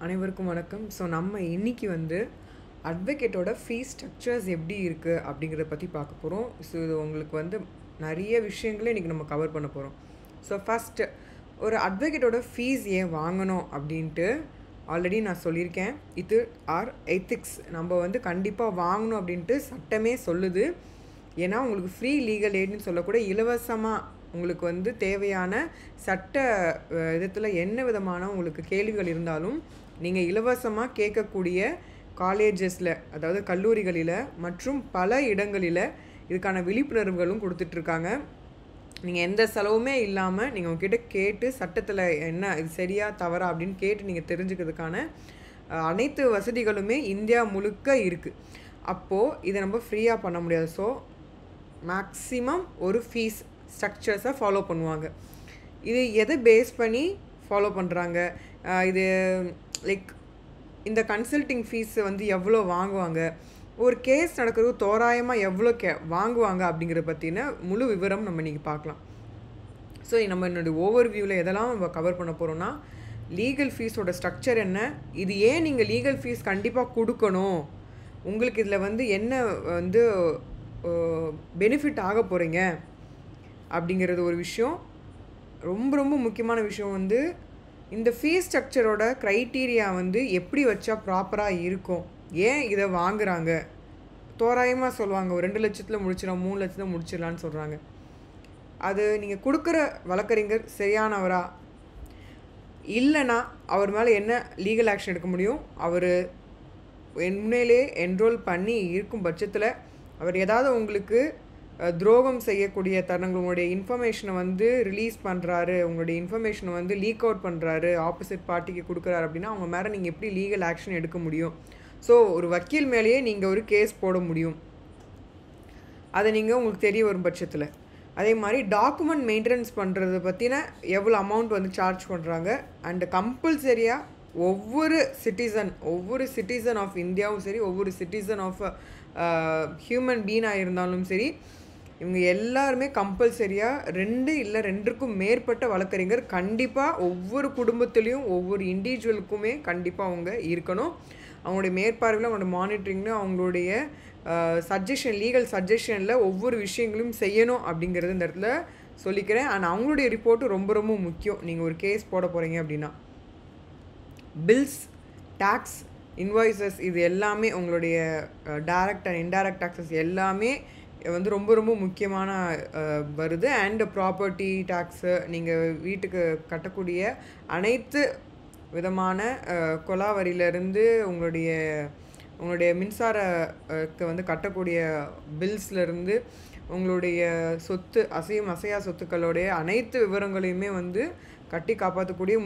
அனைவருக்கும் வணக்கம். ஸோ நம்ம இன்னைக்கு வந்து அட்வொகேட்டோட ஃபீஸ் ஸ்ட்ரக்சர்ஸ் எப்படி இருக்குது அப்படிங்கிறத பற்றி பார்க்க போகிறோம். ஸோ இது உங்களுக்கு வந்து நிறைய விஷயங்களே இன்றைக்கி நம்ம கவர் பண்ண போகிறோம். ஸோ ஃபஸ்ட்டு ஒரு அட்வொகேட்டோட ஃபீஸ் ஏன் வாங்கணும் அப்படின்ட்டு ஆல்ரெடி நான் சொல்லியிருக்கேன். இது எத்திக்ஸ் நம்ம வந்து கண்டிப்பாக வாங்கணும் அப்படின்ட்டு சட்டமே சொல்லுது. ஏன்னா உங்களுக்கு ஃப்ரீ லீகல் எய்டுன்னு சொல்லக்கூட இலவசமாக உங்களுக்கு வந்து தேவையான சட்ட விதத்தில் என்ன விதமான உங்களுக்கு கேள்விகள் இருந்தாலும் நீங்கள் இலவசமாக கேட்கக்கூடிய காலேஜஸில், அதாவது கல்லூரிகளில் மற்றும் பல இடங்களில் இதுக்கான விழிப்புணர்வுகளும் கொடுத்துட்ருக்காங்க. நீங்கள் எந்த செலவுமே இல்லாமல் நீங்கள் உங்ககிட்ட கேட்டு சட்டத்தில் என்ன இது சரியா தவறா அப்படின்னு கேட்டு நீங்கள் தெரிஞ்சுக்கிறதுக்கான அனைத்து வசதிகளுமே இந்தியா முழுக்க இருக்குது. அப்போது இதை நம்ம ஃப்ரீயாக பண்ண முடியாது. ஸோ மேக்ஸிமம் ஒரு ஃபீஸ் ஸ்ட்ரக்சர்ஸை ஃபாலோ பண்ணுவாங்க. இது எதை பேஸ் பண்ணி ஃபாலோ பண்ணுறாங்க, இது லைக் இந்த கன்சல்டிங் ஃபீஸ் வந்து எவ்வளோ வாங்குவாங்க, ஒரு கேஸ் நடக்கிறது தோராயமாக எவ்வளோ வாங்குவாங்க அப்படிங்கிறத பற்றின முழு விவரம் நம்ம இன்றைக்கி பார்க்கலாம். ஸோ நம்ம என்னுடைய ஓவர் வியூவில் எதெல்லாம் நம்ம கவர் பண்ண போகிறோன்னா, லீகல் ஃபீஸோட ஸ்ட்ரக்சர் என்ன, இது ஏன் நீங்கள் லீகல் ஃபீஸ் கண்டிப்பாக கொடுக்கணும், உங்களுக்கு இதில் வந்து என்ன வந்து பெனிஃபிட் ஆக போகிறீங்க அப்படிங்கிறது ஒரு விஷயம். ரொம்ப ரொம்ப முக்கியமான விஷயம் வந்து இந்த ஃபீஸ் ஸ்ட்ரக்சரோட க்ரைட்டீரியா வந்து எப்படி வச்சா ப்ராப்பராக இருக்கும், ஏன் இதை வாங்குகிறாங்க. தோராயமாக சொல்லுவாங்க ஒரு 2 லட்சத்தில் முடிச்சிடலாம், 3 லட்சத்தில் முடிச்சிடலான்னு சொல்கிறாங்க. அது நீங்கள் கொடுக்குற வழக்கறிஞர் சரியானவரா இல்லைன்னா அவர் மேலே என்ன லீகல் ஆக்ஷன் எடுக்க முடியும், அவர் உண்மையிலே என்ரோல் பண்ணி இருக்கும் பட்சத்தில் அவர் ஏதாவது உங்களுக்கு துரோகம் செய்யக்கூடிய தருணங்கள், உங்களுடைய இன்ஃபர்மேஷனை வந்து ரிலீஸ் பண்ணுறாரு, உங்களுடைய இன்ஃபர்மேஷனை வந்து லீக் அவுட் பண்ணுறாரு, ஆப்போசிட் பார்ட்டிக்கு கொடுக்குறாரு அப்படின்னா அவங்க மேலே நீங்கள் எப்படி லீகல் ஆக்ஷன் எடுக்க முடியும். ஸோ ஒரு வக்கீல் மேலேயே நீங்கள் ஒரு கேஸ் போட முடியும், அதை நீங்கள் உங்களுக்கு தெரிய வரும் பட்சத்தில். அதே மாதிரி டாக்குமெண்ட் மெயின்டெனன்ஸ் பண்ணுறது பற்றின எவ்வளோ அமௌண்ட் வந்து சார்ஜ் பண்ணுறாங்க. அண்டு கம்பல்சரியாக ஒவ்வொரு சிட்டிசன் ஆஃப் இந்தியாவும் சரி, ஒவ்வொரு சிட்டிசன் ஆஃப் ஹியூமன் பீனாக இருந்தாலும் சரி, இவங்க எல்லாருமே கம்பல்சரியாக 2 இல்லை 2க்கும் மேற்பட்ட வழக்கறிஞர் கண்டிப்பாக ஒவ்வொரு குடும்பத்துலேயும் ஒவ்வொரு இண்டிவிஜுவலுக்குமே கண்டிப்பாக அவங்க இருக்கணும். அவங்களுடைய மேற்பார்வையில், அவங்களோட மானிட்டரிங்கில், அவங்களுடைய சஜஷன், லீகல் சஜஷனில் ஒவ்வொரு விஷயங்களும் செய்யணும் அப்படிங்கிறது இந்த இடத்துல சொல்லிக்கிறேன். அண்ட் அவங்களுடைய ரிப்போர்ட்டு ரொம்ப ரொம்ப முக்கியம். நீங்கள் ஒரு கேஸ் போட போகிறீங்க அப்படின்னா பில்ஸ், டேக்ஸ், இன்வாய்ஸஸ் இது எல்லாமே உங்களுடைய டைரக்ட் அண்ட் இன்டைரக்ட் டாக்ஸஸ் எல்லாமே வந்து ரொம்ப ரொம்ப முக்கியமான வருது. அண்ட் ப்ராப்பர்ட்டி டேக்ஸு, நீங்கள் வீட்டுக்கு கட்டக்கூடிய அனைத்து விதமான கொலாவரியிலேருந்து உங்களுடைய மின்சாரக்கு வந்து கட்டக்கூடிய பில்ஸ்லேருந்து உங்களுடைய சொத்து, அசையா சொத்துக்களுடைய அனைத்து விவரங்களையுமே வந்து கட்டி காப்பாற்றக்கூடிய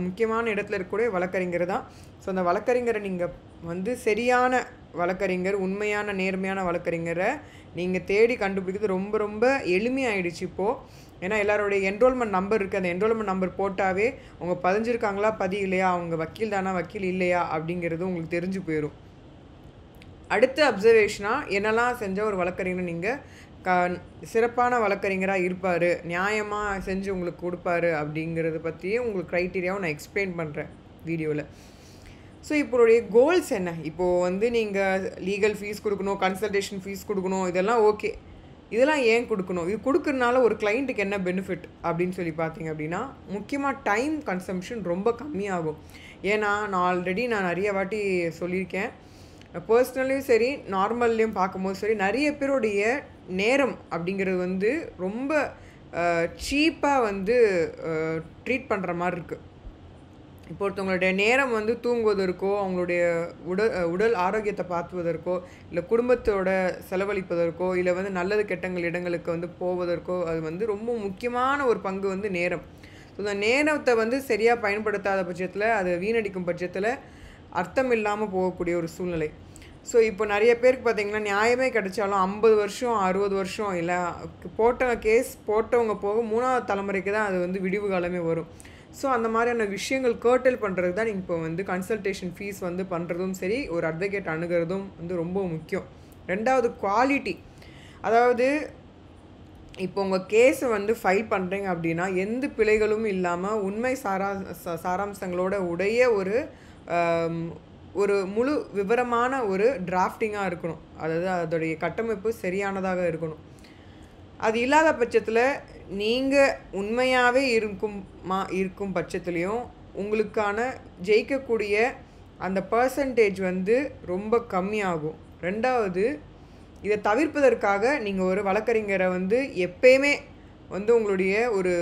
முக்கியமான இடத்துல இருக்கக்கூடிய வழக்கறிஞர் தான். ஸோ அந்த வழக்கறிஞரை நீங்கள் வந்து சரியான வழக்கறிஞர், உண்மையான நேர்மையான வழக்கறிஞரை நீங்கள் தேடி கண்டுபிடிக்கிறது ரொம்ப ரொம்ப எளிமையாயிடுச்சு இப்போது. ஏன்னா எல்லாருடைய என்ரோல்மெண்ட் நம்பர் இருக்குது. அந்த என்ரோல்மெண்ட் நம்பர் போட்டாவே அவங்க பதிஞ்சிருக்காங்களா இல்லையா, அவங்க வக்கீல் தானா வக்கீல் இல்லையா அப்படிங்கிறது உங்களுக்கு தெரிஞ்சு போயிடும். அடுத்த அப்சர்வேஷனாக என்னெல்லாம் செஞ்சால் ஒரு வழக்கறிஞர் நீங்கள் சிறப்பான வழக்கறிஞராக இருப்பார், நியாயமாக செஞ்சு உங்களுக்கு கொடுப்பாரு அப்படிங்கிறத பற்றியே உங்களுக்கு க்ரைட்டீரியாவை நான் எக்ஸ்பிளைன் பண்ணுறேன் வீடியோவில். ஸோ இப்போடைய கோல்ஸ் என்ன, இப்போது வந்து நீங்கள் லீகல் ஃபீஸ் கொடுக்கணும், கன்சல்டேஷன் ஃபீஸ் கொடுக்கணும், இதெல்லாம் ஓகே. இதெல்லாம் ஏன் கொடுக்கணும், இது கொடுக்கறனால ஒரு கிளைண்ட்டுக்கு என்ன பெனிஃபிட் அப்படின்னு சொல்லி பார்த்தீங்க அப்படின்னா, முக்கியமாக டைம் கன்சம்ஷன் ரொம்ப கம்மியாகும். ஏன்னா நான் நிறைய வாட்டி சொல்லியிருக்கேன், பர்சனலையும் சரி நார்மல்லையும் பார்க்கும்போது சரி, நிறைய பேருடைய நேரம் அப்படிங்கிறது வந்து ரொம்ப சீப்பாக வந்து ட்ரீட் பண்ணுற மாதிரி இருக்குது. இப்போ ஒருத்தவங்களுடைய நேரம் வந்து தூங்குவதற்கோ, அவங்களுடைய உடல் ஆரோக்கியத்தை பார்த்துவதற்கோ, இல்லை குடும்பத்தோட செலவழிப்பதற்கோ, இல்லை வந்து நல்லது கெட்டங்கள் இடங்களுக்கு வந்து போவதற்கோ, அது வந்து ரொம்ப முக்கியமான ஒரு பங்கு வந்து நேரம். ஸோ இந்த நேரத்தை வந்து சரியாக பயன்படுத்தாத பட்சத்தில், அது வீணடிக்கும் பட்சத்தில் அர்த்தம் இல்லாமல் போகக்கூடிய ஒரு சூழ்நிலை. ஸோ இப்போ நிறைய பேருக்கு பார்த்திங்கன்னா நியாயமே கிடைச்சாலும் 50 வருஷம் 60 வருஷம் இல்லை கேஸ் போட்டவங்க போக 3வது தலைமுறைக்கு தான் அது வந்து விடிவு காலமே வரும். ஸோ அந்த மாதிரியான விஷயங்கள் கர்டல் பண்ணுறது தான் இப்போ வந்து கன்சல்டேஷன் ஃபீஸ் வந்து பண்ணுறதும் சரி, ஒரு அட்வொகேட் அணுகிறதும் வந்து ரொம்ப முக்கியம். 2வது குவாலிட்டி, அதாவது இப்போ உங்கள் கேஸை வந்து ஃபைல் பண்ணுறீங்க அப்படின்னா எந்த பிழைகளும் இல்லாமல் உண்மை சாராம்சங்களோட உடைய ஒரு ஒரு முழு விவரமான ஒரு டிராஃப்டிங்காக இருக்கணும். அதாவது அதோடைய கட்டமைப்பு சரியானதாக இருக்கணும். அது இல்லாத பட்சத்தில் நீங்கள் உண்மையாகவே இருக்கும் பட்சத்துலேயும் உங்களுக்கான ஜெயிக்கக்கூடிய அந்த பர்சன்டேஜ் வந்து ரொம்ப கம்மியாகும். ரெண்டாவது, இதை தவிர்ப்பதற்காக நீங்கள் ஒரு வழக்கறிஞரை வந்து எப்பயுமே வந்து உங்களுடைய ஒரு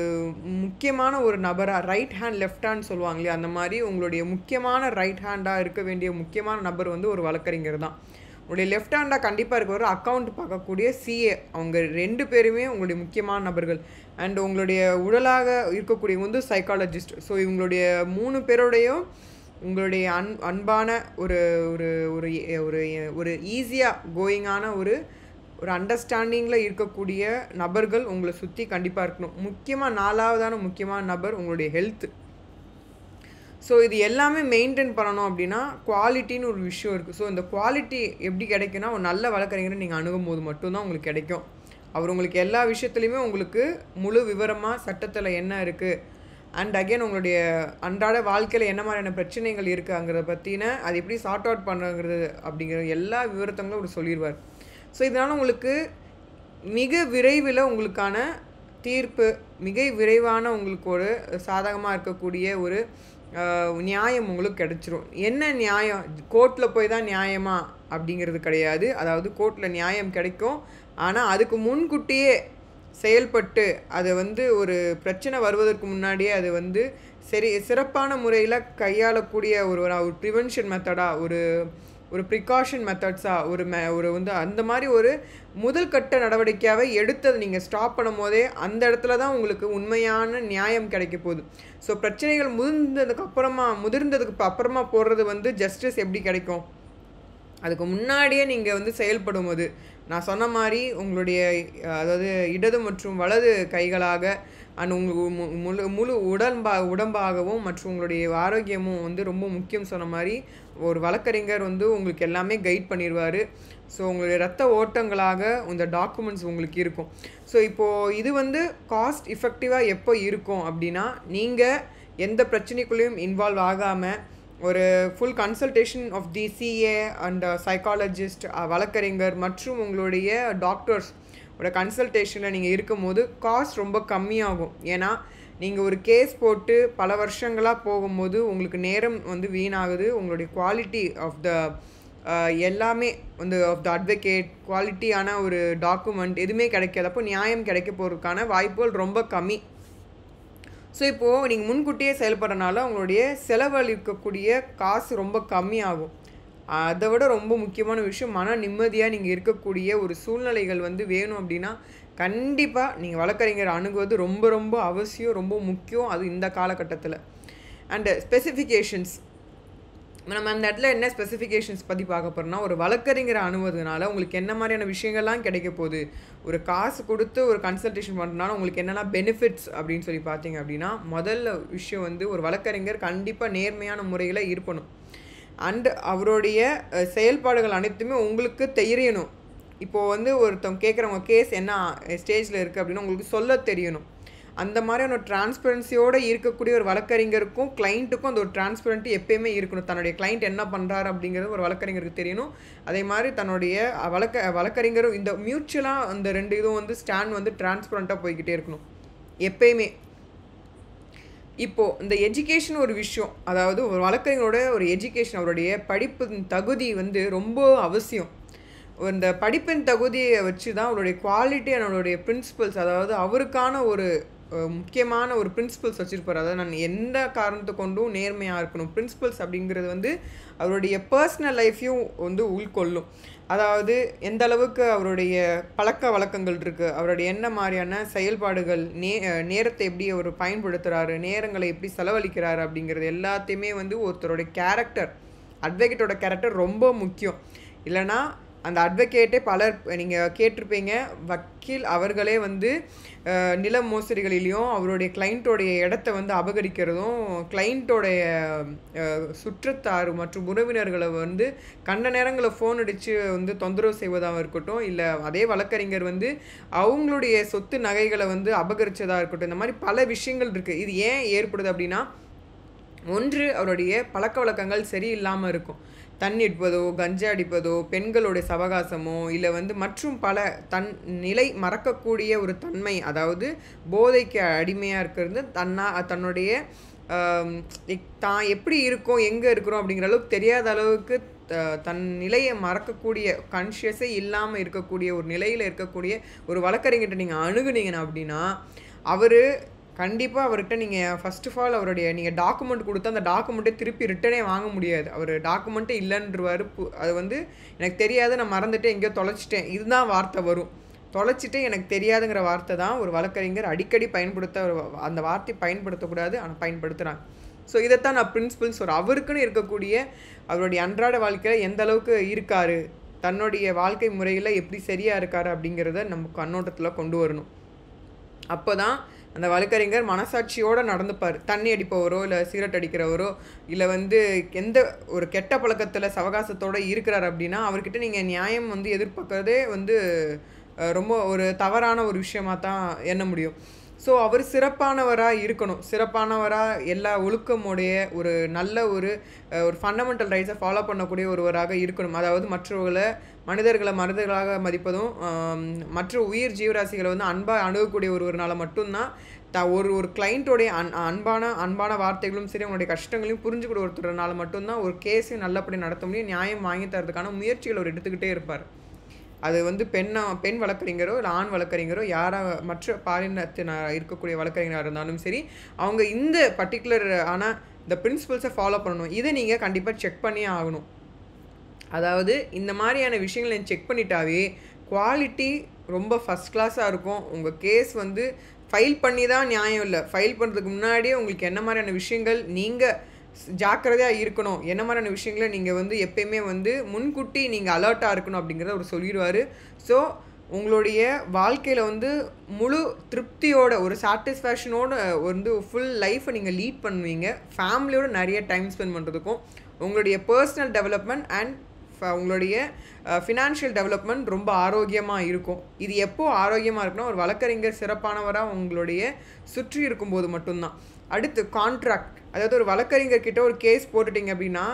முக்கியமான ஒரு நபராக, ரைட் ஹேண்ட் லெஃப்ட் ஹேண்ட் சொல்லுவாங்க இல்லையா, அந்த மாதிரி உங்களுடைய முக்கியமான ரைட் ஹேண்டாக இருக்க வேண்டிய முக்கியமான நபர் வந்து ஒரு வழக்கறிஞர் தான். உங்களுடைய லெஃப்ட் ஹேண்டாக கண்டிப்பாக இருக்க ஒரு அக்கௌண்ட் பார்க்கக்கூடிய சிஏ, அவங்க 2 பேருமே உங்களுடைய முக்கியமான நபர்கள். அண்ட் உங்களுடைய உடலாக இருக்கக்கூடிய வந்து சைக்காலஜிஸ்ட். ஸோ இவங்களுடைய 3 பேரோடையும் உங்களுடைய அன்பான ஒரு ஒரு ஒரு ஒரு ஒரு ஈஸியாக கோயிங்கான ஒரு அண்டர்ஸ்டாண்டிங்கில் இருக்கக்கூடிய நபர்கள் உங்களை சுற்றி கண்டிப்பாக இருக்கணும். முக்கியமாக 4வதான முக்கியமான நபர் உங்களுடைய ஹெல்த்து. ஸோ இது எல்லாமே மெயின்டைன் பண்ணணும் அப்படின்னா குவாலிட்டின்னு ஒரு விஷயம் இருக்குது. ஸோ இந்த குவாலிட்டி எப்படி கிடைக்குன்னா, ஒரு நல்ல வழக்கறிஞரை நீங்கள் அணுகும் போது மட்டும்தான் உங்களுக்கு கிடைக்கும். அவர் உங்களுக்கு எல்லா விஷயத்துலையுமே உங்களுக்கு முழு விவரமாக சட்டத்தில் என்ன இருக்குது, அண்ட் அகெயின் உங்களுடைய அன்றாட வாழ்க்கையில் என்ன மாதிரியான பிரச்சனைகள் இருக்குங்கிறத பற்றின அது எப்படி சார்ட் அவுட் பண்ணுறது அப்படிங்கிற எல்லா விவரத்தங்களும் அவர் சொல்லிடுவார். ஸோ இதனால் உங்களுக்கு மிக விரைவில் உங்களுக்கான தீர்ப்பு, மிக விரைவான உங்களுக்கு ஒரு சாதகமாக இருக்கக்கூடிய ஒரு நியாயம் உங்களுக்கு கிடச்சிரும். என்ன நியாயம்? கோர்ட்டில் போய் தான் நியாயமா அப்படிங்கிறது கிடையாது. அதாவது கோர்ட்டில் நியாயம் கிடைக்கும், ஆனால் அதுக்கு முன்கூட்டியே செயல்பட்டு அதை வந்து ஒரு பிரச்சனை வருவதற்கு முன்னாடியே அது வந்து சிறப்பான முறையில் கையாளக்கூடிய ஒரு ப்ரிவென்ஷன் மெத்தடாக, ஒரு ப்ரிகாஷன் மெத்தட்ஸாக ஒரு வந்து அந்த மாதிரி ஒரு முதல் கட்ட நடவடிக்கையாகவே எடுத்தது நீங்கள் ஸ்டாப் பண்ணும் போதே அந்த இடத்துல தான் உங்களுக்கு உண்மையான நியாயம் கிடைக்க போகுது. ஸோ பிரச்சனைகள் முதிர்ந்ததுக்கு அப்புறமா போடுறது வந்து ஜஸ்டிஸ் எப்படி கிடைக்கும்? அதுக்கு முன்னாடியே நீங்கள் வந்து செயல்படும் போது நான் சொன்ன மாதிரி உங்களுடைய அதாவது இடது மற்றும் வலது கைகளாக அண்ட் முழு உடம்பாகவும் மற்றும் உங்களுடைய ஆரோக்கியமும் வந்து ரொம்ப முக்கியம் சொன்ன மாதிரி ஒரு வழக்கறிஞர் வந்து உங்களுக்கு எல்லாமே கைட் பண்ணிடுவார். ஸோ உங்களுடைய ரத்த ஓட்டங்களாக இந்த டாக்குமெண்ட்ஸ் உங்களுக்கு இருக்கும். ஸோ இப்போது இது வந்து காஸ்ட் எஃபெக்டிவாக எப்போ இருக்கும் அப்படின்னா, நீங்கள் எந்த பிரச்சனைக்குள்ளேயும் இன்வால்வ் ஆகாமல் ஒரு full consultation of the CA and psychologist, வழக்கறிஞர் மற்றும் உங்களுடைய டாக்டர்ஸ் கன்சல்டேஷனில் நீங்கள் இருக்கும்போது காஸ்ட் ரொம்ப கம்மியாகும். ஏன்னா நீங்கள் ஒரு கேஸ் போட்டு பல வருஷங்களாக போகும்போது உங்களுக்கு நேரம் வந்து வீணாகுது. உங்களுடைய குவாலிட்டி ஆஃப் த எல்லாமே வந்து ஆஃப் த அட்வொகேட், குவாலிட்டியான ஒரு டாக்குமெண்ட் எதுவுமே கிடைக்காது. அப்போ நியாயம் கிடைக்க போகிறதுக்கான வாய்ப்புகள் ரொம்ப கம்மி. ஸோ இப்போது நீங்கள் முன்கூட்டியே செயல்படுறனால உங்களுடைய செலவழிக்கக்கூடிய காசு ரொம்ப கம்மியாகும். அதை விட ரொம்ப முக்கியமான விஷயம், மன நிம்மதியாக நீங்கள் இருக்கக்கூடிய ஒரு சூழ்நிலைகள் வந்து வேணும் அப்படின்னா கண்டிப்பாக நீங்கள் வழக்கறிஞர் அணுகுவது ரொம்ப ரொம்ப அவசியம், ரொம்ப முக்கியம். அது இந்த காலகட்டத்தில். அண்டு ஸ்பெசிஃபிகேஷன்ஸ், நம்ம அந்த இடத்துல என்ன ஸ்பெசிஃபிகேஷன்ஸ் பற்றி பார்க்க போகிறோம்னா, ஒரு வழக்கறிஞரை அணுகுவதுனால உங்களுக்கு என்ன மாதிரியான விஷயங்கள்லாம் கிடைக்க போகுது, ஒரு காசு கொடுத்து ஒரு கன்சல்டேஷன் பண்ணுறதுனால உங்களுக்கு என்னெல்லாம் பெனிஃபிட்ஸ் அப்படின்னு சொல்லி பார்த்தீங்க அப்படின்னா, முதல்ல விஷயம் வந்து ஒரு வழக்கறிஞர் கண்டிப்பாக நேர்மையான முறையில் இருக்கணும். அண்டு அவருடைய செயல்பாடுகள் அனைத்துமே உங்களுக்கு தெரியணும். இப்போது வந்து ஒருத்தவங்க கேட்குறவங்க கேஸ் என்ன ஸ்டேஜில் இருக்குது அப்படின்னு உங்களுக்கு சொல்ல தெரியணும். அந்த மாதிரியான ஒரு டிரான்ஸ்பரன்சியோடு இருக்கக்கூடிய ஒரு வழக்கறிஞருக்கும் கிளைண்ட்டுக்கும் அந்த ஒரு டிரான்ஸ்பரண்ட்டி எப்பயுமே இருக்கணும். தன்னுடைய கிளைண்ட் என்ன பண்ணுறாரு அப்படிங்கிறது ஒரு வழக்கறிஞருக்கு தெரியணும். அதே மாதிரி தன்னுடைய வழக்கறிஞரும் இந்த மியூச்சுவலாக அந்த 2 இதுவும் வந்து ஸ்டாண்ட் வந்து டிரான்ஸ்பரண்ட்டாக போய்கிட்டே இருக்கணும் எப்பயுமே. இப்போது இந்த எஜுகேஷன் ஒரு விஷயம், அதாவது ஒரு வழக்கறிஞரோட ஒரு எஜுகேஷன், அவருடைய படிப்பின் தகுதி வந்து ரொம்ப அவசியம். இந்த படிப்பின் தகுதியை வச்சு தான் அவருடைய குவாலிட்டி அண்ட் அவருடைய பிரின்சிபல்ஸ், அதாவது அவருக்கான ஒரு முக்கியமான ஒரு பிரின்சிபல்ஸ் வச்சுருப்பார். அதாவது நான் எந்த காரணத்தை கொண்டும் நேர்மையாக இருக்கணும். பிரின்சிபல்ஸ் அப்படிங்கிறது வந்து அவருடைய பர்சனல் லைஃப்பையும் வந்து உள்கொள்ளும். அதாவது எந்த அளவுக்கு அவருடைய பழக்க வழக்கங்கள் இருக்குது, அவருடைய என்ன மாதிரியான செயல்பாடுகள், நேரத்தை எப்படி அவர் பயன்படுத்துகிறாரு, நேரங்களை எப்படி செலவழிக்கிறாரு அப்படிங்கிறது எல்லாத்தையுமே வந்து ஒருத்தருடைய கேரக்டர், அட்வொகேட்டோட கேரக்டர் ரொம்ப முக்கியம். இல்லைனா அந்த அட்வொகேட்டே பலர் நீங்கள் கேட்டிருப்பீங்க, வக்கீல் அவர்களே வந்து நில மோசடிகளிலையும் அவருடைய கிளைண்ட்டோடைய இடத்த வந்து அபகரிக்கிறதும், கிளைண்ட்டோடைய சுற்றத்தார் மற்றும் உறவினர்களை வந்து கண்ட நேரங்களில் ஃபோன் அடித்து வந்து தொந்தரவு செய்வதாக இருக்கட்டும், இல்லை அதே வழக்கறிஞர் வந்து அவங்களுடைய சொத்து நகைகளை வந்து அபகரித்ததாக இருக்கட்டும், இந்த மாதிரி பல விஷயங்கள் இருக்குது. இது ஏன் ஏற்படுது அப்படின்னா, ஒன்று, அவருடைய பழக்கவழக்கங்கள் சரியில்லாமல் இருக்கும். தண்ணி அடிப்பதோ, கஞ்சா அடிப்பதோ, பெண்களுடைய சவகாசமோ, இல்லை வந்து மற்றும் பல நிலை மறக்கக்கூடிய ஒரு தன்மை, அதாவது போதைக்கு அடிமையாக இருக்கிறது, தன்னுடைய தான் எப்படி இருக்கோம், எங்கே இருக்கிறோம் அப்படிங்கிற அளவுக்கு தெரியாத அளவுக்கு தன் நிலையை மறக்கக்கூடிய, கான்ஷியஸே இல்லாமல் இருக்கக்கூடிய ஒரு நிலையில் இருக்கக்கூடிய ஒரு வழக்கறிஞர்கிட்ட நீங்கள் அணுகுனீங்கன்னா அப்படின்னா, அவர் கண்டிப்பாக அவர்கிட்ட நீங்கள் ஃபர்ஸ்ட் ஆஃப் ஆல் அவருடைய நீங்கள் டாக்குமெண்ட் கொடுத்து அந்த டாக்குமெண்ட்டை திருப்பி ரிட்டனே வாங்க முடியாது. அவர் டாக்குமெண்ட்டே இல்லைன்றவாரு. அது வந்து எனக்கு தெரியாது, நான் மறந்துட்டு எங்கேயோ தொலைச்சிட்டேன், இதுதான் வார்த்தை வரும். தொலைச்சிட்டு எனக்கு தெரியாதுங்கிற வார்த்தை தான் ஒரு வழக்கறிஞர் அடிக்கடி அந்த வார்த்தை பயன்படுத்தக்கூடாது, ஆனால் பயன்படுத்துகிறாங்க. ஸோ இதைத்தான் நான் பிரின்சிபல்ஸ் அவருக்குன்னு இருக்கக்கூடிய அவருடைய அன்றாட வாழ்க்கையில் எந்த அளவுக்கு இருக்கார், தன்னுடைய வாழ்க்கை முறையில் எப்படி சரியாக இருக்கார் அப்படிங்கிறத நம்ம கண்ணோட்டத்தில் கொண்டு வரணும். அப்போ தான் அந்த வழக்கறிஞர் மனசாட்சியோடு நடந்துப்பார். தண்ணி அடிப்பவரோ, இல்லை சிகரெட் அடிக்கிறவரோ, இல்லை வந்து எந்த ஒரு கெட்ட பழக்கத்தில் சவகாசத்தோடு இருக்கிறார் அப்படின்னா அவர்கிட்ட நீங்கள் நியாயம் வந்து எதிர்பார்க்கறதே வந்து ரொம்ப ஒரு தவறான ஒரு விஷயமாக தான் எண்ண முடியும். ஸோ அவர் சிறப்பானவராக இருக்கணும், சிறப்பானவராக எல்லா ஒழுக்கமுடைய ஒரு நல்ல ஒரு ஃபண்டமெண்டல் ரைட்ஸை ஃபாலோ பண்ணக்கூடிய ஒருவராக இருக்கணும். அதாவது மற்றவர்களை மனிதர்களாக மதிப்பதும், மற்ற உயிர் ஜீவராசிகளை வந்து அன்பாக அணுகக்கூடிய ஒருவரால் மட்டும்தான் ஒரு கிளைண்ட்டோடைய அன்பான வார்த்தைகளும் சரி, அவங்களுடைய கஷ்டங்களையும் புரிஞ்சுக்கூடிய ஒருத்தரனால மட்டும்தான் ஒரு கேஸையும் நல்லபடி நடத்த முடியும். நியாயம் வாங்கி தரதுக்கான முயற்சிகள் அவர் எடுத்துக்கிட்டே இருப்பார். அது வந்து பெண் வழக்கறிஞரோ இல்லை ஆண் வழக்கறிஞரோ யாராக மற்ற பாலினத்தினர் இருக்கக்கூடிய வழக்கறிஞராக இருந்தாலும் சரி, அவங்க இந்த பர்டிகுலர் ஆனால் இந்த பிரின்சிபல்ஸை ஃபாலோ பண்ணணும். இதை நீங்கள் கண்டிப்பாக செக் பண்ணியே ஆகணும். அதாவது இந்த மாதிரியான விஷயங்களை செக் பண்ணிட்டாவே குவாலிட்டி ரொம்ப ஃபஸ்ட் கிளாஸாக இருக்கும். உங்கள் கேஸ் வந்து ஃபைல் பண்ணி தான் நியாயம் இல்லை, ஃபைல் பண்ணுறதுக்கு முன்னாடியே உங்களுக்கு என்ன மாதிரியான விஷயங்கள் நீங்கள் ஜாக்கிரதையாக இருக்கணும், என்ன மாதிரியான விஷயங்களை நீங்கள் வந்து எப்பயுமே வந்து முன்கூட்டி நீங்கள் அலர்ட்டாக இருக்கணும் அப்படிங்கிறத அவர் சொல்லிடுவார். ஸோ உங்களுடைய வாழ்க்கையில் வந்து முழு திருப்தியோட ஒரு சாட்டிஸ்ஃபேக்ஷனோட வந்து ஃபுல் லைஃப்பை நீங்கள் லீட் பண்ணுவீங்க. ஃபேமிலியோட நிறைய டைம் ஸ்பெண்ட் பண்ணுறதுக்கும் உங்களுடைய பர்சனல் டெவலப்மெண்ட் அண்ட் உங்களுடைய ஃபினான்ஷியல் டெவலப்மெண்ட் ரொம்ப ஆரோக்கியமாக இருக்கும். இது எப்போது ஆரோக்கியமாக இருக்குன்னா ஒரு வழக்கறிஞர் சிறப்பானவராக உங்களுடைய சுற்றி இருக்கும்போது மட்டும்தான். அடுத்து கான்ட்ராக்ட், அதாவது ஒரு வழக்கறிஞர்கிட்ட ஒரு கேஸ் போட்டுட்டிங்க அப்படின்னா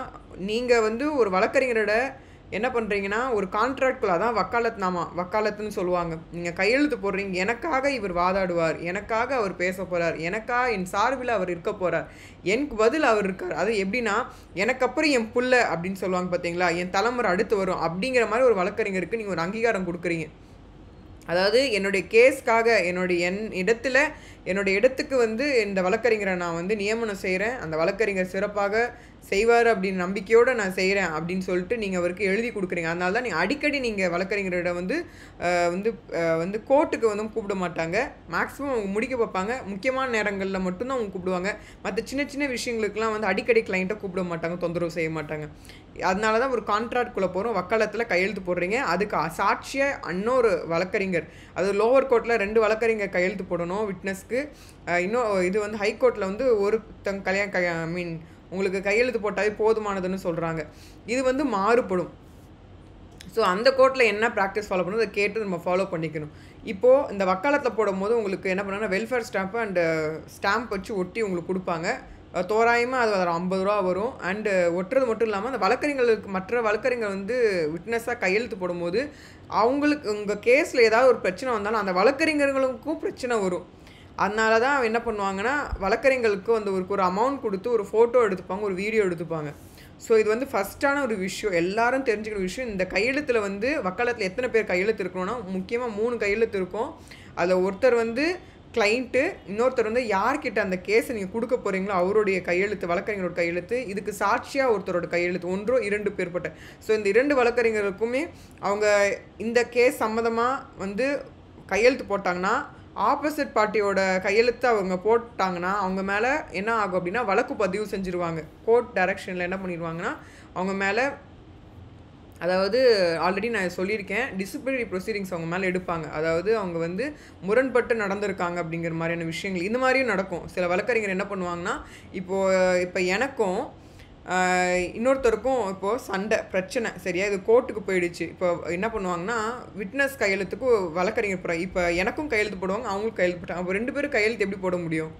நீங்கள் வந்து ஒரு வழக்கறிஞரோட என்ன பண்ணுறீங்கன்னா ஒரு கான்ட்ராக்ட்குள்ள, அதான் வக்காலத்துன்னு சொல்லுவாங்க. நீங்கள் கையெழுத்து போடுறீங்க, எனக்காக இவர் வாதாடுவார், எனக்காக அவர் பேச போகிறார், எனக்காக என் சார்பில் அவர் இருக்க போகிறார், எனக்கு பதில் அவர் இருக்கார். அது எப்படின்னா எனக்கு அப்புறம் என் புள்ள அப்படின்னு சொல்லுவாங்க பார்த்தீங்களா, என் தலைமுறை அடுத்து வரும் அப்படிங்கிற மாதிரி ஒரு வழக்கறிஞருக்கு நீங்கள் ஒரு அங்கீகாரம் கொடுக்குறீங்க. அதாவது என்னுடைய கேஸ்க்காக என்னுடைய இடத்துக்கு வந்து இந்த வழக்கறிஞரை நான் வந்து நியமனம் செய்கிறேன், அந்த வழக்கறிஞர் சிறப்பாக செய்வார் அப்படின்னு நம்பிக்கையோடு நான் செய்கிறேன் அப்படின்னு சொல்லிட்டு நீங்கள் அவருக்கு எழுதி கொடுக்குறீங்க. அதனால தான் நீங்கள் அடிக்கடி நீங்கள் வழக்கறிஞரிடம் வந்து கோர்ட்டுக்கு வந்து கூப்பிட மாட்டாங்க. மேக்ஸிமம் அவங்க முடிக்க பார்ப்பாங்க, முக்கியமான நேரங்களில் மட்டும்தான் அவங்க கூப்பிடுவாங்க. மற்ற சின்ன சின்ன விஷயங்களுக்கெல்லாம் வந்து அடிக்கடி கிளைண்ட்டை கூப்பிட மாட்டாங்க, தொந்தரவு செய்ய மாட்டாங்க. அதனால தான் ஒரு கான்ட்ராக்ட்குள்ளே போகிறோம், வக்காலத்தில் கையெழுத்து போடுறீங்க, அதுக்கு சாட்சியாக இன்னொரு வழக்கறிஞர், அது லோவர் கோர்ட்டில் 2 வழக்கறிஞர் கையெழுத்து போடணும் விட்னஸ்க்கு. இன்னும் இது வந்து ஹைகோர்ட்டில் வந்து உங்களுக்கு கையெழுத்து போட்டாவே போதுமானதுன்னு சொல்கிறாங்க. இது வந்து மாறுபடும். ஸோ அந்த கோர்ட்டில் என்ன ப்ராக்டிஸ் ஃபாலோ பண்ணணும் அதை கேட்டு நம்ம ஃபாலோ பண்ணிக்கணும். இப்போது இந்த வக்காலத்தில் போடும்போது உங்களுக்கு என்ன பண்ணுவாங்கன்னா வெல்ஃபேர் ஸ்டாம்ப்பு அண்டு ஸ்டாம்ப் வச்சு ஒட்டி உங்களுக்கு கொடுப்பாங்க. தோராயமாக அது ஒரு 50 ரூபா வரும். அண்டு ஒட்டுறது மட்டும் இல்லாமல் அந்த மற்ற வழக்கறிஞர் வந்து விட்னஸாக கையெழுத்து போடும்போது அவங்களுக்கு உங்கள் கேஸில் ஏதாவது ஒரு பிரச்சனை வந்தாலும் அந்த வழக்கறிஞர்களுக்கும் பிரச்சனை வரும். அதனால தான் என்ன பண்ணுவாங்கன்னா வழக்கறிஞர்களுக்கு வந்து ஒரு அமௌண்ட் கொடுத்து ஒரு ஃபோட்டோ எடுத்துப்பாங்க, ஒரு வீடியோ எடுத்துப்பாங்க. ஸோ இது வந்து ஃபஸ்ட்டான ஒரு விஷயம், எல்லாரும் தெரிஞ்சுக்கிற விஷயம். இந்த கையெழுத்தில் வந்து வக்காலத்தில் எத்தனை பேர் கையெழுத்து இருக்கணும்னா முக்கியமாக 3 கையெழுத்து இருக்கும். அதில் ஒருத்தர் வந்து கிளைண்ட்டு, இன்னொருத்தர் வந்து யார்கிட்ட அந்த கேஸை நீங்கள் கொடுக்க போகிறீங்களோ அவருடைய கையெழுத்து, வழக்கறிஞரோட கையெழுத்து, இதுக்கு சாட்சியாக ஒருத்தரோட கையெழுத்து, 1 2 பேர்பட்ட. ஸோ இந்த 2 வழக்கறிஞர்களுக்குமே அவங்க இந்த கேஸ் சம்மந்தமாக வந்து கையெழுத்து போட்டாங்கன்னா ஆப்போசிட் பார்ட்டியோட கையெழுத்து அவங்க போட்டாங்கன்னா அவங்க மேலே என்ன ஆகும் அப்படின்னா வழக்கு பதிவு செஞ்சுருவாங்க. கோர்ட் டைரக்ஷனில் என்ன பண்ணிடுவாங்கன்னா அவங்க மேலே, அதாவது ஆல்ரெடி நான் சொல்லியிருக்கேன், டிசிப்ளினரி ப்ரொசீடிங்ஸ் அவங்க மேலே எடுப்பாங்க. அதாவது அவங்க வந்து முரண்பட்டு நடந்திருக்காங்க அப்படிங்கிற மாதிரியான விஷயங்கள் இந்த மாதிரியும் நடக்கும். சில வழக்கறிஞர் என்ன பண்ணுவாங்கன்னா இப்போ எனக்கும் இன்னொருத்தருக்கும் இப்போது சண்டை பிரச்சனை, சரியா, இது கோர்ட்டுக்கு போயிடுச்சு. இப்போ என்ன பண்ணுவாங்கன்னா விட்னஸ் கையெழுத்துக்கு வழக்கறிஞர் போகிறாங்க. இப்போ எனக்கும் கையெழுத்து போடுவாங்க, அவங்களுக்கும் கையெழுத்து போட்டாங்க. அப்போ 2 பேரும் கையெழுத்து எப்படி போட முடியும்?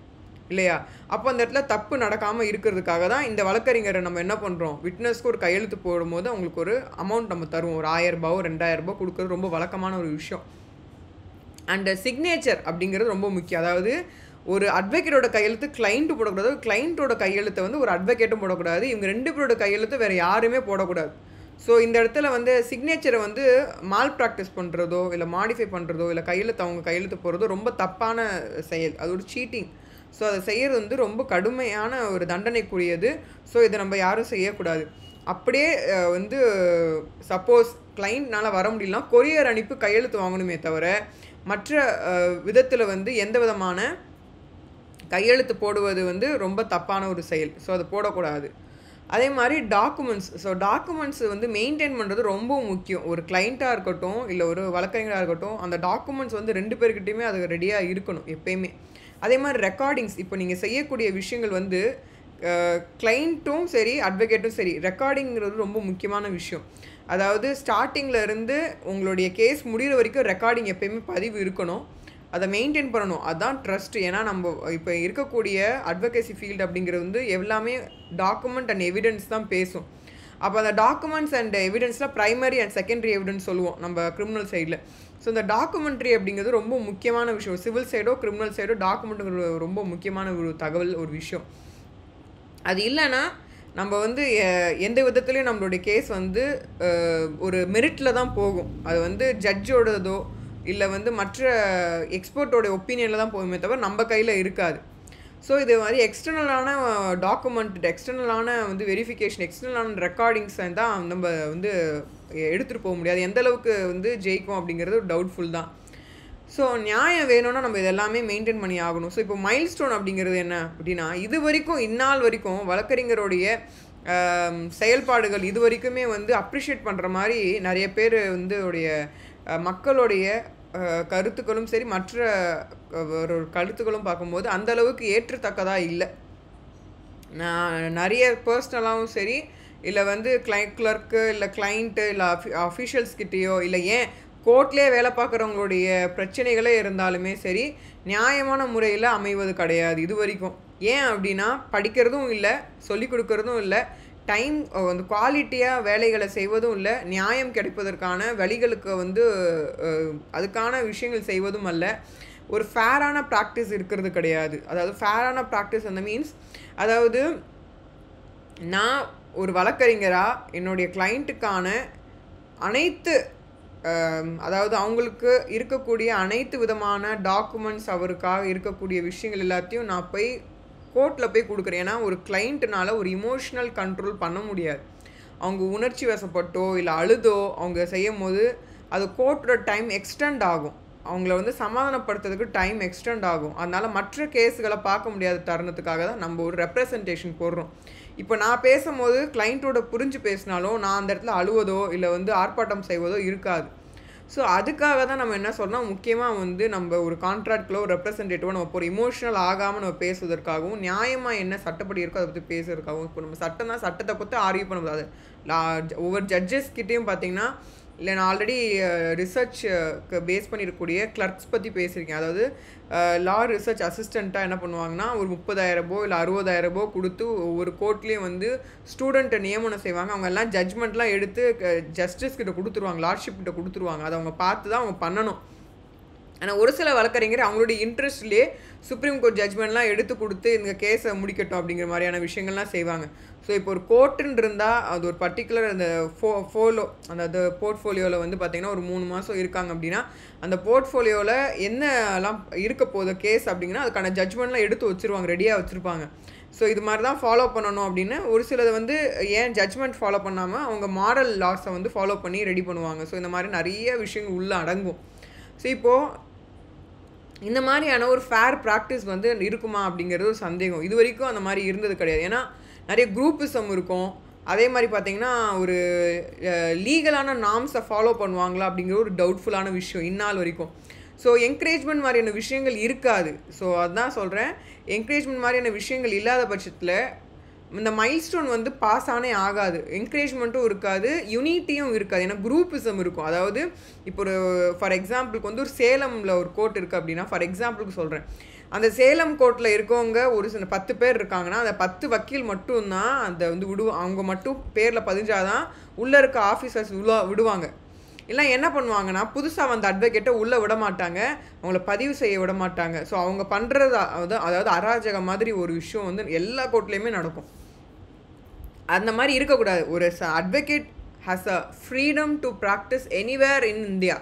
இல்லையா? அப்போ அந்த இடத்துல தப்பு நடக்காமல் இருக்கிறதுக்காக தான் இந்த வழக்கறிஞரை நம்ம என்ன பண்ணுறோம், விட்னஸ்க்கு ஒரு கையெழுத்து போடும்போது அவங்களுக்கு ஒரு அமௌண்ட் நம்ம தருவோம். ஒரு ரூ. 1000 ரூ. 2000 கொடுக்குறது ரொம்ப வழக்கமான ஒரு விஷயம். அண்ட் சிக்னேச்சர் அப்படிங்கிறது ரொம்ப முக்கியம். அதாவது ஒரு அட்வொகேட்டோட கையெழுத்து கிளைண்ட் போடக்கூடாது, கிளைண்ட்டோட கையெழுத்தை வந்து ஒரு அட்வொகேட்டும் போடக்கூடாது, இவங்க 2 பேரோட கையெழுத்து வேறு யாருமே போடக்கூடாது. ஸோ இந்த இடத்துல வந்து சிக்னேச்சரை வந்து மால் ப்ராக்டிஸ் பண்ணுறதோ இல்லை மாடிஃபை பண்ணுறதோ இல்லை கையெழுத்து அவங்க கையெழுத்து போடுறதோ ரொம்ப தப்பான செயல். அது ஒரு சீட்டிங். ஸோ அதை செய்கிறது வந்து ரொம்ப கடுமையான ஒரு தண்டனைக்குரியது. ஸோ இதை நம்ம யாரும் செய்யக்கூடாது. அப்படியே வந்து சப்போஸ் கிளைண்ட்னால் வர முடியலனா கொரியர் அனுப்பி கையெழுத்து வாங்கணுமே தவிர மற்ற விதத்தில் வந்து எந்த விதமான கையெழுத்து போடுவது வந்து ரொம்ப தப்பான ஒரு செயல். ஸோ அதை போடக்கூடாது. அதே மாதிரி டாக்குமெண்ட்ஸ். ஸோ டாக்குமெண்ட்ஸ் வந்து மெயின்டைன் பண்ணுறது ரொம்ப முக்கியம். ஒரு கிளைண்ட்டாக இருக்கட்டும் இல்லை ஒரு வழக்கறிஞராக இருக்கட்டும், அந்த டாக்குமெண்ட்ஸ் வந்து 2 பேர்கிட்டையுமே அது ரெடியாக இருக்கணும் எப்பயுமே. அதே மாதிரி ரெக்கார்டிங்ஸ். இப்போ நீங்கள் செய்யக்கூடிய விஷயங்கள் வந்து கிளைண்ட்டும் சரி அட்வொகேட்டும் சரி ரெக்கார்டிங்கிறது ரொம்ப முக்கியமான விஷயம். அதாவது ஸ்டார்டிங்கில் இருந்து உங்களுடைய கேஸ் முடிகிற வரைக்கும் ரெக்கார்டிங் எப்பயுமே பதிவு இருக்கணும். அதை மெயின்டைன் பண்ணணும். அதுதான் ட்ரஸ்ட்டு. ஏன்னா நம்ம இப்போ இருக்கக்கூடிய அட்வொகேசி ஃபீல்டு அப்படிங்கிறது வந்து எல்லாமே டாக்குமெண்ட் அண்ட் எவிடன்ஸ் தான் பேசும். அப்போ அந்த டாக்குமெண்ட்ஸ் அண்ட் எவிடன்ஸில் ப்ரைமரி அண்ட் செகண்டரி எவிடன்ஸ் சொல்லுவோம் நம்ம கிரிமினல் சைடில். ஸோ இந்த டாக்குமெண்ட்ரி அப்படிங்கிறது ரொம்ப முக்கியமான விஷயம். சிவில் சைடோ கிரிமினல் சைடோ டாக்குமெண்ட்டுங்கிற ரொம்ப முக்கியமான ஒரு தகவல், ஒரு விஷயம். அது இல்லைன்னா நம்ம வந்து எந்த விதத்துலேயும் நம்மளுடைய கேஸ் வந்து ஒரு மெரிட்டில் தான் போகும். அது வந்து ஜட்ஜோடதோ இல்லை வந்து மற்ற எக்ஸ்பர்ட்டோட ஒப்பீனியனில் தான் போகுமே தவிர நம்ம கையில் இருக்காது. ஸோ இது மாதிரி எக்ஸ்டர்னலான டாக்குமெண்ட், எக்ஸ்டர்னலான வந்து வெரிஃபிகேஷன், எக்ஸ்டர்னலான ரெக்கார்டிங்ஸ் தான் நம்ம வந்து எடுத்துகிட்டு போக முடியாது. எந்தளவுக்கு வந்து ஜெயிக்கும் அப்படிங்கிறது டவுட்ஃபுல் தான். ஸோ நியாயம் வேணும்னா நம்ம இதெல்லாமே மெயின்டைன் பண்ணி ஆகணும். ஸோ இப்போ மைல்ஸ்டோன் அப்படிங்கிறது என்ன அப்படின்னா, இது வரைக்கும் இந்நாள் வரைக்கும் வழக்கறிஞருடைய செயல்பாடுகள் இது வரைக்குமே வந்து அப்ரிஷியேட் பண்ணுற மாதிரி நிறைய பேர் வந்து உடைய மக்களுடைய கருத்துக்களும் சரி மற்ற ஒரு கருத்துக்களும் பார்க்கும்போது அந்த அளவுக்கு ஏற்றத்தக்கதாக இல்லை. நான் நிறைய பர்சனலாகவும் சரி இல்லை வந்து கிளர்க்கு இல்லை கிளைண்ட்டு இல்லை அஃபிஷியல்ஸ்கிட்டேயோ இல்லை ஏன் கோர்ட்லேயே வேலை பார்க்குறவங்களுடைய பிரச்சனைகளே இருந்தாலுமே சரி நியாயமான முறையில் அமைவது கிடையாது இது வரைக்கும். ஏன் அப்படின்னா படிக்கிறதும் இல்லை, சொல்லிக் கொடுக்கறதும் இல்லை, டைம் வந்து குவாலிட்டியாக வேலைகளை செய்வதும் இல்லை, நியாயம் கிடைப்பதற்கான வழிகளுக்கு வந்து அதுக்கான விஷயங்கள் செய்வதும் அல்ல, ஒரு ஃபேரான ப்ராக்டிஸ் இருக்கிறது கிடையாது. அதாவது ஃபேரான ப்ராக்டிஸ் அந்த மீன்ஸ், அதாவது நான் ஒரு வழக்கறிஞராக என்னுடைய கிளைண்ட்டுக்கான அனைத்து அதாவது அவங்களுக்கு இருக்கக்கூடிய அனைத்து விதமான டாக்குமெண்ட்ஸ், அவருக்காக இருக்கக்கூடிய விஷயங்கள் எல்லாத்தையும் நான் போய் கோர்ட்டில் போய் கொடுக்குறேன். ஏன்னா ஒரு கிளைண்ட்டுனால ஒரு இமோஷ்னல் கண்ட்ரோல் பண்ண முடியாது. அவங்க உணர்ச்சி வசப்பட்டோ இல்லை அழுதோ அவங்க செய்யும் போது அது கோர்ட்டோட டைம் எக்ஸ்டெண்ட் ஆகும். அவங்கள வந்து சமாதானப்படுத்துறதுக்கு டைம் எக்ஸ்டெண்ட் ஆகும். அதனால் மற்ற கேஸுகளை பார்க்க முடியாத தருணத்துக்காக தான் நம்ம ஒரு ரெப்ரசன்டேஷன் போடுறோம். இப்போ நான் பேசும்போது கிளைண்ட்டோட புரிஞ்சு பேசினாலும் நான் அந்த இடத்துல அழுவதோ இல்லை வந்து ஆர்ப்பாட்டம் செய்வதோ இருக்காது. ஸோ அதுக்காக தான் நம்ம என்ன சொல்கிறோம், முக்கியமாக வந்து நம்ம ஒரு கான்ட்ராக்டில் ஒரு ரெப்ரசன்டேட்டிவாக நம்ம ஒரு இமோஷனல் ஆகாமல் நம்ம பேசுவதற்காகவும் நியாயமாக என்ன சட்டப்படி இருக்கோ அதை பற்றி பேசுறதுக்காகவும். இப்போ நம்ம சட்டம் தான், சட்டத்தை பற்றி ஆர்கியூ பண்ண முடியாது. ஒவ்வொரு ஜட்ஜஸ்கிட்டையும் பார்த்தீங்கன்னா இல்லை நான் ஆல்ரெடி ரிசர்ச்சுக்கு பேஸ் பண்ணியிருக்கக்கூடிய கிளர்க்ஸ் பற்றி பேசியிருக்கேன். அதாவது லா ரிசர்ச் அசிஸ்டண்ட்டாக என்ன பண்ணுவாங்கன்னா ஒரு 30,000 இல்லை 60,000 கொடுத்து ஒவ்வொரு கோர்ட்லேயும் வந்து ஸ்டூடெண்ட்டை நியமனம் செய்வாங்க. அவங்க எல்லாம் ஜட்ஜ்மெண்ட்லாம் எடுத்து ஜஸ்டிஸ் கிட்ட கொடுத்துருவாங்க, லார்ட்ஷிப் கிட்ட கொடுத்துருவாங்க. அதை அவங்க பார்த்து தான் அவங்க பண்ணணும். ஆனால் ஒரு சில வழக்கறிஞர் அவங்களுடைய இன்ட்ரெஸ்ட்லேயே சுப்ரீம் கோர்ட் ஜட்ஜ்மெண்ட்லாம் எடுத்து கொடுத்து இந்த கேஸை முடிக்கட்டும் அப்படிங்கிற மாதிரியான விஷயங்கள்லாம் செய்வாங்க. ஸோ இப்போ ஒரு கோர்ட்டுன்னு இருந்தால் அது ஒரு பர்டிகுலர் அந்த அந்த போர்ட்ஃபோலியோவில் வந்து பார்த்திங்கன்னா ஒரு 3 மாதம் இருக்காங்க அப்படின்னா அந்த போர்ட்ஃபோலியோவில் என்னெல்லாம் இருக்க போகுது கேஸ் அப்படிங்கன்னா அதுக்கான ஜட்ஜ்மெண்ட்லாம் எடுத்து வச்சுருவாங்க, ரெடியாக வச்சுருப்பாங்க. ஸோ இது மாதிரி தான் ஃபாலோ பண்ணணும் அப்படின்னு ஒரு சிலது வந்து ஏன் ஜட்ஜ்மெண்ட் ஃபாலோ பண்ணாமல் அவங்க மாரல் லாஸை வந்து ஃபாலோ பண்ணி ரெடி பண்ணுவாங்க. ஸோ இந்த மாதிரி நிறைய விஷயங்கள் உள்ளே அடங்கும். ஸோ இப்போது இந்த மாதிரியான ஒரு ஃபேர் ப்ராக்டிஸ் வந்து இருக்குமா அப்படிங்கிறது ஒரு சந்தேகம். இது வரைக்கும் அந்த மாதிரி இருந்தது கிடையாது. ஏன்னா நிறைய குரூப்பிசம் இருக்கும். அதே மாதிரி பார்த்திங்கன்னா ஒரு லீகலான நார்ம்ஸை ஃபாலோ பண்ணுவாங்களா அப்படிங்கிற ஒரு டவுட்ஃபுல்லான விஷயம் இந்நாள் வரைக்கும். ஸோ என்கரேஜ்மெண்ட் மாதிரியான விஷயங்கள் இருக்காது. ஸோ அதுதான் சொல்கிறேன், என்கரேஜ்மெண்ட் மாதிரியான விஷயங்கள் இல்லாத பட்சத்தில் இந்த மைல்ஸ்டோன் வந்து பாஸ் ஆனே ஆகாது. என்கரேஜ்மெண்ட்டும் இருக்காது, யூனிட்டியும் இருக்காது. ஏன்னா குரூப்பிசம் இருக்கும். அதாவது இப்போ ஒரு ஃபார் எக்ஸாம்பிளுக்கு வந்து ஒரு சேலமில் ஒரு கோர்ட் இருக்குது அப்படின்னா, ஃபார் எக்ஸாம்பிளுக்கு சொல்கிறேன், அந்த சேலம் கோர்ட்டில் இருக்கவங்க ஒரு சில 10 பேர் இருக்காங்கன்னா அந்த 10 வக்கீல் மட்டும்தான் அந்த வந்து அவங்க மட்டும் பேரில் பதிஞ்சாதான் உள்ளே இருக்க ஆஃபீஸர்ஸ் விடுவாங்க. இல்லை என்ன பண்ணுவாங்கன்னா புதுசாக வந்த அட்வொகேட்டை உள்ளே விட மாட்டாங்க, அவங்கள பதிவு செய்ய விட மாட்டாங்க. ஸோ அவங்க பண்ணுறது அதாவது அராஜக மாதிரி ஒரு விஷயம் வந்து எல்லா கோர்ட்லேயுமே நடக்கும். அந்த மாதிரி இருக்கக்கூடாது. ஒரு advocate has a freedom to practise anywhere in India.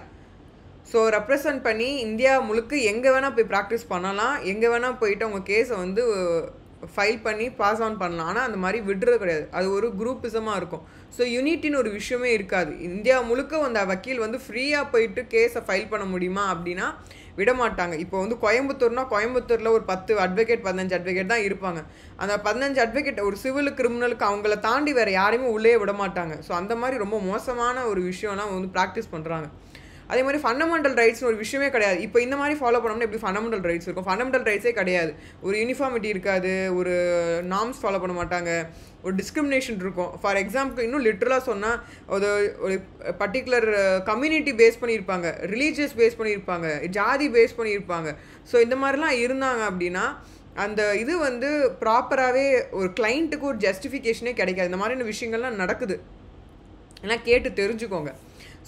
So represent பண்ணி இந்தியா முழுக்க எங்கே வேணால் போய் ப்ராக்டிஸ் பண்ணலாம், எங்கே வேணால் போயிட்டு அவங்க கேஸை வந்து ஃபைல் பண்ணி பாஸ் ஆன் பண்ணலாம். ஆனால் அந்த மாதிரி விடுறது கிடையாது. அது ஒரு குரூப்பிசமாக இருக்கும். ஸோ யூனிட்டின்னு ஒரு விஷயமே இருக்காது. இந்தியா முழுக்க அந்த வக்கீல் வந்து ஃப்ரீயாக போயிட்டு கேஸை ஃபைல் பண்ண முடியுமா அப்படின்னா விட மாட்டாங்க. இப்போ வந்து கோயம்புத்தூரில் ஒரு 10 அட்வொகேட் 15 அட்வொகேட் தான் இருப்பாங்க. அந்த 15 அட்வொகேட் ஒரு சிவில் கிரிமினலுக்கு அவங்கள தாண்டி வேறு யாரையுமே உள்ளே விட மாட்டாங்க. ஸோ அந்த மாதிரி ரொம்ப மோசமான ஒரு விஷயம்லாம் வந்து ப்ராக்டிஸ் பண்ணுறாங்க. அதே மாதிரி ஃபண்டமெண்டல் ரைட்ஸ்னு ஒரு விஷயமே கிடையாது. இப்போ இந்த மாதிரி ஃபாலோ பண்ணோம்னா எப்படி ஃபண்டமெண்டல் ரைட்ஸ் இருக்கும்? ஃபண்டமெண்டல் ரைட்ஸே கிடையாது. ஒரு யூனிஃபார்மிட்டி இருக்காது, ஒரு நார்ம்ஸ் ஃபாலோ பண்ண மாட்டாங்க, ஒரு டிஸ்கிரிமினேஷன் இருக்கும். ஃபார் எக்ஸாம்பிள் இன்னும் லிட்ரலாக சொன்னால் ஒரு பர்டிகுலர் கம்யூனிட்டி பேஸ் பண்ணியிருப்பாங்க, ரிலீஜியஸ் பேஸ் பண்ணியிருப்பாங்க, ஜாதி பேஸ் பண்ணியிருப்பாங்க. ஸோ இந்த மாதிரிலாம் இருந்தாங்க அப்படின்னா அந்த இது வந்து ப்ராப்பராகவே ஒரு கிளைண்ட்டுக்கு ஒரு ஜஸ்டிஃபிகேஷனே கிடைக்காது. இந்த மாதிரியான விஷயங்கள்லாம் நடக்குது, ஏன்னா கேட்டு தெரிஞ்சுக்கோங்க.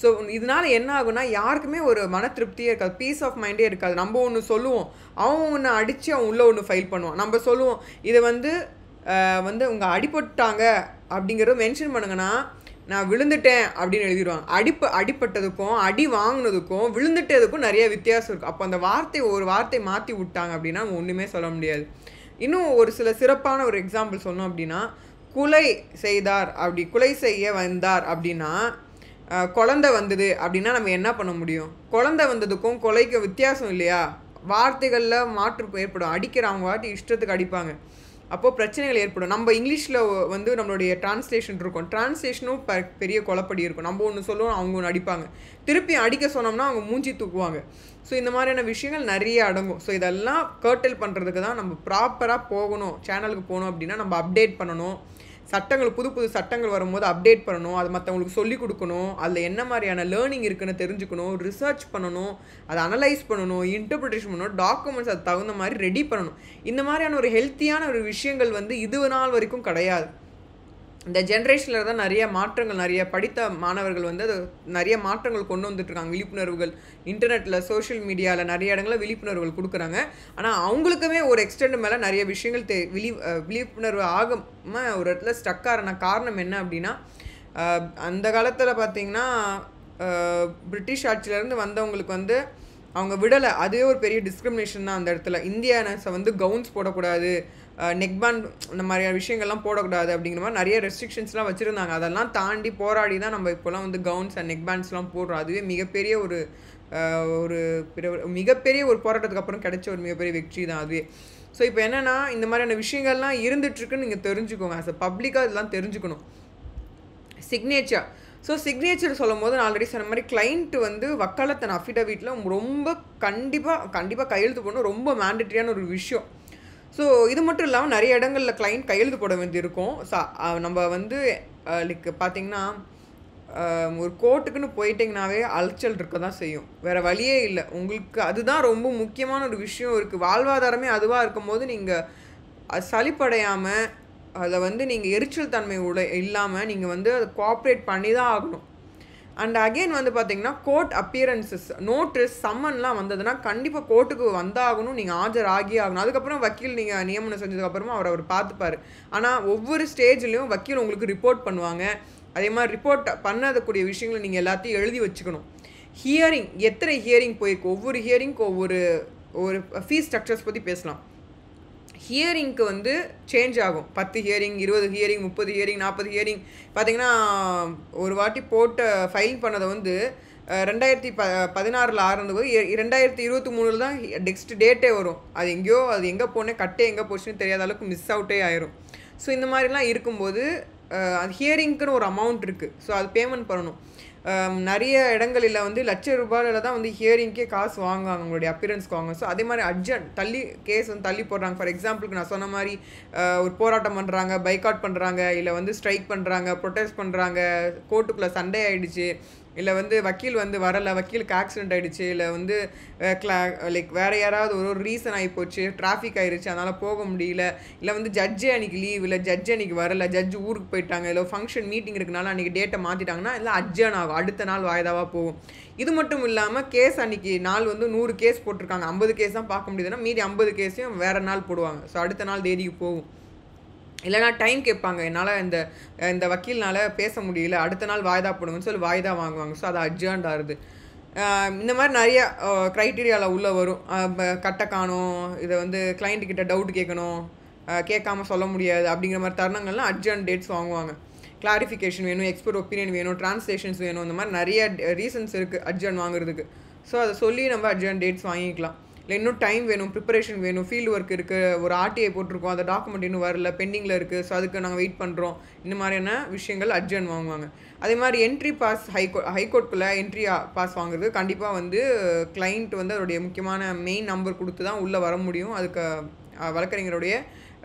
ஸோ இதனால் என்ன ஆகுனா யாருக்குமே ஒரு மன திருப்தியே இருக்காது, பீஸ் ஆஃப் மைண்டே இருக்காது. நம்ம ஒன்று சொல்லுவோம், அவன் ஒன்று அடித்து அவன் உள்ளே ஒன்று ஃபைல் பண்ணுவான். நம்ம சொல்லுவோம் இதை வந்து உங்க அடிபட்டாங்க அப்படிங்கிறத மென்ஷன் பண்ணுங்கன்னா நான் விழுந்துட்டேன் அப்படின்னு எழுதிடுவாங்க. அடிப்பட்டதுக்கும் அடி வாங்கினதுக்கும் விழுந்துட்டதுக்கும் நிறைய வித்தியாசம் இருக்குது. அப்போ அந்த ஒரு வார்த்தை மாற்றி விட்டாங்க அப்படின்னா நம்ம ஒன்றுமே சொல்ல முடியாது. இன்னும் ஒரு சில சிறப்பான ஒரு எக்ஸாம்பிள் சொன்னோம் அப்படின்னா, கொலை செய்ய வந்தார் அப்படின்னா குழந்தை வந்தது அப்படின்னா நம்ம என்ன பண்ண முடியும்? குழந்தை வந்ததுக்கும் கொலைக்கு வித்தியாசம் இல்லையா? வார்த்தைகளில் மாற்று ஏற்படும். அடிக்கிறவங்க வாட்டி இஷ்டத்துக்கு அடிப்பாங்க, அப்போது பிரச்சனைகள் ஏற்படும். நம்ம இங்கிலீஷில் வந்து நம்மளுடைய டிரான்ஸ்லேஷன் இருக்கும், டிரான்ஸ்லேஷனும் பெரிய குழப்படி இருக்கும். நம்ம ஒன்று சொல்லுவோம், அவங்க ஒன்று அடிப்பாங்க, திருப்பி அடிக்க சொன்னோம்னா அவங்க மூஞ்சி தூக்குவாங்க. ஸோ இந்த மாதிரியான விஷயங்கள் நிறைய அடங்கும். ஸோ இதெல்லாம் கர்டல் பண்ணுறதுக்கு தான் நம்ம ப்ராப்பராக போகணும். சேனலுக்கு போகணும் அப்படின்னா நம்ம அப்டேட் பண்ணணும். புது சட்டங்கள் வரும்போது அப்டேட் பண்ணணும், அது மற்றவங்களுக்கு சொல்லிக் கொடுக்கணும், அதில் என்ன மாதிரியான லேர்னிங் இருக்குன்னு தெரிஞ்சுக்கணும், ரிசர்ச் பண்ணணும், அதை அனலைஸ் பண்ணணும், இன்டர்பிரிட்டேஷன் பண்ணணும், டாக்குமெண்ட்ஸ் அது தகுந்த மாதிரி ரெடி பண்ணணும். இந்த மாதிரியான ஒரு ஹெல்த்தியான ஒரு விஷயங்கள் வந்து இது நாள் வரைக்கும் கிடையாது. இந்த ஜென்ரேஷனில் தான் நிறைய மாற்றங்கள், நிறைய படித்த மாணவர்கள் வந்து அது நிறைய மாற்றங்கள் கொண்டு வந்துட்டுருக்காங்க. விழிப்புணர்வுகள் இன்டர்நெட்டில், சோஷியல் மீடியாவில் நிறைய இடங்களில் விழிப்புணர்வுகள் கொடுக்குறாங்க. ஆனால் அவங்களுக்குமே ஒரு எக்ஸ்டெண்ட் மேலே நிறைய விஷயங்கள் விழிப்புணர்வு ஆகாமல் ஒரு இடத்துல ஸ்டக் ஆகிற காரணம் என்ன அப்படின்னா, அந்த காலத்தில் பார்த்திங்கன்னா பிரிட்டிஷ் ஆட்சியிலேருந்து வந்தவங்களுக்கு வந்து அவங்க விடலை. அதுவே ஒரு பெரிய டிஸ்கிரிமினேஷன் தான் அந்த இடத்துல. இந்தியன்ஸை வந்து கவுன்ஸ் போடக்கூடாது, நெக்பேண்ட் இந்த மாதிரியான விஷயங்கள்லாம் போடக்கூடாது அப்படிங்கிற மாதிரி நிறைய ரெஸ்ட்ரிக்ஷன்ஸ்லாம் வச்சுருந்தாங்க. அதெல்லாம் தாண்டி போராடி தான் நம்ம இப்போலாம் வந்து கவுன்ஸ் அண்ட் நெக்பேண்ட்ஸ்லாம் போடுறோம். அதுவே மிகப்பெரிய ஒரு போராட்டத்துக்கு அப்புறம் கிடைச்ச ஒரு மிகப்பெரிய வெற்றி தான் அதுவே. ஸோ இப்போ என்னென்னா இந்த மாதிரியான விஷயங்கள்லாம் இருந்துகிட்ருக்குன்னு நீங்கள் தெரிஞ்சுக்கோங்க. ஆஸ் அ பப்ளிக்காக இதெல்லாம் தெரிஞ்சுக்கணும். சிக்னேச்சர் சொல்லும் போது நான் ஆல்ரெடி சொன்ன மாதிரி கிளைண்ட் வந்து வக்காலத்தன் அஃபிடவிட்டில் ரொம்ப கண்டிப்பாக கையெழுத்து போடணும், ரொம்ப மேண்டட்ரியான ஒரு விஷயம். ஸோ இது மட்டும் இல்லாமல் நிறைய இடங்களில் கிளைண்ட் கையெழுத்து போட வேண்டியிருக்கும். ஸோ நம்ம வந்து லைக் பார்த்திங்கன்னா ஒரு கோர்ட்டுக்குன்னு போயிட்டிங்கனாவே அலைச்சல் இருக்க தான் செய்யும், வேறு வழியே இல்லை உங்களுக்கு. அதுதான் ரொம்ப முக்கியமான ஒரு விஷயம் இருக்குது. வாழ்வாதாரமே அதுவாக இருக்கும்போது நீங்கள் சலிப்படையாமல் அதில் வந்து நீங்கள் எரிச்சல் தன்மை இல்லாமல் நீங்கள் வந்து அதை கோஆப்ரேட் பண்ணி தான் ஆகணும். அண்ட் அகெயின் வந்து பார்த்திங்கன்னா கோர்ட் அப்பியரன்சஸ், நோட்டீஸ், சம்மன்லாம் வந்ததுன்னா கண்டிப்பாக கோர்ட்டுக்கு வந்தாகணும், நீங்கள் ஆஜர் ஆகியே ஆகணும். அதுக்கப்புறம் வக்கீல் நீங்கள் நியமனம் செஞ்சதுக்கப்புறமா அவர் பார்த்துப்பார். ஆனால் ஒவ்வொரு ஸ்டேஜ்லேயும் வக்கீல் உங்களுக்கு ரிப்போர்ட் பண்ணுவாங்க. அதே மாதிரி ரிப்போர்ட் பண்ணக்கூடிய விஷயங்களை நீங்கள் எல்லாத்தையும் எழுதி வச்சுக்கணும். ஹியரிங், எத்தனை ஹியரிங் போயிருக்கு, ஒவ்வொரு ஹியரிங்க்கு ஒரு ஃபீஸ் ஸ்ட்ரக்சர்ஸ் பற்றி பேசலாம். ஹியரிங்க்கு வந்து சேஞ்ச் ஆகும். 10 ஹியரிங், 20 ஹியரிங், 30 ஹியரிங், 40 ஹியரிங். பார்த்திங்கன்னா ஒரு வாட்டி ஃபைல் பண்ணதை வந்து 2016 ஆரம்பிது, 2023 தான் நெக்ஸ்ட் டேட்டே வரும். அது எங்கே போனேன், எங்கே போச்சுன்னு தெரியாத அளவுக்கு மிஸ் அவுட்டே ஆயிரும். ஸோ இந்த மாதிரிலாம் இருக்கும்போது அது ஹியரிங்க்குன்னு ஒரு அமௌண்ட் இருக்குது. ஸோ அது பேமெண்ட் பண்ணணும். நிறைய இடங்களில் வந்து ₹1,00,000 தான் வந்து ஹியரிங்க்கே காசு வாங்குவாங்க, அவங்களுடைய அப்பியரன்ஸ்க்கு வாங்க. ஸோ அதே மாதிரி கேஸ் வந்து தள்ளி போடுறாங்க. ஃபார் எக்ஸாம்பிளுக்கு நான் சொன்ன மாதிரி ஒரு போராட்டம் பண்ணுறாங்க, பைக்காட் பண்ணுறாங்க, இல்லை வந்து ஸ்ட்ரைக் பண்ணுறாங்க, ப்ரொட்டஸ்ட் பண்ணுறாங்க, கோர்ட்டுக்குள்ளே சண்டே ஆகிடுச்சு, இல்லை வந்து வக்கீல் வந்து வரலை, வக்கீலுக்கு ஆக்சிடென்ட் ஆகிடுச்சு, இல்லை வந்து லைக் வேறு யாராவது ஒரு ரீசன் ஆகிப்போச்சு, டிராஃபிக் ஆகிடுச்சு அதனால் போக முடியல, இல்லை வந்து ஜட்ஜே அன்றைக்கி லீவ், இல்லை ஜட்ஜே அன்றைக்கி வரலை, ஜட்ஜு ஊருக்கு போயிட்டாங்க, இல்லை ஃபங்க்ஷன் மீட்டிங் இருக்கனால அன்றைக்கி டேட்டை மாற்றிட்டாங்கன்னா இல்லை அட்ஜர்ன் ஆகும், அடுத்த நாள் வாய்தாவாக போகும். இது மட்டும் இல்லாமல் கேஸ் அன்றைக்கி நாள் வந்து 100 கேஸ் போட்டிருக்காங்க, 50 கேஸ் தான் பார்க்க முடியுதுன்னா மீதி 50 கேஸையும் வேறு நாள் போடுவாங்க. ஸோ அடுத்த நாள் தேதிக்கு போகும். இல்லைனா டைம் கேட்பாங்க, என்னால் இந்த வக்கீல்னால் பேச முடியல, அடுத்த நாள் வாய்தா போடுங்கன்னு சொல்லி வாய்தா வாங்குவாங்க. ஸோ அது அட்ஜர்ன்ட் ஆகுது. இந்த மாதிரி நிறைய க்ரைட்டீரியாவில் உள்ளே வரும். கட்ட காணும், இதை வந்து கிளைண்ட்டுக்கிட்ட டவுட் கேட்கணும், கேட்காம சொல்ல முடியாது அப்படிங்கிற மாதிரி தருணங்கள்லாம் அட்ஜர்ன் டேட்ஸ் வாங்குவாங்க. கிளாரிஃபிகேஷன் வேணும், எக்ஸ்பர்ட் ஒப்பீனியன் வேணும், ட்ரான்ஸ்லேஷன்ஸ் வேணும், இந்த மாதிரி நிறைய ரீசன்ஸ் இருக்குது அட்ஜர்ன் வாங்குறதுக்கு. ஸோ அதை சொல்லி நம்ம அட்ஜர்ன் டேட்ஸ் வாங்கிக்கலாம். இல்லை இன்னும் டைம் வேணும், ப்ரிப்பரேஷன் வேணும், ஃபீல்டு ஒர்க் இருக்குது, ஒரு ஆர்டிஐ போட்டிருக்கோம், அந்த டாக்குமெண்ட் இன்னும் வரல, பெண்டிங்கில் இருக்குது, ஸோ அதுக்கு நாங்கள் வெயிட் பண்ணுறோம், இந்த மாதிரியான விஷயங்கள் அட்ஜர்ன் வாங்குவாங்க. அதே மாதிரி என்ட்ரி பாஸ், ஹைகோர்ட்டுக்குள்ளே என்ட்ரி பாஸ் வாங்குறது கண்டிப்பாக வந்து கிளைண்ட் வந்து அதோடைய முக்கியமான மெயின் நம்பர் கொடுத்து தான் உள்ளே வர முடியும். அதுக்கு வழக்கறிஞருடைய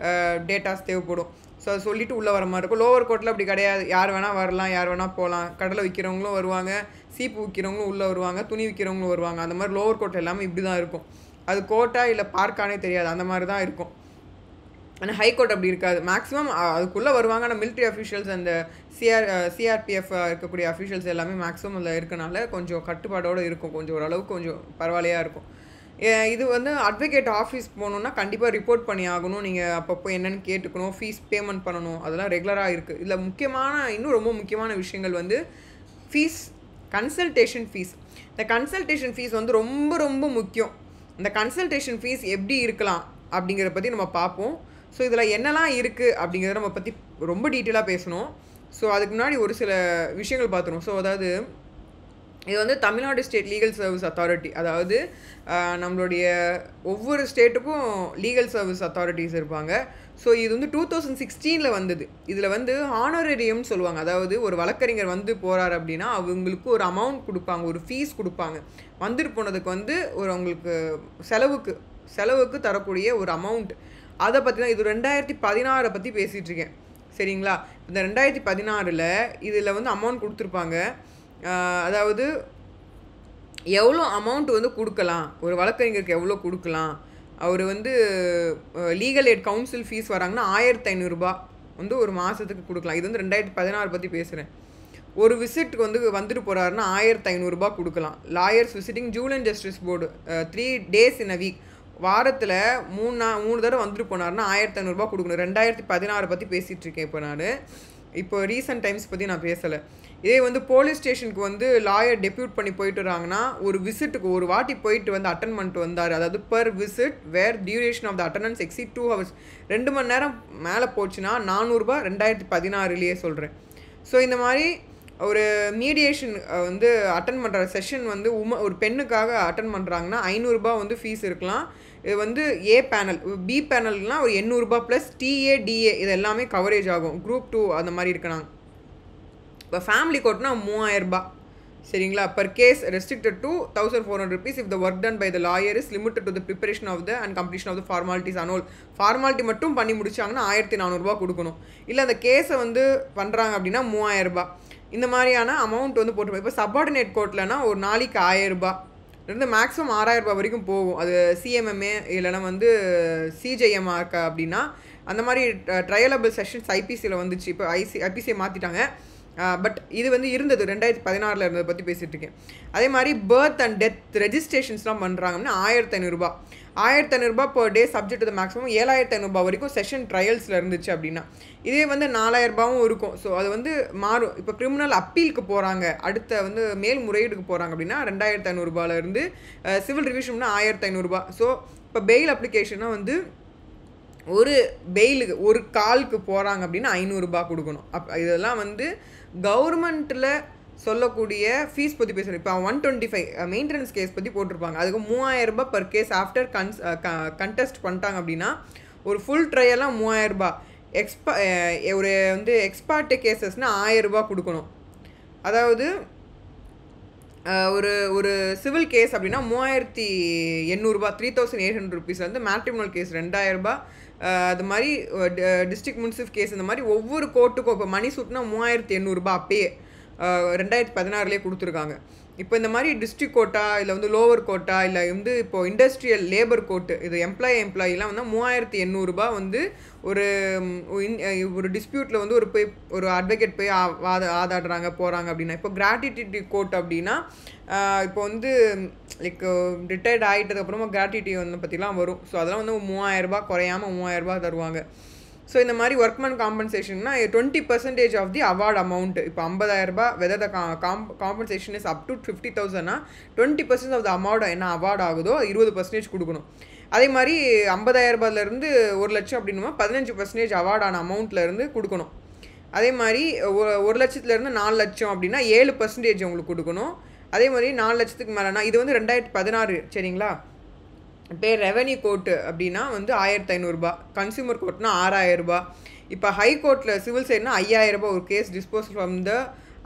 டேட்டாஸ் தேவைப்படும். ஸோ அது சொல்லிவிட்டு உள்ளே வர மாதிரி இருக்கும். லோவர் கோர்ட்டில் அப்படி கிடையாது, யார் வேணால் வரலாம், யார் வேணால் போகலாம். கடலை விற்கிறவங்களும் வருவாங்க, சீப்பு விற்கிறவங்களும் உள்ளே வருவாங்க, துணி விற்கிறவங்களும் வருவாங்க. அந்த மாதிரி லோவர் கோர்ட் எல்லாமே இப்படி தான் இருக்கும். அது கோர்ட்டா இல்லை பார்க்கானே தெரியாது, அந்த மாதிரி தான் இருக்கும். ஆனால் ஹைகோர்ட் அப்படி இருக்காது. மேக்ஸிமம் அதுக்குள்ளே வருவாங்க. ஆனால் மிலிட்ரி அஃபீஷியல்ஸ், அந்த சிஆர்பிஎஃப் இருக்கக்கூடிய அஃபீஷியல்ஸ் எல்லாமே மேக்ஸிமம் அதில் இருக்கனால கொஞ்சம் கட்டுப்பாடோடு இருக்கும், கொஞ்சம் ஓரளவுக்கு கொஞ்சம் பரவாயில்லையாக இருக்கும். இது வந்து அட்வொகேட் ஆஃபீஸ் போகணுன்னா கண்டிப்பாக ரிப்போர்ட் பண்ணி ஆகணும். நீங்கள் அப்பப்போ என்னென்னு கேட்டுக்கணும், ஃபீஸ் பேமெண்ட் பண்ணணும், அதெல்லாம் ரெகுலராக இருக்குது. இதில் இன்னும் ரொம்ப முக்கியமான விஷயங்கள் வந்து ஃபீஸ், கன்சல்டேஷன் ஃபீஸ். இந்த கன்சல்டேஷன் ஃபீஸ் வந்து ரொம்ப ரொம்ப முக்கியம். இந்த கன்சல்டேஷன் ஃபீஸ் எப்படி இருக்கலாம் அப்படிங்கிறத பற்றி நம்ம பார்ப்போம். ஸோ இதில் என்னெல்லாம் இருக்குது அப்படிங்கிறத நம்ம பற்றி ரொம்ப டீட்டெயிலாக பேசணும். ஸோ அதுக்கு முன்னாடி ஒரு சில விஷயங்கள் பார்த்துருவோம். ஸோ அதாவது இது வந்து Tamil Nadu state legal service authority, அதாவது நம்மளுடைய ஒவ்வொரு ஸ்டேட்டுக்கும் லீகல் சர்வீஸ் அத்தாரிட்டிஸ் இருப்பாங்க. ஸோ இது வந்து 2016 வந்தது. இதில் வந்து ஹானரேரியம்னு சொல்லுவாங்க. அதாவது ஒரு வழக்கறிஞர் வந்து போகிறார் அப்படின்னா அவங்களுக்கு ஒரு அமௌண்ட் கொடுப்பாங்க, ஒரு ஃபீஸ் கொடுப்பாங்க. வந்துட்டு போனதுக்கு வந்து ஒரு அவங்களுக்கு செலவுக்கு தரக்கூடிய ஒரு அமௌண்ட். அதை பற்றி தான் இது 2016 பற்றி பேசிகிட்ருக்கேன், சரிங்களா? இந்த 2016 இதில் வந்து அமௌண்ட் கொடுத்துருப்பாங்க. அதாவது எவ்வளோ அமௌண்ட் வந்து கொடுக்கலாம், ஒரு வழக்கறிஞருக்கு எவ்வளோ கொடுக்கலாம். அவர் வந்து லீகல் எய்ட் கவுன்சில் ஃபீஸ் வராங்கன்னா 1500 ரூபா வந்து ஒரு மாதத்துக்கு கொடுக்கலாம். இது வந்து 2016 பற்றி பேசுகிறேன். ஒரு விசிட்டுக்கு வந்துட்டு போகிறாருன்னா 1500 ரூபா கொடுக்கலாம். Lawyers visiting joule and justice board 3 days in a week, வாரத்தில் 3 தடவை வந்துட்டு போனார்னா 1500 ரூபா கொடுக்கணும். 2016 பற்றி பேசிகிட்ருக்கேன் இப்போ ரீசன்ட் டைம்ஸ் பற்றி நான் பேசலை. இதே வந்து போலீஸ் ஸ்டேஷனுக்கு வந்து லாயர் டெப்யூட் பண்ணி போயிட்டு வராங்கன்னா ஒரு விசிட்டுக்கு ஒரு வாட்டி போயிட்டு வந்து அட்டன் பண்ணிட்டு வந்தார். அதாவது per visit where duration of the attendance exceed 2 hours, 2 மணி நேரம் மேலே போச்சுன்னா 400 ரூபா 2016 சொல்கிறேன். ஸோ இந்த மாதிரி ஒரு மீடியேஷன் வந்து அட்டன் பண்ணுற செஷன் வந்து ஒரு பெண்ணுக்காக அட்டன் பண்ணுறாங்கன்னா 500 ரூபா வந்து ஃபீஸ் இருக்கலாம். இது வந்து ஏ பேனல், பி பேனல்னால் ஒரு 800 ரூபா ப்ளஸ் டிஏ டிஏ இது எல்லாமே கவரேஜ் ஆகும். குரூப் 2 அந்த மாதிரி இருக்கணும். இப்போ ஃபேமிலி கோர்ட்னா 3000 ரூபா, சரிங்களா? Per case restricted to 1400 rupees if the work done by the lawyer is limited to the preparation of the and completion of the formalities and all. Formality மட்டும் பண்ணி முடிச்சாங்கன்னா 1400 ரூபா கொடுக்கணும். இல்லை அந்த கேஸை வந்து பண்ணுறாங்க அப்படின்னா 3000 ரூபா. இந்த மாதிரியான அமௌண்ட் வந்து போட்டுருப்போம். இப்போ சப்பார்டினேட் கோர்ட்லனா ஒரு நாளைக்கு 1000 ரூபா இருந்து மேக்ஸிமம் 6000 ரூபா வரைக்கும் போகும். அது சிஎம்எம்ஏ இல்லைனா வந்து சிஜேஎம்ஆ இருக்கா அப்படின்னா அந்த மாதிரி ட்ரையலபிள் செஷன்ஸ் ஐபிசியில் வந்துச்சு. இப்போ ஐபிசியை மாற்றிட்டாங்க. பட் இது வந்து இருந்தது 2016 இருந்ததை பற்றி பேசிகிட்டு இருக்கேன். அதே மாதிரி பர்த் அண்ட் டெத் ரெஜிஸ்ட்ரேஷன்ஸ்லாம் பண்ணுறாங்கன்னா 1500 ரூபா. 1500 ரூபா per day subject to the maximum 7500 ரூபா வரைக்கும் செஷன் ட்ரையல்ஸில் இருந்துச்சு அப்படின்னா. இதே வந்து 4000 ரூபாவும் இருக்கும். ஸோ அது வந்து மாறும். இப்போ கிரிமினல் அப்பீலுக்கு போகிறாங்க, அடுத்த வந்து மேல்முறையீடுக்கு போகிறாங்க அப்படின்னா 2500 ரூபாயிலேருந்து சிவில் ரிவிஷன்னா 1500 ரூபா. ஸோ இப்போ பெயில் அப்ளிகேஷனாக வந்து ஒரு பெயிலுக்கு ஒரு காலுக்கு போகிறாங்க அப்படின்னா 500 ரூபா கொடுக்கணும். இதெல்லாம் வந்து கவர்மெண்ட்டில் சொல்லக்கூடிய ஃபீஸ் பற்றி பேசுகிறேன். இப்போ 125 மெயின்டெனன்ஸ் கேஸ் பற்றி போட்டிருப்பாங்க. அதுக்கு 3000 ரூபா பர் கேஸ் ஆஃப்டர் கண்டெஸ்ட் பண்ணிட்டாங்க அப்படின்னா ஒரு ஃபுல் ட்ரையெல்லாம் 3000 ரூபா. ஒரு வந்து எக்ஸ்பார்ட் கேசஸ்னால் 1000 ரூபா கொடுக்கணும். அதாவது ஒரு சிவில் கேஸ் அப்படின்னா 3800 ரூபா, 3800 rupees வந்து மேட்ரிமோனல் கேஸ் 2000 ரூபா. அது மாதிரி டிஸ்ட்ரிக்ட் முன்சிஃப் கேஸ் இந்த மாதிரி ஒவ்வொரு கோர்ட்டுக்கும் இப்போ மணி சூட்னா 3800 ரூபா அப்பயே. 2016 கொடுத்துருக்காங்க. இப்போ இந்த மாதிரி டிஸ்ட்ரிக்ட் கோட்டா இல்லை வந்து லோவர் கோட்டா இல்லை வந்து இப்போது இண்டஸ்ட்ரியல் லேபர் கோட்டு இது எம்ப்ளாயிலாம் வந்து 3800 வந்து ஒரு ஒரு டிஸ்பியூட்டில் வந்து ஒரு அட்வொகேட் போய் ஆதாடுறாங்க போகிறாங்க அப்படின்னா, இப்போ கிராட்டிடியூட்டி கோட் அப்படின்னா இப்போ வந்து லைக் ரிட்டையர்ட் ஆகிட்டதுக்கப்புறமா கிராட்டிடியூ வந்து பற்றிலாம் வரும். ஸோ அதெல்லாம் வந்து 3000 குறையாமல் 3000 தருவாங்க. ஸோ இந்த மாதிரி ஒர்க்மேன் காம்பன்சேஷன்னா 20% ஆஃப் தி அவார்ட் அமௌண்ட். இப்போ 50,000 whether the compensation is up to 50,000னா 20% ஆஃப் த அமௌண்ட் என்ன அவார்ட் ஆகுதோ 20% கொடுக்கணும். அதே மாதிரி 50,000 1,00,000 அப்படின்னா 15% அவார்டான அமௌண்ட்லேருந்து கொடுக்கணும். அதே மாதிரி 1,00,000 4,00,000 அப்படின்னா 7% உங்களுக்கு கொடுக்கணும். அதே மாதிரி 4,00,000 மேலேனா இது வந்து 2016 சரிங்களா. இப்போ ரெவன்யூ கோர்ட்டு அப்படின்னா வந்து 1,500 கன்சியூமர் கோர்ட்னா 6,000. இப்போ ஹை கோர்ட்டில் சிவில் சைட்னா 5,000 ஒரு case disposal from the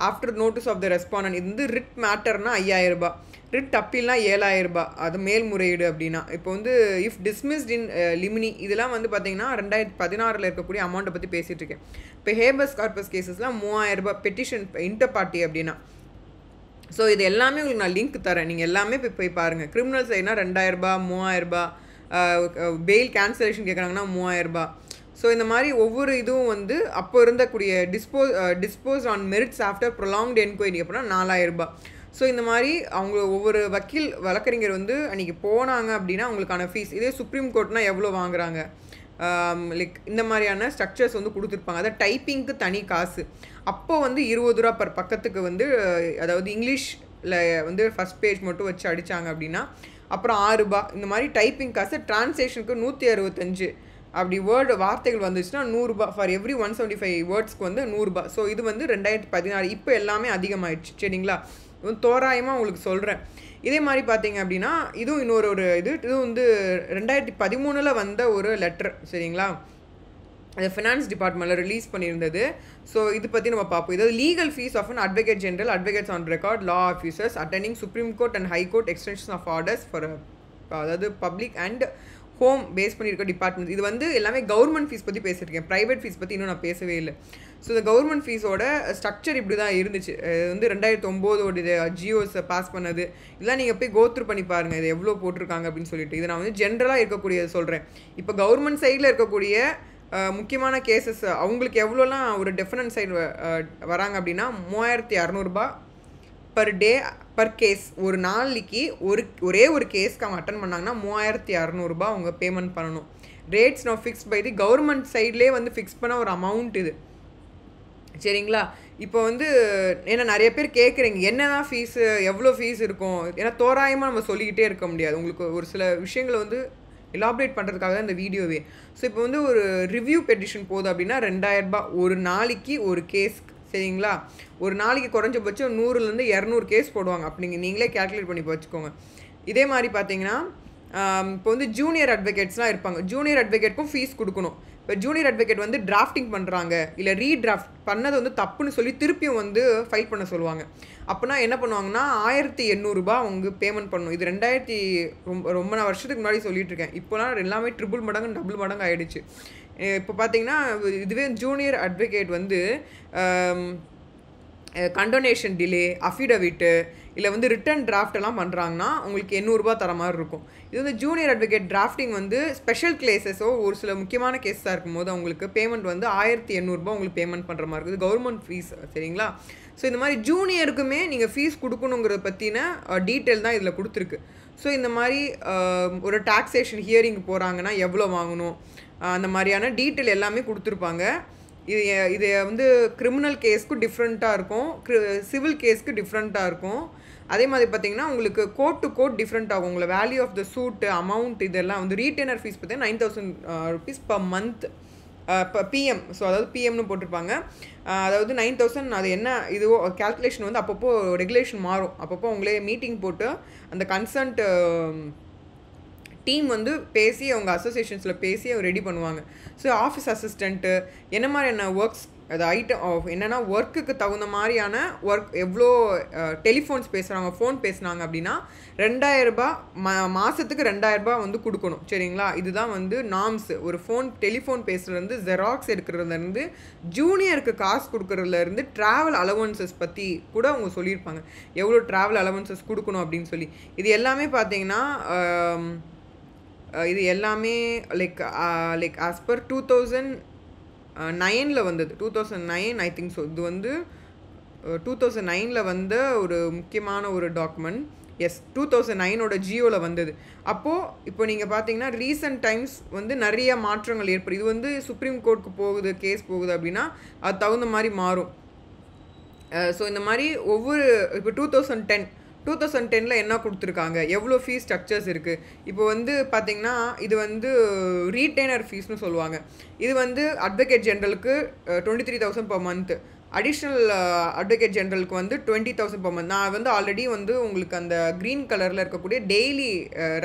after notice of the respondent. இது வந்து ரிட் மேட்டர்னா 5,000, ரிட் அப்பீல்னா 7,000. அது மேல்முறையீடு அப்படின்னா இப்போ வந்து இஃப் டிஸ்மிஸ்ட் இன் லிமினி இதெல்லாம் வந்து பார்த்தீங்கன்னா 2016 இருக்கக்கூடிய அமௌண்ட்டை பற்றி பேசிகிட்டு இருக்கேன். இப்போ ஹேபஸ் கார்பஸ் கேசஸ்லாம் 3,000 பெட்டிஷன் இன்டர் பார்ட்டி அப்படின்னா. ஸோ இது எல்லாமே உங்களுக்கு நான் லிங்க் தரேன், நீங்கள் எல்லாமே போய் பாருங்கள். கிரிமினல் சைட்னா 2,000 3,000, பெயில் கேன்சலேஷன் கேட்குறாங்கன்னா 3,000. ஸோ இந்த மாதிரி ஒவ்வொரு இதுவும் வந்து அப்போ இருந்தக்கூடிய dispose on merits after prolonged enquiry அப்படின்னா 4,000. ஸோ இந்த மாதிரி அவங்க ஒவ்வொரு வழக்கறிஞர் வந்து அன்றைக்கி போனாங்க அப்படின்னா அவங்களுக்கான ஃபீஸ். இதே சுப்ரீம் கோர்ட்னா எவ்வளோ வாங்குறாங்க லைக் இந்த மாதிரியான ஸ்ட்ரக்சர்ஸ் வந்து கொடுத்துருப்பாங்க. அதாவது டைப்பிங்க்கு தனி காசு. அப்போது வந்து 20 ரூபா பர் பக்கத்துக்கு வந்து அதாவது இங்கிலீஷில் வந்து ஃபஸ்ட் பேஜ் மட்டும் வச்சு அடித்தாங்க அப்படின்னா அப்புறம் 6 ரூபா. இந்த மாதிரி டைப்பிங் காசு. டிரான்ஸ்லேஷனுக்கு 165 அப்படி வார்த்தைகள் வந்துச்சுன்னா 100 ரூபா. ஃபார் எவ்ரி 175 வேர்ட்ஸ்க்கு வந்து 100 ரூபா. ஸோ இது வந்து 2016. இப்போ எல்லாமே அதிகமாகிடுச்சு சரிங்களா. தோராயமாக உங்களுக்கு சொல்கிறேன். இதே மாதிரி பார்த்தீங்க அப்படின்னா இதுவும் இன்னொரு இது வந்து 2013 வந்த ஒரு லெட்டர் சரிங்களா. அது ஃபினான்ஸ் டிபார்ட்மெண்ட்டில் ரிலீஸ் பண்ணியிருந்தது. ஸோ இது பற்றி நம்ம பார்ப்போம். இதாவது legal fee of an advocate general, advocates on record, law officers attending supreme court and high court extension of orders for அதாவது பப்ளிக் அண்ட் ஹோம் பேஸ் பண்ணியிருக்க டிபார்ட்மெண்ட். இது வந்து எல்லாமே கவர்மெண்ட் ஃபீஸ் பற்றி பேசியிருக்கேன். ப்ரைவேட் ஃபீஸ் பற்றி இன்னும் நான் பேசவே இல்லை. ஸோ இந்த கவர்மெண்ட் ஃபீஸோட ஸ்ட்ரக்சர் இப்படி தான் இருந்துச்சு. இது வந்து 2009 ஜியோஸை பாஸ் பண்ணது. இதெல்லாம் நீங்கள் போய் கோத்ரூ பண்ணி பாருங்கள் இது எவ்வளோ போட்டிருக்காங்க அப்படின்னு சொல்லிட்டு. இதை நான் வந்து ஜென்ரலாக இருக்கக்கூடியது சொல்கிறேன். இப்போ கவர்மெண்ட் சைடில் இருக்கக்கூடிய முக்கியமான கேசஸ் அவங்களுக்கு எவ்வளோலாம் ஒரு டெஃபனன்ட் சைடு வராங்க அப்படின்னா 3,200 பர் டே பர் கேஸ். ஒரு நாளைக்கு ஒரே ஒரு கேஸ்க்கு அவங்க அட்டன் பண்ணாங்கன்னா 3,200 அவங்க பேமெண்ட் பண்ணணும். ரேட்ஸ் நான் ஃபிக்ஸ் பை தி கவர்மெண்ட் சைட்லேயே வந்து ஃபிக்ஸ் பண்ண ஒரு அமௌண்ட் இது சரிங்களா. இப்போ வந்து ஏன்னா நிறைய பேர் கேட்குறீங்க என்ன தான் ஃபீஸு எவ்வளோ ஃபீஸ் இருக்கும். ஏன்னா தோராயமாக நம்ம சொல்லிக்கிட்டே இருக்க முடியாது. உங்களுக்கு ஒரு சில விஷயங்களை வந்து எலாபரேட் பண்ணுறதுக்காக தான் இந்த வீடியோவே. ஸோ இப்போ வந்து ஒரு ரிவ்யூ பெட்டிஷன் போகுது அப்படின்னா 2,000 ஒரு நாளைக்கு ஒரு கேஸ்க்கு சரிங்களா. ஒரு நாளைக்கு குறைஞ்சபட்சம் 100லேருந்து 200 கேஸ் போடுவாங்க. அப்படி நீங்களே கேல்குலேட் பண்ணி வச்சுக்கோங்க. இதே மாதிரி பார்த்தீங்கன்னா இப்போ வந்து ஜூனியர் அட்வொகேட்ஸ்லாம் இருப்பாங்க. ஜூனியர் அட்வொகேட்க்கும் ஃபீஸ் கொடுக்கணும். இப்போ ஜூனியர் அட்வொகேட் வந்து டிராஃப்டிங் பண்ணுறாங்க இல்லை ரீட்ராஃப்ட் பண்ணது வந்து தப்புன்னு சொல்லி திருப்பியும் வந்து ஃபைல் பண்ண சொல்லுவாங்க. அப்போனா என்ன பண்ணுவாங்கன்னா 1,800 அவங்க பேமெண்ட் பண்ணணும். இது ரொம்ப நான் வருஷத்துக்கு முன்னாடி சொல்லிட்டு இருக்கேன். இப்போலாம் எல்லாமே ட்ரிபிள் மடங்கு டபுள் மடங்கு ஆகிடுச்சு. இப்போ பார்த்தீங்கன்னா இதுவே ஜூனியர் அட்வொகேட் வந்து கண்டோனேஷன் டிலே, அஃபிடவிட்டு இல்லை வந்து ரிட்டன் டிராஃப்டெல்லாம் பண்ணுறாங்கன்னா உங்களுக்கு 800 தர மாதிரி இருக்கும். இது வந்து ஜூனியர் அட்வொகேட் டிராஃப்டிங் வந்து ஸ்பெஷல் கேசஸோ ஒரு சில முக்கியமான கேஸாக இருக்கும்போது அவங்களுக்கு பேமெண்ட் வந்து 1,800 உங்களுக்கு பேமெண்ட் பண்ணுற மாதிரி இருக்குது. கவர்மெண்ட் ஃபீஸ் சரிங்களா. ஸோ இந்த மாதிரி ஜூனியருக்குமே நீங்கள் ஃபீஸ் கொடுக்கணுங்கிறத பற்றின டீட்டெயில் தான் இதில் கொடுத்துருக்கு. ஸோ இந்த மாதிரி ஒரு டாக்ஸேஷன் ஹியரிங் போகிறாங்கன்னா எவ்வளோ வாங்கணும் அந்த மாதிரியான டீட்டெயில் எல்லாமே கொடுத்துருப்பாங்க. இது வந்து கிரிமினல் கேஸ்க்கு டிஃப்ரெண்ட்டாக இருக்கும், சிவில் கேஸ்க்கு டிஃப்ரெண்ட்டாக இருக்கும். அதே மாதிரி பார்த்தீங்கன்னா உங்களுக்கு கோர்ட் டு கோர்ட் டிஃப்ரெண்ட் ஆகும். உங்களை வேல்யூ ஆஃப் த சூட்டு அமௌண்ட் இதெல்லாம் வந்து ரீட்டைனர் ஃபீஸ் பார்த்தீங்கன்னா 9,000 rupees per month PM. So அதாவது பிஎம்னு போட்டிருப்பாங்க. அதாவது 9,000 அது என்ன இதுவோ கேல்குலேஷன் வந்து அப்பப்போ ரெகுலேஷன் மாறும். அப்பப்போ உங்களே மீட்டிங் போட்டு அந்த கன்சர்ன்ட் டீம் வந்து பேசி அவங்க அசோசியேஷன்ஸில் பேசி அவங்க ரெடி பண்ணுவாங்க. ஸோ ஆஃபீஸ் அசிஸ்டண்ட்டு என்ன மாதிரியான ஒர்க்ஸ் அது ஐட்டம் என்னென்னா ஒர்க்குக்கு தகுந்த மாதிரியான ஒர்க் எவ்வளோ டெலிஃபோன்ஸ் பேசுகிறாங்க, ஃபோன் பேசுனாங்க அப்படின்னா 2000 ரூபாய் மாதத்துக்கு 2000 ரூபாய் வந்து கொடுக்கணும். சரிங்களா? இதுதான் வந்து நார்ம்ஸ். ஒரு டெலிஃபோன் பேசுகிறதுலேருந்து, ஜெராக்ஸ் எடுக்கிறதுலேருந்து, ஜூனியருக்கு காசு கொடுக்குறதுலேருந்து, ட்ராவல் அலவன்சஸ் பற்றி கூட அவங்க சொல்லியிருப்பாங்க, எவ்வளோ ட்ராவல் அலவன்சஸ் கொடுக்கணும் அப்படின்னு சொல்லி. இது எல்லாமே பார்த்தீங்கன்னா இது எல்லாமே லைக் ஆஸ் பர் 2009 வந்தது. 2009 ஐ திங்க் ஸோ. இது வந்து 2009 வந்த ஒரு முக்கியமான ஒரு டாக்குமெண்ட். எஸ், 2009 ஜியோவில் வந்தது. அப்போது இப்போ நீங்கள் பார்த்தீங்கன்னா ரீசன்ட் டைம்ஸ் வந்து நிறைய மாற்றங்கள் ஏற்படுது. இது வந்து சுப்ரீம் கோர்ட்டுக்கு போகுது, கேஸ் போகுது அப்படின்னா அது தகுந்த மாதிரி மாறும். ஸோ இந்த மாதிரி ஒவ்வொரு இப்போ 2010 என்ன கொடுத்துருக்காங்க, எவ்வளோ ஃபீஸ் ஸ்ட்ரக்சர்ஸ் இருக்குது. இப்போ வந்து பார்த்திங்கன்னா இது வந்து ரீட்டைனர் ஃபீஸ்னு சொல்லுவாங்க. இது வந்து அட்வொகேட் ஜென்ரலுக்கு 23,000 per month, அடிஷ்னல் அட்வொகேட் ஜென்ரலுக்கு வந்து 20,000 per month. நான் வந்து ஆல்ரெடி வந்து உங்களுக்கு அந்த க்ரீன் கலரில் இருக்கக்கூடிய டெய்லி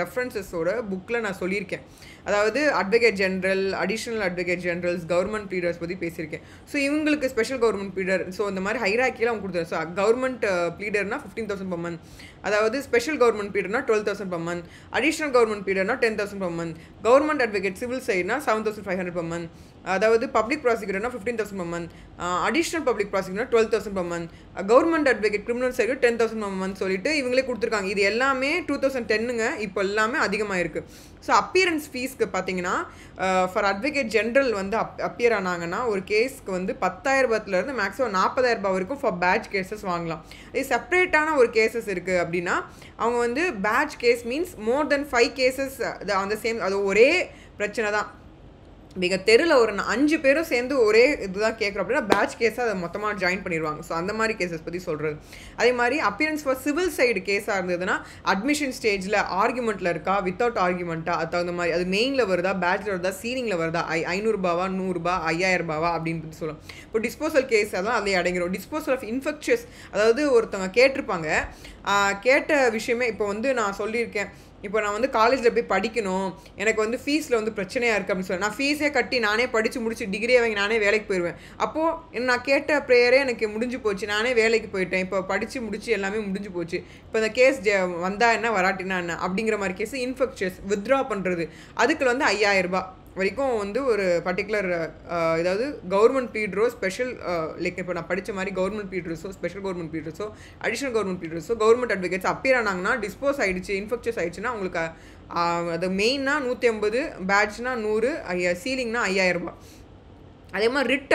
ரெஃபரன்சஸோட புக்கில் நான் சொல்லியிருக்கேன். அதாவது advocate general, additional advocate generals, government pleaders பற்றி பேசியிருக்கேன். ஸோ இவங்களுக்கு ஸ்பெஷல் கவர்மெண்ட் ப்ளீடர், ஸோ இந்த மாதிரி ஹைராக்கியில் அவங்க கொடுத்தாரு. ஸோ கவர்மெண்ட் ப்ளீடர்னா 15,000 per month, அதாவது ஸ்பெஷல் கவர்மெண்ட் ப்ளீடர்னா 12,000 per month, அடிஷ்னல் கவர்மெண்ட் ப்ளீடர்னா 10,000 per month, government advocate civil சைட்னா 7,500 per month, அதாவது பப்ளிக் ப்ராசிக்யூட்டர்னா 15,000 per month, அடிஷ்னல் பப்ளிக் ப்ராசிக்யூட்டர்னா 12,000 per month, government advocate criminal side 10,000 per month சொல்லிட்டு இவங்களே கொடுத்துருக்காங்க. இது எல்லாமே 2010ங்க. இப்போ எல்லாமே அதிகமாக இருக்குது. ஸோ அப்பியரன்ஸ் ஃபீஸ்க்கு பார்த்தீங்கன்னா ஃபார் அட்வொகேட் ஜென்ரல் வந்து அப்பியர் ஆனாங்கன்னா ஒரு கேஸ்க்கு வந்து 10,000 ரூபாயிலேருந்து மேக்ஸிமம் 40,000 ரூபாய் வரைக்கும் ஃபார் பேட்ச் கேசஸ் வாங்கலாம். இது செப்பரேட்டான ஒரு கேசஸ் இருக்குது அப்படின்னா அவங்க வந்து பேட்ச் கேஸ் மீன்ஸ் மோர் தென் 5 கேசஸ் அந்த சேம், அது ஒரே பிரச்சனை தான். நீங்கள் தெருவில் ஒரு 5 பேரும் சேர்ந்து ஒரே இதுதான் கேட்குறோம் அப்படின்னா பேட்ச் கேஸை அதை மொத்தமாக ஜாயின் பண்ணிடுவாங்க. ஸோ அந்த மாதிரி கேசஸ் பற்றி சொல்கிறது. அதே மாதிரி அப்பியரன்ஸ் ஃபார் சிவில் சைடு கேஸாக இருந்ததுன்னா அட்மிஷன் ஸ்டேஜில் ஆர்குமெண்ட்டில் இருக்கா, வித்தவுட் ஆர்குமெண்ட்டா, அது தகுந்த மாதிரி அது மெயினில் வருதா, பேட்சில் வருதா, சீலிங்கில் வருதா, 500 ரூபாவா, 100 ரூபா, 5,000 ரூபாவா அப்படின்னு சொல்லலாம். இப்போ டிஸ்போசல் கேஸ் அதெல்லாம் அதிலே அடங்கிடும். டிஸ்போசல் ஆஃப் இன்ஃபெக்ஷஸ், அதாவது ஒருத்தவங்க கேட்டிருப்பாங்க, கேட்ட விஷயமே இப்போ வந்து நான் சொல்லியிருக்கேன், இப்போ நான் வந்து காலேஜில் போய் படிக்கணும், எனக்கு வந்து ஃபீஸில் வந்து பிரச்சனையாக இருக்குது அப்படின்னு சொல்லி நான் ஃபீஸே கட்டி நானே படித்து முடிச்சு டிகிரியை வாங்கி நானே வேலைக்கு போயிடுவேன். அப்போது நான் கேட்ட ப்ரேயரே எனக்கு முடிஞ்சு போச்சு, நானே வேலைக்கு போயிட்டேன், இப்போ படித்து முடிச்சு எல்லாமே முடிஞ்சு போச்சு, இப்போ இந்த கேஸ் வந்தால் என்ன வராட்டினா என்ன அப்படிங்கிற மாதிரி கேஸ் இன்ஃபெக்ஷஸ் வித்ட்ரா பண்ணுறது, அதுக்கு வந்து 5,000 ரூபாய் வரைக்கும் வந்து ஒரு பர்டிகுலர் ஏதாவது கவர்மெண்ட் ப்ளீடரோ ஸ்பெஷல் லைக் இப்போ நான் படித்த மாதிரி கவர்மெண்ட் ப்ளீடர்ஸோ ஸ்பெஷல் கவர்மெண்ட் ப்ளீடர்ஸோ அடிஷ்னல் கவர்மெண்ட் ப்ளீடர்ஸோ கவர்மெண்ட் அட்வொகேட்ஸ் அப்பியர் ஆனாங்கன்னா டிஸ்போஸ் ஆகிடுச்சு, இன்ஃபெக்ஷஸ் ஆகிடுச்சுன்னா உங்களுக்கு அது மெயின்னா 150, பேட்ச்னா 100, சீலிங்னா 5,000 ரூபாய். அதே மாதிரி ரிட்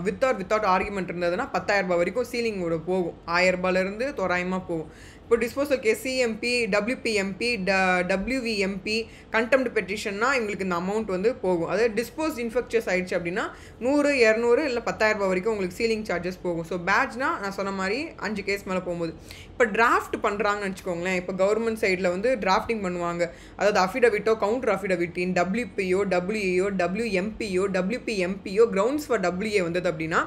வித்தவுட் ஆர்குமெண்ட் இருந்ததுன்னா 10,000 ரூபாய் வரைக்கும் சீலிங்கோட போகும். 1000 ரூபாயிலேருந்து தோராயமாக போகும். இப்போ டிஸ்போசல் கேஸ் சிஎம்பி, டபிள்யூபிஎம்பி, டபிள்யூவிஎம்பி, கண்டெம்ட் பெட்டிஷன்னா இவங்களுக்கு இந்த அமௌண்ட் வந்து போகும். அதாவது டிஸ்போஸ் இன்ஃபெக்ஷஸ் ஆகிடுச்சு அப்படின்னா 100, 200 இல்லை 10,000 ரூபாய் வரைக்கும் உங்களுக்கு சீலிங் சார்ஜஸ் போகும். ஸோ பேட்ச்னா நான் சொன்ன மாதிரி 5 கேஸ் மேலே போகும்போது இப்போ டிராஃப்ட் பண்ணுறாங்கன்னு வச்சுக்கோங்களேன். இப்போ கவர்மெண்ட் சைடில் வந்து டிராஃப்டிங் பண்ணுவாங்க, அதாவது அஃபிடவிட்டோ, கவுண்டர் அஃபிடவிட்டின், டபிள்யூபிஓ, டபிள்யூஏஓ, டபிள்யூஎம்பிஓ, டபிள்யூபிஎம்பிஓ, கிரவுண்ட்ஸ் ஃபார் டபிள்யூஏ வந்தது அப்படின்னா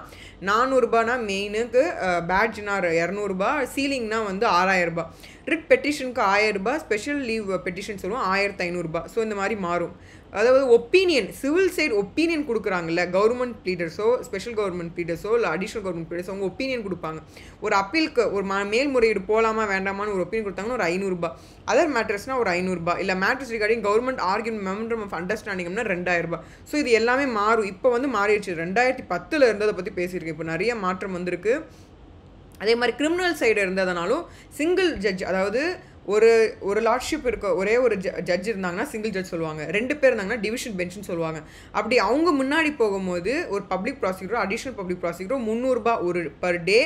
400 ரூபானா மெயினுக்கு, பேட்ச்னா 200 ரூபாய், சீலிங்னா வந்து 6,000 ரூபாய், ரிட் பெட்டிஷனுக்கு 1000 ரூபாய், ஸ்பெஷல் லீவ் பெட்டிஷன் சொல்லுவோம் 1500 ரூபாய். ஸோ இந்த மாதிரி மாறும். அதாவது ஒப்பீனியன், சிவில் சைடு ஒப்பீனியன் கொடுக்குறாங்கல்ல, கவர்மெண்ட் ப்ளீடர்ஸோ ஸ்பெஷல் கவர்மெண்ட் ப்ளீடர்ஸோ இல்லை அடிஷ்னல் கவர்மெண்ட் ப்ளீடர்ஸோ அவங்க ஒப்பீனியன் கொடுப்பாங்க. ஒரு அப்பீலுக்கு ஒரு மேல்முறையீடு போகலாமா வேண்டாமான்னு ஒரு ஒப்பீனியன் கொடுத்தாங்கன்னா ஒரு 500 ரூபாய், அதர் மேட்டர்ஸ்னால் ஒரு 500 ரூபாய், இல்லை matters regarding government argument memorandum of அண்டர்ஸ்டாண்டிங்னா 2,000 ரூபாய். ஸோ இது எல்லாமே மாறும். இப்போ வந்து மாறிடுச்சு. 2010 இருந்ததை பற்றி பேசியிருக்கேன். இப்போ நிறைய மாற்றம் வந்திருக்கு. அதே மாதிரி கிரிமினல் சைடு இருந்ததுனாலும் சிங்கிள் ஜட்ஜ், அதாவது ஒரு லார்ட்ஷிப் இருக்க ஒரே ஒரு ஜட்ஜ் இருந்தாங்கன்னா சிங்கிள் ஜட்ஜ் சொல்லுவாங்க, 2 பேர் இருந்தாங்கன்னா டிவிஷன் பெஞ்சுன்னு சொல்லுவாங்க. அப்படி அவங்க முன்னாடி போகும்போது ஒரு public prosecutor, additional public prosecutor 300 ரூபாய் ஒரு பர் டே,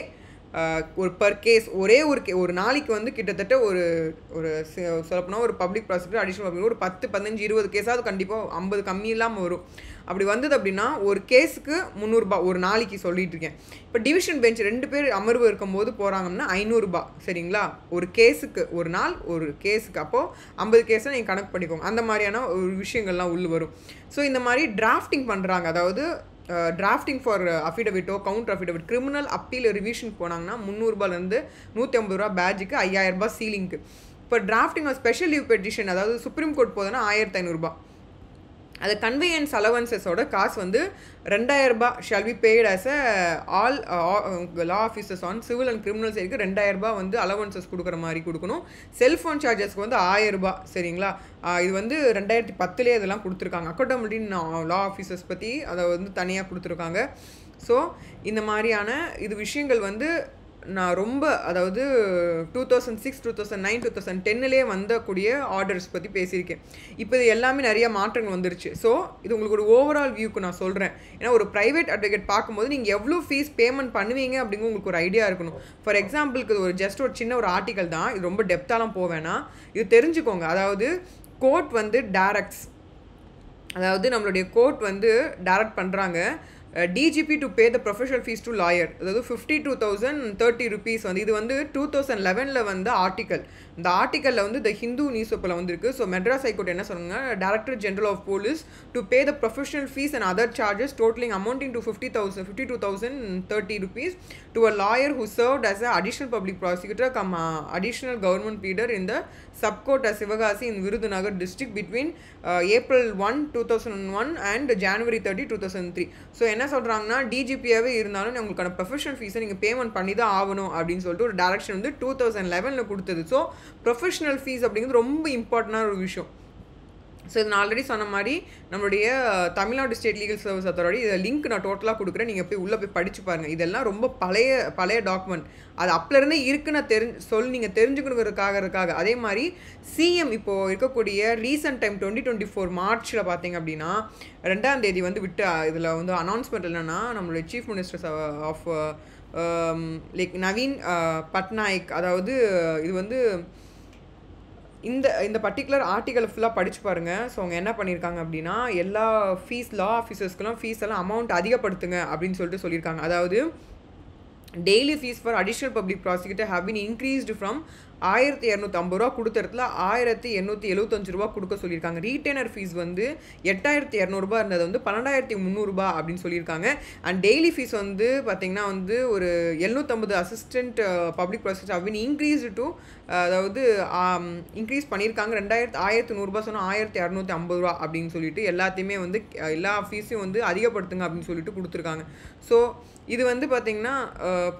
ஒரு பர் கேஸ், ஒரு நாளைக்கு வந்து கிட்டத்தட்ட ஒரு சொல்லப்போனால் ஒரு பப்ளிக் ப்ராசிக்யூட்டர், அடிஷ்னல் பப்ளிக் ஒரு 10, 15, 20 கேஸாவது கண்டிப்பாக 50 கம்மி இல்லாமல் வரும். அப்படி வந்தது அப்படின்னா ஒரு கேஸுக்கு 300 ரூபாய் ஒரு நாளைக்கு சொல்லிட்டு இருக்கேன். இப்போ டிவிஷன் பெஞ்ச் 2 பேர் அமர்வு இருக்கும்போது போகிறாங்கன்னா 500 ரூபாய். சரிங்களா? ஒரு கேஸுக்கு ஒரு நாள், ஒரு கேஸுக்கு அப்போது 50 கேஸை நீங்கள் கணக்கு பண்ணிக்கோங்க. அந்த மாதிரியான ஒரு விஷயங்கள்லாம் உள்ள வரும். ஸோ இந்த மாதிரி டிராஃப்டிங் பண்ணுறாங்க, அதாவது டிராஃப்டிங் ஃபார் அஃபிடவிட்டோ, counter affidavit, criminal appeal revision போனாங்கன்னா 300 ரூபாயிலேருந்து 150 ரூபா பேட்சுக்கு, 5,000 ரூபாய் சீலிங்க்கு. இப்போ டிராஃப்டிங் ஸ்பெஷல் லீவ் பெட்டிஷன், அதாவது சுப்ரீம் கோர்ட் போதுன்னா 1,500 ரூபாய். அது கன்வீனியன்ஸ் அலவன்சஸோட காசு வந்து 2000 ரூபாய் shall be paid as a all law officers on civil and criminal சைடுக்கு 2000 ரூபாய் வந்து அலவன்சஸ் கொடுக்குற மாதிரி கொடுக்கணும். செல்ஃபோன் சார்ஜஸ்க்கு வந்து 1000 ரூபாய். சரிங்களா? இது வந்து 2010 இதெல்லாம் கொடுத்துருக்காங்க. அக்கௌண்டபிலிட்டி லா ஆஃபீஸர்ஸ் பற்றி அதை வந்து தனியாக கொடுத்துருக்காங்க. ஸோ இந்த மாதிரியான இது விஷயங்கள் வந்து நான் ரொம்ப அதாவது 2006, 2009, 2010லே வந்தக்கூடிய ஆர்டர்ஸ் பற்றி பேசியிருக்கேன். இப்போ இது எல்லாமே நிறைய மாற்றங்கள் வந்துருச்சு. ஸோ இது உங்களுக்கு ஒரு ஓவரால் வியூக்கு நான் சொல்கிறேன். ஏன்னா ஒரு ப்ரைவேட் அட்வொகேட் பார்க்கும்போது நீங்கள் எவ்வளோ ஃபீஸ் பேமெண்ட் பண்ணுவீங்க அப்படிங்கிற உங்களுக்கு ஒரு ஐடியா இருக்கணும். ஃபார் எக்ஸாம்பிளுக்கு ஒரு ஜஸ்ட் ஒரு சின்ன ஒரு ஆர்டிக்கல் தான், இது ரொம்ப டெப்த்தாலாம் போவேன்னா இது தெரிஞ்சுக்கோங்க. அதாவது கோர்ட் வந்து டைரக்ட்ஸ், அதாவது நம்மளுடைய கோர்ட் வந்து டைரக்ட் பண்ணுறாங்க DGP to pay the professional fees to lawyer, அதாவது 52,030 ருபீஸ் வந்து இது வந்து 2011 வந்து ஆர்டிக்கல். இந்த ஆர்டிக்கலில் வந்து த ஹிந்து நியூஸ் பேப்பரில் வந்துருக்கு. ஸோ மெட்ராஸ் ஹைகோர்ட் என்ன சொன்னாங்க, director general of police to pay the professional fee and other charges totalling amounting to 52,030 rupees to a lawyer who served as a additional public prosecutor come additional government pleader in the subcourt at Sivagasi in Virudhunagar district between April 1, 2001 and January 30, 2003. So என்ன சொல்கிறாங்கன்னா டிஜிபியாகவே இருந்தாலும் உங்களுக்கான professional ஃபீஸை நீங்கள் payment பண்ணி தான் ஆகணும் அப்படின்னு சொல்லிட்டு ஒரு டைரக்ஷன் வந்து 2011 கொடுத்தது. ஸோ ப்ரொஃபஷனல் ஃபீஸ் அப்படிங்கிறது ரொம்ப இம்பார்ட்டண்டான ஒரு விஷயம். ஸோ இது நான் ஆல்ரெடி சொன்ன மாதிரி நம்மளுடைய Tamil Nadu state legal service authority இதை லிங்க் நான் டோட்டலாக கொடுக்குறேன். நீங்கள் போய் உள்ளே போய் படித்து பாருங்கள். இதெல்லாம் ரொம்ப பழைய டாக்குமெண்ட். அது அப்போலேருந்தே இருக்குன்னு நீங்கள் தெரிஞ்சுக்கணுங்கிறதுக்காக. அதே மாதிரி சிஎம் இப்போது இருக்கக்கூடிய ரீசன்ட் டைம் 2024 மார்ச்சில் பார்த்தீங்க அப்படின்னா 2ஆம் தேதி வந்து விட்டு இதில் வந்து அனௌன்ஸ்மெண்ட் என்னென்னா நம்மளுடைய chief ministers of like Naveen Patnaik, அதாவது இது வந்து இந்த பர்டிகுலர் ஆர்டிக்கலை ஃபுல்லாக படித்து பாருங்கள். ஸோ அவங்க என்ன பண்ணியிருக்காங்க அப்படின்னா எல்லா லா ஆஃபீஸர்ஸ்க்கெல்லாம் ஃபீஸ் எல்லாம் அமௌண்ட் அதிகப்படுத்துங்க அப்படின்னு சொல்லிட்டு சொல்லியிருக்காங்க. அதாவது daily fees for additional public prosecutor have been increased from 1250 ரூபா கொடுத்த இடத்துல 1875 ரூபா கொடுக்க சொல்லியிருக்காங்க. ரீட்டைனர் ஃபீஸ் வந்து 8200 ரூபா இருந்தது வந்து 12300 ரூபா அப்படின்னு சொல்லியிருக்காங்க. அண்ட் டெய்லி ஃபீஸ் வந்து பார்த்திங்கன்னா வந்து ஒரு 750 assistant public prosecutor have been increased to, அதாவது இன்க்ரீஸ் பண்ணியிருக்காங்க. 1100 ரூபா சொன்னால் 1250 ரூபா அப்படின்னு சொல்லிட்டு எல்லாத்தையுமே வந்து எல்லா ஃபீஸையும் வந்து அதிகப்படுத்துங்க அப்படின்னு சொல்லிட்டு கொடுத்துருக்காங்க. ஸோ இது வந்து பார்த்திங்கன்னா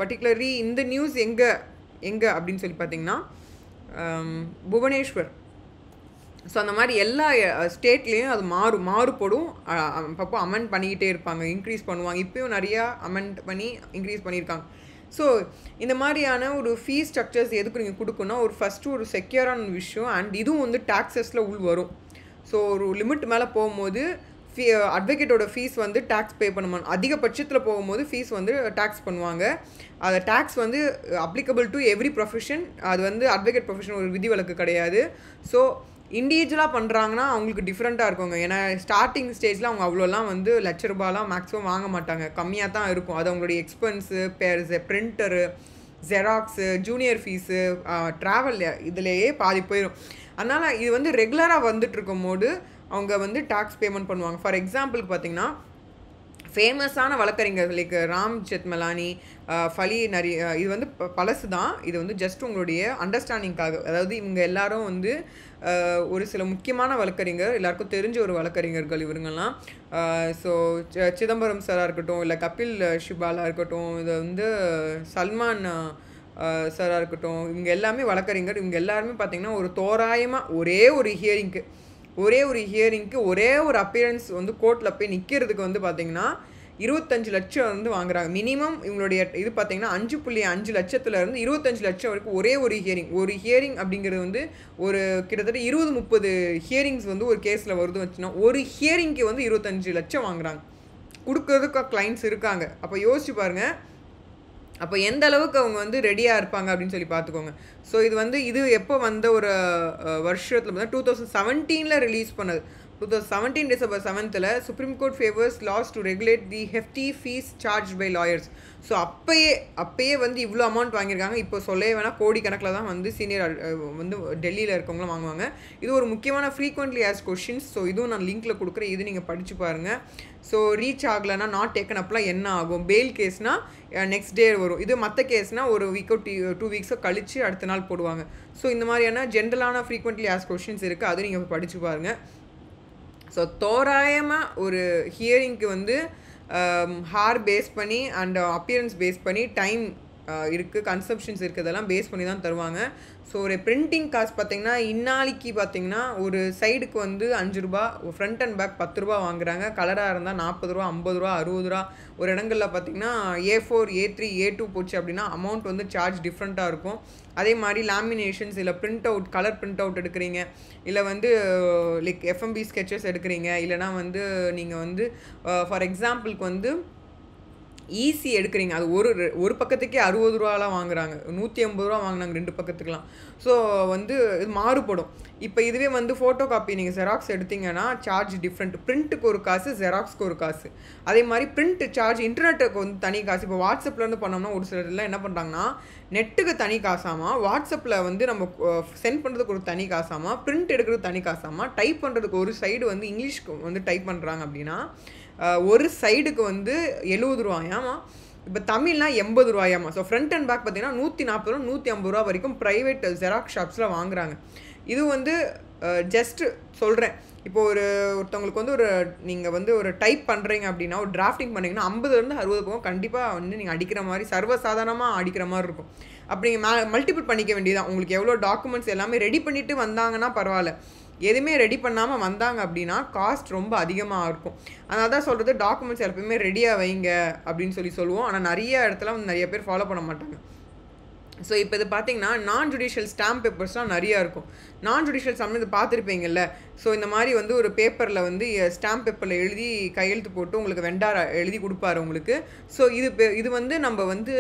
பர்டிகுலர்லி இந்த நியூஸ் எங்கே அப்படின்னு சொல்லி பார்த்தீங்கன்னா புவனேஸ்வர். ஸோ அந்த மாதிரி எல்லா ஸ்டேட்லேயும் அது மாறுபடும். அப்பப்போ அமெண்ட் பண்ணிக்கிட்டே இருப்பாங்க, இன்க்ரீஸ் பண்ணுவாங்க. இப்போயும் நிறையா அமெண்ட் பண்ணி இன்க்ரீஸ் பண்ணியிருக்காங்க. ஸோ இந்த மாதிரியான ஒரு ஃபீஸ் ஸ்ட்ரக்சர்ஸ் எதுக்கு நீங்கள் கொடுக்கணும், ஒரு ஃபஸ்ட்டு ஒரு செக்யூரான விஷயம். அண்ட் இதுவும் வந்து டாக்ஸஸில் வரும். ஸோ ஒரு லிமிட் மேலே போகும்போது அட்வொகேட்டோட ஃபீஸ் வந்து டேக்ஸ் பே பண்ணுவாங்க. அதிகபட்சத்தில் போகும்போது ஃபீஸ் வந்து டேக்ஸ் பண்ணுவாங்க. அந்த டேக்ஸ் வந்து அப்ளிகபிள் டு எவ்ரி ப்ரொஃபஷன். அது வந்து அட்வொகேட் ப்ரொஃபஷன் ஒரு விதிவிலக்கு கிடையாது. ஸோ இண்டிவிஜுவலாக பண்ணுறாங்கன்னா அவங்களுக்கு டிஃப்ரெண்ட்டாக இருக்குங்க. ஏன்னா ஸ்டார்டிங் ஸ்டேஜில் அவங்க அவ்வளோலாம் வந்து ₹1,00,000 மேக்ஸிமம் வாங்க மாட்டாங்க, கம்மியாக தான் இருக்கும். அது அவங்களுடைய expense, printer, xerox, junior fees, travel இதுலேயே பாதி போயிடும். அதனால் இது வந்து ரெகுலராக வந்துட்டு இருக்கும் போது அவங்க வந்து டேக்ஸ் பேமெண்ட் பண்ணுவாங்க. ஃபார் எக்ஸாம்பிளுக்கு பார்த்தீங்கன்னா ஃபேமஸான வழக்கறிஞர் லைக் ராம் ஜெத்மலானி, ஃபலி இது வந்து பழசு தான். இது வந்து ஜஸ்ட் உங்களுடைய அண்டர்ஸ்டாண்டிங்காக. அதாவது இவங்க எல்லாரும் வந்து ஒரு சில முக்கியமான வழக்கறிஞர், எல்லாருக்கும் தெரிஞ்ச ஒரு வழக்கறிஞர்கள் இவருங்கெல்லாம். ஸோ சிதம்பரம் சாராக இருக்கட்டும், இல்லை கபில் சிபாலாக இருக்கட்டும், இது வந்து சல்மான் சாராக இருக்கட்டும், இவங்க எல்லாமே வழக்கறிஞர். இவங்க எல்லாருமே பார்த்திங்கன்னா ஒரு தோராயமாக ஒரே ஒரு ஹியரிங்க்கு ஒரே ஒரு அப்பியரன்ஸ் வந்து கோர்ட்டில் போய் நிற்கிறதுக்கு வந்து பார்த்திங்கன்னா 25 லட்சம் வந்து வாங்குறாங்க மினிமம். இவங்களுடைய இது பார்த்திங்கன்னா 5.5 லட்சத்துலேருந்து 25 லட்சம் வரைக்கும் ஒரே ஒரு ஹியரிங் அப்படிங்கிறது வந்து ஒரு கிட்டத்தட்ட 20-30 ஹியரிங்ஸ் வந்து ஒரு கேஸில் வருது வச்சுன்னா ஒரு ஹியரிங்க்கு வந்து 25 லட்சம் வாங்குறாங்க. கொடுக்கறதுக்கு கிளைண்ட்ஸ் இருக்காங்க. அப்போ யோசிச்சு பாருங்கள், அப்போ எந்த அளவுக்கு அவங்க வந்து ரெடியாக இருப்பாங்க அப்படின்னு சொல்லி பார்த்துக்கோங்க. ஸோ இது எப்போ வந்த ஒரு வருஷத்தில் பார்த்தா 2017 ரிலீஸ் பண்ணது. 2017 December 7th supreme court favours laws to regulate the hefty fee charge by lawyers. So அப்பயே வந்து இவ்வளோ அமௌண்ட் வாங்கியிருக்காங்க. இப்போ சொல்லவே வேணால் கோடிக்கணக்கில் தான் வந்து சீனியர் வந்து டெல்லியில் இருக்கவங்களும் வாங்குவாங்க. இது ஒரு முக்கியமான ஃப்ரீக்வெண்ட்லி ஆஸ் கொஷின்ஸ். ஸோ இதுவும் நான் லிங்க்கில் கொடுக்குறேன், இது நீங்கள் படித்து பாருங்கள். ஸோ ரீச் ஆகலைன்னா நாட் டேக்கன் அப்லாம் என்ன ஆகும், பெயில் கேஸ்னால் நெக்ஸ்ட் டே வரும். இது மற்ற கேஸ்னால் ஒரு வீக்கோ 2 வீக்ஸோ கழித்து அடுத்த நாள் போடுவாங்க. ஸோ இந்த மாதிரியான ஜென்ரலான ஃப்ரீக்வெண்ட்லி ஆஸ் கொஷின்ஸ் இருக்குது, அது நீங்கள் படித்து பாருங்கள். ஸோ தோராயமாக ஒரு ஹியரிங்க்கு வந்து ஹார் பேஸ் பண்ணி அண்ட் அப்பியரன்ஸ் பேஸ் பண்ணி டைம் இருக்குது, கன்சப்ஷன்ஸ் இருக்குது, இதெல்லாம் பேஸ் பண்ணி தான் தருவாங்க. ஸோ ஒரு பிரிண்டிங் காஸ்ட் பார்த்திங்கன்னா இந்நாளைக்கு பார்த்திங்கன்னா ஒரு சைடுக்கு வந்து 5 ரூபா, ஃப்ரண்ட் அண்ட் பேக் 10 ரூபா வாங்குறாங்க. கலராக இருந்தால் 40 ரூபா, 50 ரூபா, 60 ரூபா. ஒரு இடங்களில் பார்த்திங்கன்னா A4, A3, A2 போச்சு அப்படின்னா அமௌண்ட் வந்து சார்ஜ் டிஃப்ரெண்ட்டாக இருக்கும். அதே மாதிரி லேமினேஷன்ஸ் இல்லை print out, colour print out எடுக்கிறீங்க, இல்லை வந்து லைக் எஃப்எம்பி ஸ்கெச்சஸ் எடுக்கிறீங்க, இல்லைனா வந்து நீங்கள் வந்து ஃபார் எக்ஸாம்பிளுக்கு வந்து ஈஸி எடுக்கிறீங்க, அது ஒரு பக்கத்துக்கே 60 ரூபாலாம் வாங்குறாங்க, 150 ரூபா வாங்கினாங்க 2 பக்கத்துக்குலாம். ஸோ வந்து இது மாறுபடும். இப்போ இதுவே வந்து ஃபோட்டோ காப்பி நீங்கள் ஜெராக்ஸ் எடுத்தீங்கன்னா சார்ஜ் டிஃப்ரெண்ட். பிரிண்ட்டுக்கு ஒரு காசு, ஜெராக்ஸ்க்கு ஒரு காசு. அதே மாதிரி பிரிண்ட் சார்ஜ், இன்டர்நெட்டுக்கு வந்து தனி காசு. இப்போ வாட்ஸ்அப்லேருந்து பண்ணோம்னா ஒரு சிலர்லாம் என்ன பண்ணுறாங்கன்னா நெட்டுக்கு தனி காசாமா, வாட்ஸ்அப்பில் வந்து நம்ம சென்ட் பண்ணுறதுக்கு ஒரு தனி காசாமா, பிரிண்ட் எடுக்கிறதுக்கு தனி காசாமா, டைப் பண்ணுறதுக்கு ஒரு சைடு வந்து இங்கிலீஷ்க்கு வந்து டைப் பண்ணுறாங்க அப்படின்னா ஒரு சைடுக்கு வந்து 70 ரூபாயாமா. இப்போ தமிழ்லாம் 80 ரூபாயாமா. ஸோ ஃப்ரண்ட் அண்ட் பேக் பார்த்தீங்கன்னா 140 ரூபா, 150 ரூபா வரைக்கும் ப்ரைவேட் ஜெராக்ஸ் ஷாப்ஸில் வாங்குறாங்க. இது வந்து ஜஸ்ட்டு சொல்கிறேன். இப்போ ஒருத்தவங்களுக்கு வந்து நீங்கள் வந்து ஒரு டைப் பண்ணுறீங்க அப்படின்னா, ஒரு டிராஃப்டிங் பண்ணிங்கன்னா 50லேருந்து 60 போகும் கண்டிப்பாக வந்து நீங்கள் அடிக்கிற மாதிரி சர்வசாதாரணமாக அடிக்கிற மாதிரி இருக்கும். அப்படி நீங்கள் மல்டிபிள் பண்ணிக்க வேண்டியதான். உங்களுக்கு எவ்வளோ டாக்குமெண்ட்ஸ் எல்லாமே ரெடி பண்ணிவிட்டு வந்தாங்கன்னா பரவாயில்ல. எதுவுமே ரெடி பண்ணாமல் வந்தாங்க அப்படின்னா காஸ்ட் ரொம்ப அதிகமாக இருக்கும். அதனால தான் சொல்கிறது டாக்குமெண்ட்ஸ் எப்பவுமே ரெடியாக வைங்க அப்படின்னு சொல்லுவோம். ஆனால் நிறைய இடத்துல வந்து நிறைய பேர் ஃபாலோ பண்ண மாட்டாங்க. ஸோ இப்போ இது பார்த்தீங்கன்னா நான் ஜுடிஷியல் ஸ்டாம்ப் பேப்பர்ஸ்லாம் நிறையா இருக்கும். நான் ஜுடிஷியல் ஸ்டாம்ப் இது பார்த்துருப்பீங்கல்ல. ஸோ இந்த மாதிரி வந்து ஒரு பேப்பரில் வந்து ஸ்டாம்ப் பேப்பரில் எழுதி கையெழுத்து போட்டு உங்களுக்கு வெண்டார் எழுதி கொடுப்பாரு உங்களுக்கு. ஸோ இது வந்து நம்ம வந்து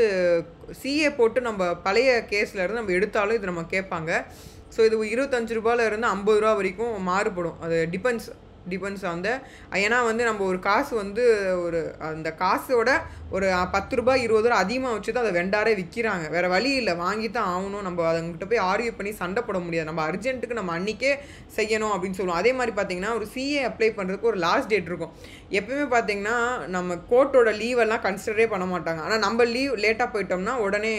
சிஏ போட்டு நம்ம பழைய கேஸில் இருந்து நம்ம எடுத்தாலும் இது நம்ம கேட்பாங்க. ஸோ இது 25 ரூபாயிலிருந்து 50 ரூபா வரைக்கும் மாறுபடும். அது டிபெண்ட்ஸ் அந்த ஏன்னா வந்து நம்ம ஒரு காசு வந்து அந்த காசோட ஒரு 10 ரூபா 20 ரூபா அதிகமாக வச்சு தான் அதை வெண்டாரே விற்கிறாங்க. வேறு வழி இல்லை, வாங்கி தான் ஆகணும். நம்ம அவங்ககிட்ட போய் ஆர்கியூ பண்ணி சண்டை போட முடியாது. நம்ம அர்ஜென்ட்டுக்கு நம்ம அன்றைக்கே செய்யணும் அப்படின்னு சொல்லுவோம். அதே மாதிரி பார்த்தீங்கன்னா ஒரு சிஏ அப்ளை பண்ணுறதுக்கு ஒரு லாஸ்ட் டேட் இருக்கும். எப்பவுமே பார்த்தீங்கன்னா நம்ம கோர்ட்டோட லீவெல்லாம் கன்சிடரே பண்ண மாட்டாங்க. ஆனால் நம்ம லீவ் லேட்டாக போயிட்டோம்னா உடனே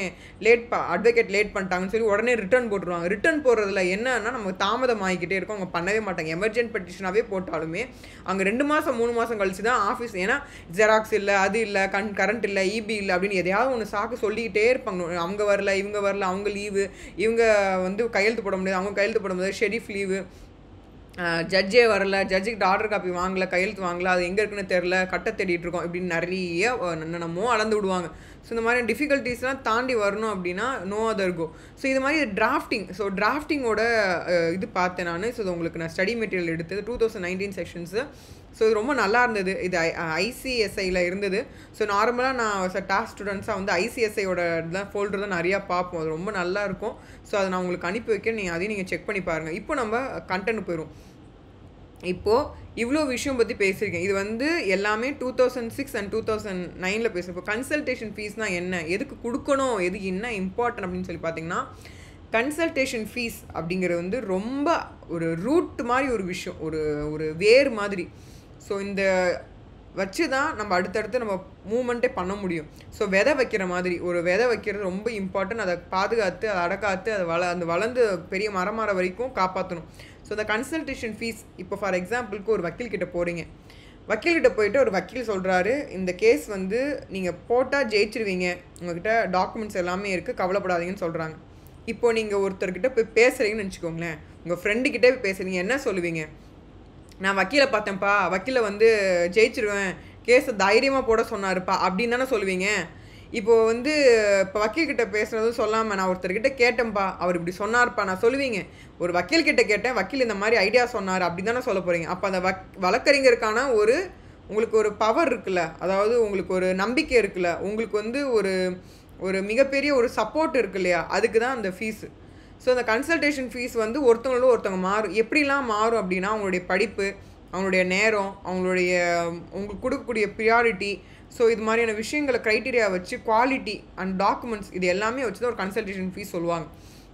அட்வொகேட் லேட் பண்ணிட்டாங்கன்னு சொல்லி உடனே ரிட்டர்ன் போட்டுருவாங்க. ரிட்டர்ன் போடுறதுல என்னன்னா நமக்கு தாமதம் ஆகிக்கிட்டே இருக்கும். அவங்க பண்ணவே மாட்டாங்க. எமர்ஜென்ட் பெட்டிஷனாகவே போட்டாலுமே அங்கே 2 மாதம் 3 மாதம் கழிச்சு தான் ஆஃபீஸ், ஏன்னா ஜெராக்ஸ் இல்லை, அது இல்லை, கரண்ட் இல்லை, இபி இல்லை அப்படின்னு எதையாவது ஒன்று சாக்கு சொல்லிக்கிட்டே இருப்பாங்க. அவங்க வரல, இவங்க வரல, அவங்க லீவு, இவங்க வந்து கையெழுத்து போட முடியாது, அவங்க கையெழுத்து போட முடியாது, ஷெரீஃப் லீவு, ஜட்ஜே வரல, ஜட்ஜுக்கிட்ட ஆர்டர் காப்பி வாங்கலை, கையெழுத்து வாங்கலை, அது எங்கே இருக்குன்னு தெரில, கட்ட தேடிட்டு இருக்கோம், இப்படின்னு நிறைய என்னென்னமோ அளந்து விடுவாங்க. ஸோ இந்த மாதிரி டிஃபிகல்ட்டிஸ்லாம் தாண்டி வரணும் அப்படின்னா நோ அதர் கோ. ஸோ இது மாதிரி டிராஃப்டிங், ஸோ டிராஃப்டிங்கோட இது பார்த்தேன் நான். ஸோ உங்களுக்கு நான் ஸ்டடி மெட்டீரியல் எடுத்தது 2019 செக்ஷன்ஸு. ஸோ இது ரொம்ப நல்லா இருந்தது. இது ஐசிஎஸ்ஐயில் இருந்தது. ஸோ நார்மலாக நான் டாஸ்க் ஸ்டூடெண்ட்ஸாக வந்து ஐசிஎஸ்ஐயோட இதெல்லாம் ஃபோல்டர் தான் நிறையா பார்ப்போம். அது ரொம்ப நல்லா இருக்கும். ஸோ அதை நான் உங்களுக்கு அனுப்பி வைக்க, அதையும் நீங்கள் செக் பண்ணி பாருங்கள். இப்போ நம்ம கண்டென்ட் போயிடும். இப்போது இவ்வளோ விஷயம் பற்றி பேசியிருக்கேன். இது வந்து எல்லாமே 2006 அண்ட் 2009 பேசுகிறேன். இப்போ கன்சல்டேஷன் ஃபீஸ்னால் என்ன, எதுக்கு கொடுக்கணும், எதுக்கு என்ன இம்பார்ட்டன்ட் அப்படின்னு சொல்லி பார்த்தீங்கன்னா, கன்சல்டேஷன் ஃபீஸ் அப்படிங்கிறது வந்து ரொம்ப ஒரு ரூட் மாதிரி ஒரு விஷயம், ஒரு வேர் மாதிரி. ஸோ இந்த வச்சு தான் நம்ம அடுத்தடுத்து நம்ம மூமெண்ட்டே பண்ண முடியும். ஸோ விதை வைக்கிற மாதிரி, ஒரு விதை வைக்கிறது ரொம்ப இம்பார்ட்டன்ட். அதை பாதுகாத்து, அதை அடக்காத்து, அதை வளர்ந்து பெரிய மரமாற வரைக்கும் காப்பாற்றணும். ஸோ இந்த கன்சல்டேஷன் ஃபீஸ், இப்போ ஃபார் எக்ஸாம்பிளுக்கு ஒரு வக்கீல்கிட்ட போகிறீங்க. வக்கீல்கிட்ட போயிட்டு ஒரு வக்கீல் சொல்கிறாரு, இந்த கேஸ் வந்து நீங்கள் போட்டால் ஜெயிச்சிருவீங்க, உங்கள்கிட்ட டாக்குமெண்ட்ஸ் எல்லாமே இருக்குது, கவலைப்படாதீங்கன்னு சொல்கிறாங்க. இப்போது நீங்கள் ஒருத்தர்கிட்ட போய் பேசுகிறீங்கன்னு வச்சுக்கோங்களேன். உங்கள் ஃப்ரெண்டுக்கிட்டே போய் பேசுகிறீங்க, என்ன சொல்லுவீங்க? நான் வக்கீலை பார்த்தேன்ப்பா, வக்கீலை வந்து ஜெயிச்சிருவேன், கேஸை தைரியமாக போட சொன்னாருப்பா அப்படின்னு தானே சொல்லுவீங்க. இப்போது வந்து இப்போ வக்கீல்கிட்ட பேசுகிறதும் சொல்லாமல் நான் ஒருத்தர்கிட்ட கேட்டேன்ப்பா, அவர் இப்படி சொன்னார்ப்பா நான் சொல்லுவீங்க. ஒரு வக்கீல்கிட்ட கேட்டேன், வக்கீல் இந்த மாதிரி ஐடியா சொன்னார் அப்படி தானே சொல்ல போகிறீங்க. அப்போ அந்த வழக்கறிஞருக்கான உங்களுக்கு ஒரு பவர் இருக்குல்ல, அதாவது உங்களுக்கு ஒரு நம்பிக்கை இருக்குல்ல, உங்களுக்கு வந்து ஒரு மிகப்பெரிய ஒரு சப்போர்ட் இருக்கு இல்லையா, அதுக்கு தான் அந்த ஃபீஸு. ஸோ அந்த கன்சல்டேஷன் ஃபீஸ் வந்து ஒருத்தவங்களோட ஒருத்தவங்க மாறும். எப்படிலாம் மாறும் அப்படின்னா, அவங்களுடைய படிப்பு, அவங்களுடைய நேரம், உங்களுக்கு கொடுக்கக்கூடிய ப்ரியாரிட்டி, ஸோ இது மாதிரியான விஷயங்களை க்ரைட்டீரியா வச்சு குவாலிட்டி அண்ட் டாக்குமெண்ட்ஸ் இது எல்லாமே வச்சு தான் ஒரு கன்சல்டேஷன் ஃபீஸ் சொல்லுவாங்க.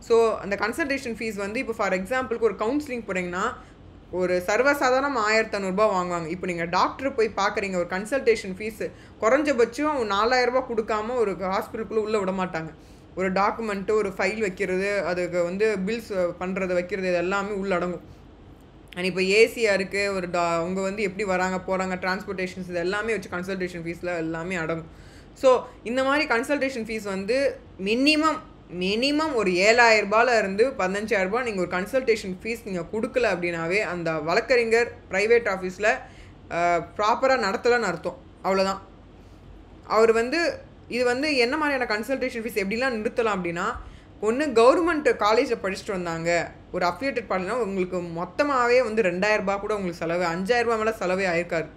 ஸோ அந்த கன்சல்டேஷன் ஃபீஸ் வந்து இப்போ ஃபார் எக்ஸாம்பிளுக்கு ஒரு கவுன்சிலிங் போகிறீங்கன்னா ஒரு சர்வசாதாரணம் 1500 ரூபா வாங்குவாங்க. இப்போ நீங்கள் டாக்டர் போய் பார்க்குறீங்க, ஒரு கன்சல்டேஷன் ஃபீஸு குறைஞ்சபட்சம் 4000 ரூபா கொடுக்காம ஒரு ஹாஸ்பிட்டலுக்குள்ளே உள்ளே விட மாட்டாங்க. ஒரு டாக்குமெண்ட்டு, ஒரு ஃபைல் வைக்கிறது, அதுக்கு வந்து பில்ஸ் பண்ணுறது வைக்கிறது, இது எல்லாமே உள்ளடங்கும். அண்ட் இப்போ ஏசியாக இருக்குது அவங்க வந்து எப்படி வராங்க போகிறாங்க டிரான்ஸ்போர்ட்டேஷன்ஸ் இது எல்லாமே வச்சு கன்சல்டேஷன் ஃபீஸில் எல்லாமே அடங்கும். ஸோ இந்த மாதிரி கன்சல்டேஷன் ஃபீஸ் வந்து மினிமம் ஒரு 7,000 ரூபாயில இருந்து 15,000 ரூபாய் நீங்கள் ஒரு கன்சல்டேஷன் ஃபீஸ் நீங்கள் கொடுக்கல அப்படின்னாவே அந்த வழக்கறிஞர் ப்ரைவேட் ஆஃபீஸில் ப்ராப்பராக நடத்தலைன்னு அர்த்தம். அவ்வளோதான். அவர் வந்து இது வந்து என்ன மாதிரியான கன்சல்டேஷன் ஃபீஸ் எப்படிலாம் நிறுத்தலாம் அப்படின்னா, ஒன்று கவர்மெண்ட் காலேஜில் படிச்சுட்டு வந்தாங்க ஒரு அஃபிலியேட்டட் பாலினா உங்களுக்கு மொத்தமாகவே வந்து 2,000 ரூபாய் கூட உங்களுக்கு செலவு 5,000 ரூபாய் மேலே செலவே ஆயிருக்காது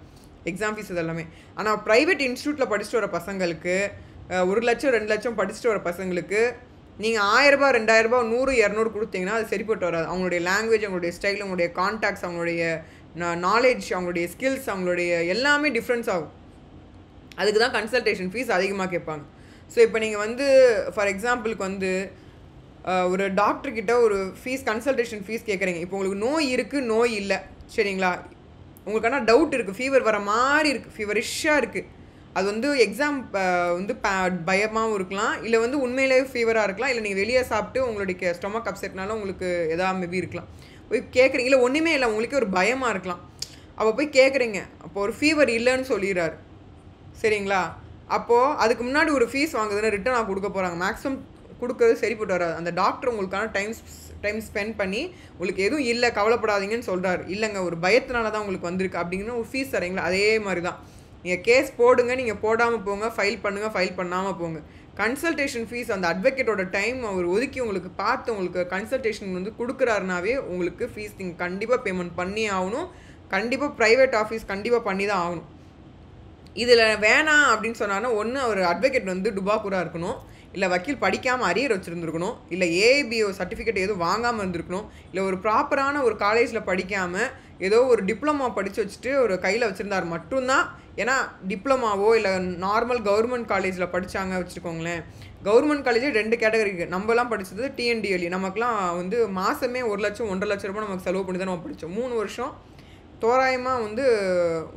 எக்ஸாம் ஃபீஸ் இது எல்லாமே. ஆனால் ப்ரைவேட் இன்ஸ்டியூட்டில் படிச்சுட்டு வர பசங்களுக்கு 1 லட்சம் 2 லட்சம் படிச்சுட்டு வர பசங்களுக்கு நீங்கள் 1,000 ரூபாய் 2,000 ரூபாய் 100 200 கொடுத்தீங்கன்னா அது சரிப்பட்டு வராது. அவங்களுடைய லாங்குவேஜ் அவங்களுடைய ஸ்டைல் அவங்களுடைய கான்டாக்ட்ஸ் அவங்களுடைய நாலேஜ் அவங்களுடைய ஸ்கில்ஸ் அவங்களுடைய எல்லாமே டிஃப்ரென்ஸ் ஆகும். அதுக்கு தான் கன்சல்டேஷன் ஃபீஸ் அதிகமாக கேட்பாங்க. ஸோ இப்போ நீங்கள் வந்து ஃபார் எக்ஸாம்பிளுக்கு வந்து ஒரு டாக்டர்கிட்ட ஒரு கன்சல்டேஷன் ஃபீஸ் கேட்குறீங்க. இப்போ உங்களுக்கு நோய் இருக்குது நோய் இல்லை சரிங்களா, உங்களுக்கான டவுட் இருக்குது, ஃபீவர் வர மாதிரி இருக்குது, ஃபீவரிஷ்ஷாக இருக்குது, அது வந்து எக்ஸாம் வந்து பயமாகவும் இருக்கலாம், இல்லை வந்து உண்மையிலேயே ஃபீவராக இருக்கலாம், இல்லை நீங்கள் வெளியே சாப்பிட்டு உங்களுடைய ஸ்டொமக் அப்செட்னால உங்களுக்கு எதாவது மேபி இருக்கலாம். போய் கேட்குறீங்க, இல்லை ஒன்றுமே இல்லை உங்களுக்கே ஒரு பயமாக இருக்கலாம், அப்போ போய் கேட்குறீங்க, அப்போ ஒரு ஃபீவர் இல்லைன்னு சொல்லிடுறாரு சரிங்களா. அப்போது அதுக்கு முன்னாடி ஒரு ஃபீஸ் வாங்குதுன்னு ரிட்டன் நான் கொடுக்க போகிறாங்க, மேக்ஸிமம் கொடுக்குறது சரிப்பட்டு வராது. அந்த டாக்டர் உங்களுக்கான டைம் ஸ்பெண்ட் பண்ணி உங்களுக்கு எதுவும் இல்லை கவலைப்படாதீங்கன்னு சொல்கிறாரு, இல்லைங்க ஒரு பயத்தினால தான் உங்களுக்கு வந்திருக்கு அப்படிங்கிற ஒரு ஃபீஸ் தரீங்களா. அதே மாதிரி தான் நீங்கள் கேஸ் போடுங்க, நீங்கள் போடாமல் போங்க, ஃபைல் பண்ணுங்கள், ஃபைல் பண்ணாமல் போங்க. கன்சல்டேஷன் ஃபீஸ் அந்த அட்வொகேட்டோட டைம் அவர் ஒதுக்கி உங்களுக்கு பார்த்து உங்களுக்கு கன்சல்டேஷன் வந்து கொடுக்குறாருனாவே உங்களுக்கு ஃபீஸ் நீங்கள் கண்டிப்பாக பேமெண்ட் பண்ணி ஆகணும். கண்டிப்பாக ப்ரைவேட் ஆஃபீஸ் கண்டிப்பாக பண்ணி தான் ஆகணும். இதில் வேணாம் அப்படின்னு சொன்னாங்கன்னா ஒன்று ஒரு அட்வொகேட் வந்து டுபாக்கூராக இருக்கணும், இல்லை வக்கீல் படிக்காமல் அரியர் வச்சுருந்துருக்கணும், இல்லை ஏஐபிஓ சர்டிஃபிகேட் எதுவும் வாங்காமல் இருந்திருக்கணும், இல்லை ஒரு ப்ராப்பரான ஒரு காலேஜில் படிக்காமல் ஏதோ ஒரு டிப்ளமா படித்து வச்சுட்டு ஒரு கையில் வச்சுருந்தார் மட்டும்தான். ஏன்னா டிப்ளமாவோ இல்லை நார்மல் கவர்மெண்ட் காலேஜில் படித்தாங்க வச்சுருக்கோங்களேன், கவர்மெண்ட் காலேஜே 2 கேட்டகரி இருக்குது. நம்மலாம் படித்தது டிஎன்டிஎல்இ, நமக்குலாம் வந்து மாதமே 1 லட்சம் 1.5 லட்ச ரூபாய் நமக்கு செலவு பண்ணி தான் நம்ம படித்தோம். 3 வருஷம் தோராயமாக வந்து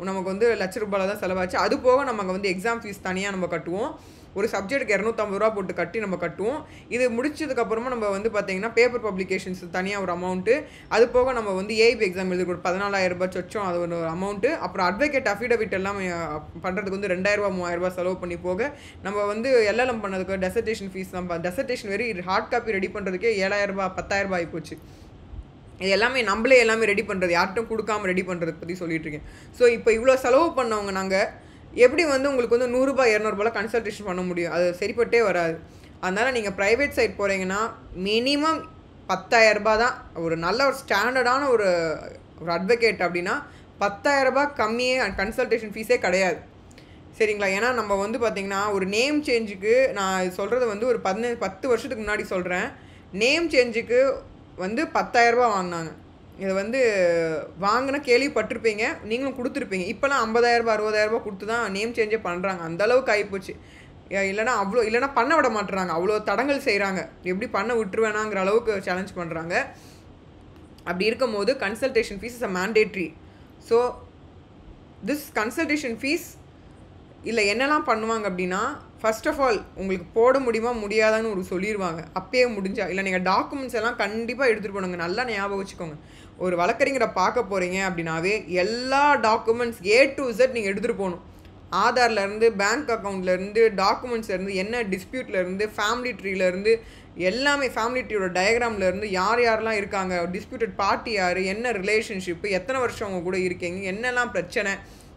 நமக்கு வந்து ₹1,00,000 தான் செலவாச்சு. அது போக நமக்கு வந்து எக்ஸாம் ஃபீஸ் தனியாக நம்ம கட்டுவோம், ஒரு சப்ஜெக்ட்டுக்கு ₹250 போட்டு கட்டி நம்ம கட்டுவோம். இது முடிச்சதுக்கப்புறமா நம்ம வந்து பார்த்திங்கன்னா பேப்பர் பப்ளிகேஷன்ஸ் தனியாக ஒரு அமௌண்ட்டு, அது போக நம்ம வந்து ஏஐபி எக்ஸாம் எழுதி ஒரு ₹14,000 சொச்சம் அது ஒரு அமௌண்ட்டு, அப்புறம் அட்வொகேட் அஃபிடவிட் எல்லாம் பண்ணுறதுக்கு வந்து ₹2,000 3,000 செலவு பண்ணி போக நம்ம வந்து எல்எல்எம் பண்ணதுக்கு டெசர்டேஷன் ஃபீஸ் நம்ம dissertation very hard copy ready பண்ணுறதுக்கே ₹7,000 10,000 ஆகிப்போச்சு. இது எல்லாமே நம்மளே எல்லாமே ரெடி பண்ணுறது, யார்ட்டும் கொடுக்காமல் ரெடி பண்ணுறதுக்கு பற்றி சொல்லிகிட்ருக்கேன். ஸோ இப்போ இவ்வளோ செலவு பண்ணவங்க நாங்கள் எப்படி வந்து உங்களுக்கு வந்து ₹100 200 கன்சல்டேஷன் பண்ண முடியும், அது சரிப்பட்டே வராது. அதனால் நீங்கள் ப்ரைவேட் சைட் போகிறீங்கன்னா மினிமம் ₹10,000 தான். ஒரு நல்ல ஒரு ஸ்டாண்டர்டான ஒரு அட்வொகேட் அப்படின்னா ₹10,000 கம்மியே கன்சல்டேஷன் ஃபீஸே கிடையாது சரிங்களா. ஏன்னா நம்ம வந்து பார்த்திங்கன்னா ஒரு நேம் சேஞ்சுக்கு நான் சொல்கிறது வந்து ஒரு 10 வருஷத்துக்கு முன்னாடி சொல்கிறேன், நேம் சேஞ்சுக்கு வந்து ₹10,000 வாங்கினாங்க. இதை வந்து வாங்கின கேள்விப்பட்டிருப்பீங்க, நீங்களும் கொடுத்துருப்பீங்க. இப்போலாம் ₹50,000 ₹60,000 கொடுத்து தான் நேம் சேஞ்சே பண்ணுறாங்க, அந்தளவுக்கு ஆகிப்போச்சு. இல்லைனா பண்ண விட மாட்டுறாங்க, அவ்வளோ தடங்கள் செய்கிறாங்க, எப்படி பண்ண விட்டுருவேனாங்கிற அளவுக்கு சேலஞ்ச் பண்ணுறாங்க. அப்படி இருக்கும் போது consultation fees is a mandatory. So this consultation fees இல்லை என்னெல்லாம் பண்ணுவாங்க அப்படின்னா, ஃபர்ஸ்ட் ஆஃப் ஆல் உங்களுக்கு போட முடியுமா முடியாதான்னு ஒரு சொல்லிடுவாங்க அப்பயே முடிஞ்சா. இல்லை நீங்கள் டாக்குமெண்ட்ஸ் எல்லாம் கண்டிப்பாக எடுத்துகிட்டு போனுங்க, நல்லா ஞாபகம் வச்சுக்கோங்க. ஒரு வழக்கறிஞரை பார்க்க போகிறீங்க அப்படின்னாவே எல்லா டாக்குமெண்ட்ஸ் A to Z நீங்கள் எடுத்துகிட்டு போகணும். ஆதார்லேருந்து பேங்க் அக்கௌண்ட்லேருந்து டாக்குமெண்ட்ஸ்லேருந்து என்ன டிஸ்பியூட்லேருந்து ஃபேமிலி ட்ரீலேருந்து எல்லாமே ஃபேமிலி ட்ரீயோட டயக்ராம்லேருந்து யார் யாரெல்லாம் இருக்காங்க, டிஸ்பியூட்டட் பார்ட்டி யார், என்ன ரிலேஷன்ஷிப்பு, எத்தனை வருஷம் அவங்க கூட இருக்கீங்க, என்னெல்லாம் பிரச்சனை,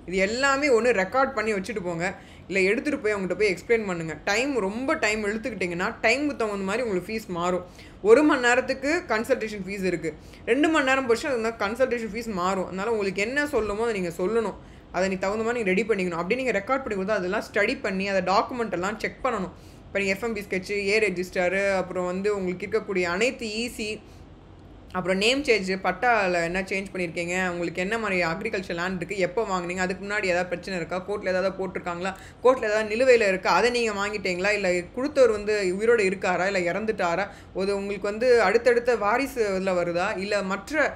இது எல்லாமே ஒன்று ரெக்கார்ட் பண்ணி வச்சுட்டு போங்க. இல்லை எடுத்துகிட்டு போய் அவங்ககிட்ட போய் எக்ஸ்பிளைன் பண்ணுங்கள். ரொம்ப டைம் எடுத்துக்கிட்டிங்கன்னா டைமுக்கு தகுந்த மாதிரி உங்களுக்கு ஃபீஸ் மாறும். 1 மணி நேரத்துக்கு கன்சல்டேஷன் ஃபீஸ் இருக்குது, 2 மணி நேரம் போச்சு அது கன்சல்டேஷன் ஃபீஸ் மாறும். அதனால் உங்களுக்கு என்ன சொல்லணுமோ அதை நீங்கள் சொல்லணும், அதை நீ தகுந்த மாதிரி நீங்கள் ரெடி பண்ணிக்கணும். அப்படி நீங்கள் ரெக்கார்ட் பண்ணி கொடுத்தா அதெல்லாம் ஸ்டடி பண்ணி அதை டாக்குமெண்ட் எல்லாம் செக் பண்ணணும். இப்போ நீங்கள் எஃப்எம்பி ஸ்கெட்சு, ஏ ரெஜிஸ்டரு, அப்புறம் வந்து உங்களுக்கு இருக்கக்கூடிய அனைத்து ஈசி, அப்புறம் நேம் சேஞ்ச், பட்டாவில் என்ன சேஞ்ச் பண்ணியிருக்கீங்க, உங்களுக்கு என்ன மாதிரி அக்ரிகல்ச்சர் லேண்ட் இருக்குது, எப்போ வாங்கினீங்க, அதுக்கு முன்னாடி ஏதாவது பிரச்சனை இருக்கா, கோர்ட்டில் ஏதாவது போட்டிருக்காங்களா, கோர்ட்டில் ஏதாவது நிலுவையில் இருக்கா, அதை நீங்கள் வாங்கிட்டீங்களா, இல்லை கொடுத்தவர் வந்து உயிரோடு இருக்காரா, இல்லை இறந்துட்டாரா, உங்களுக்கு வந்து அடுத்தடுத்த வாரிசு இதில் வருதா, இல்லை மற்ற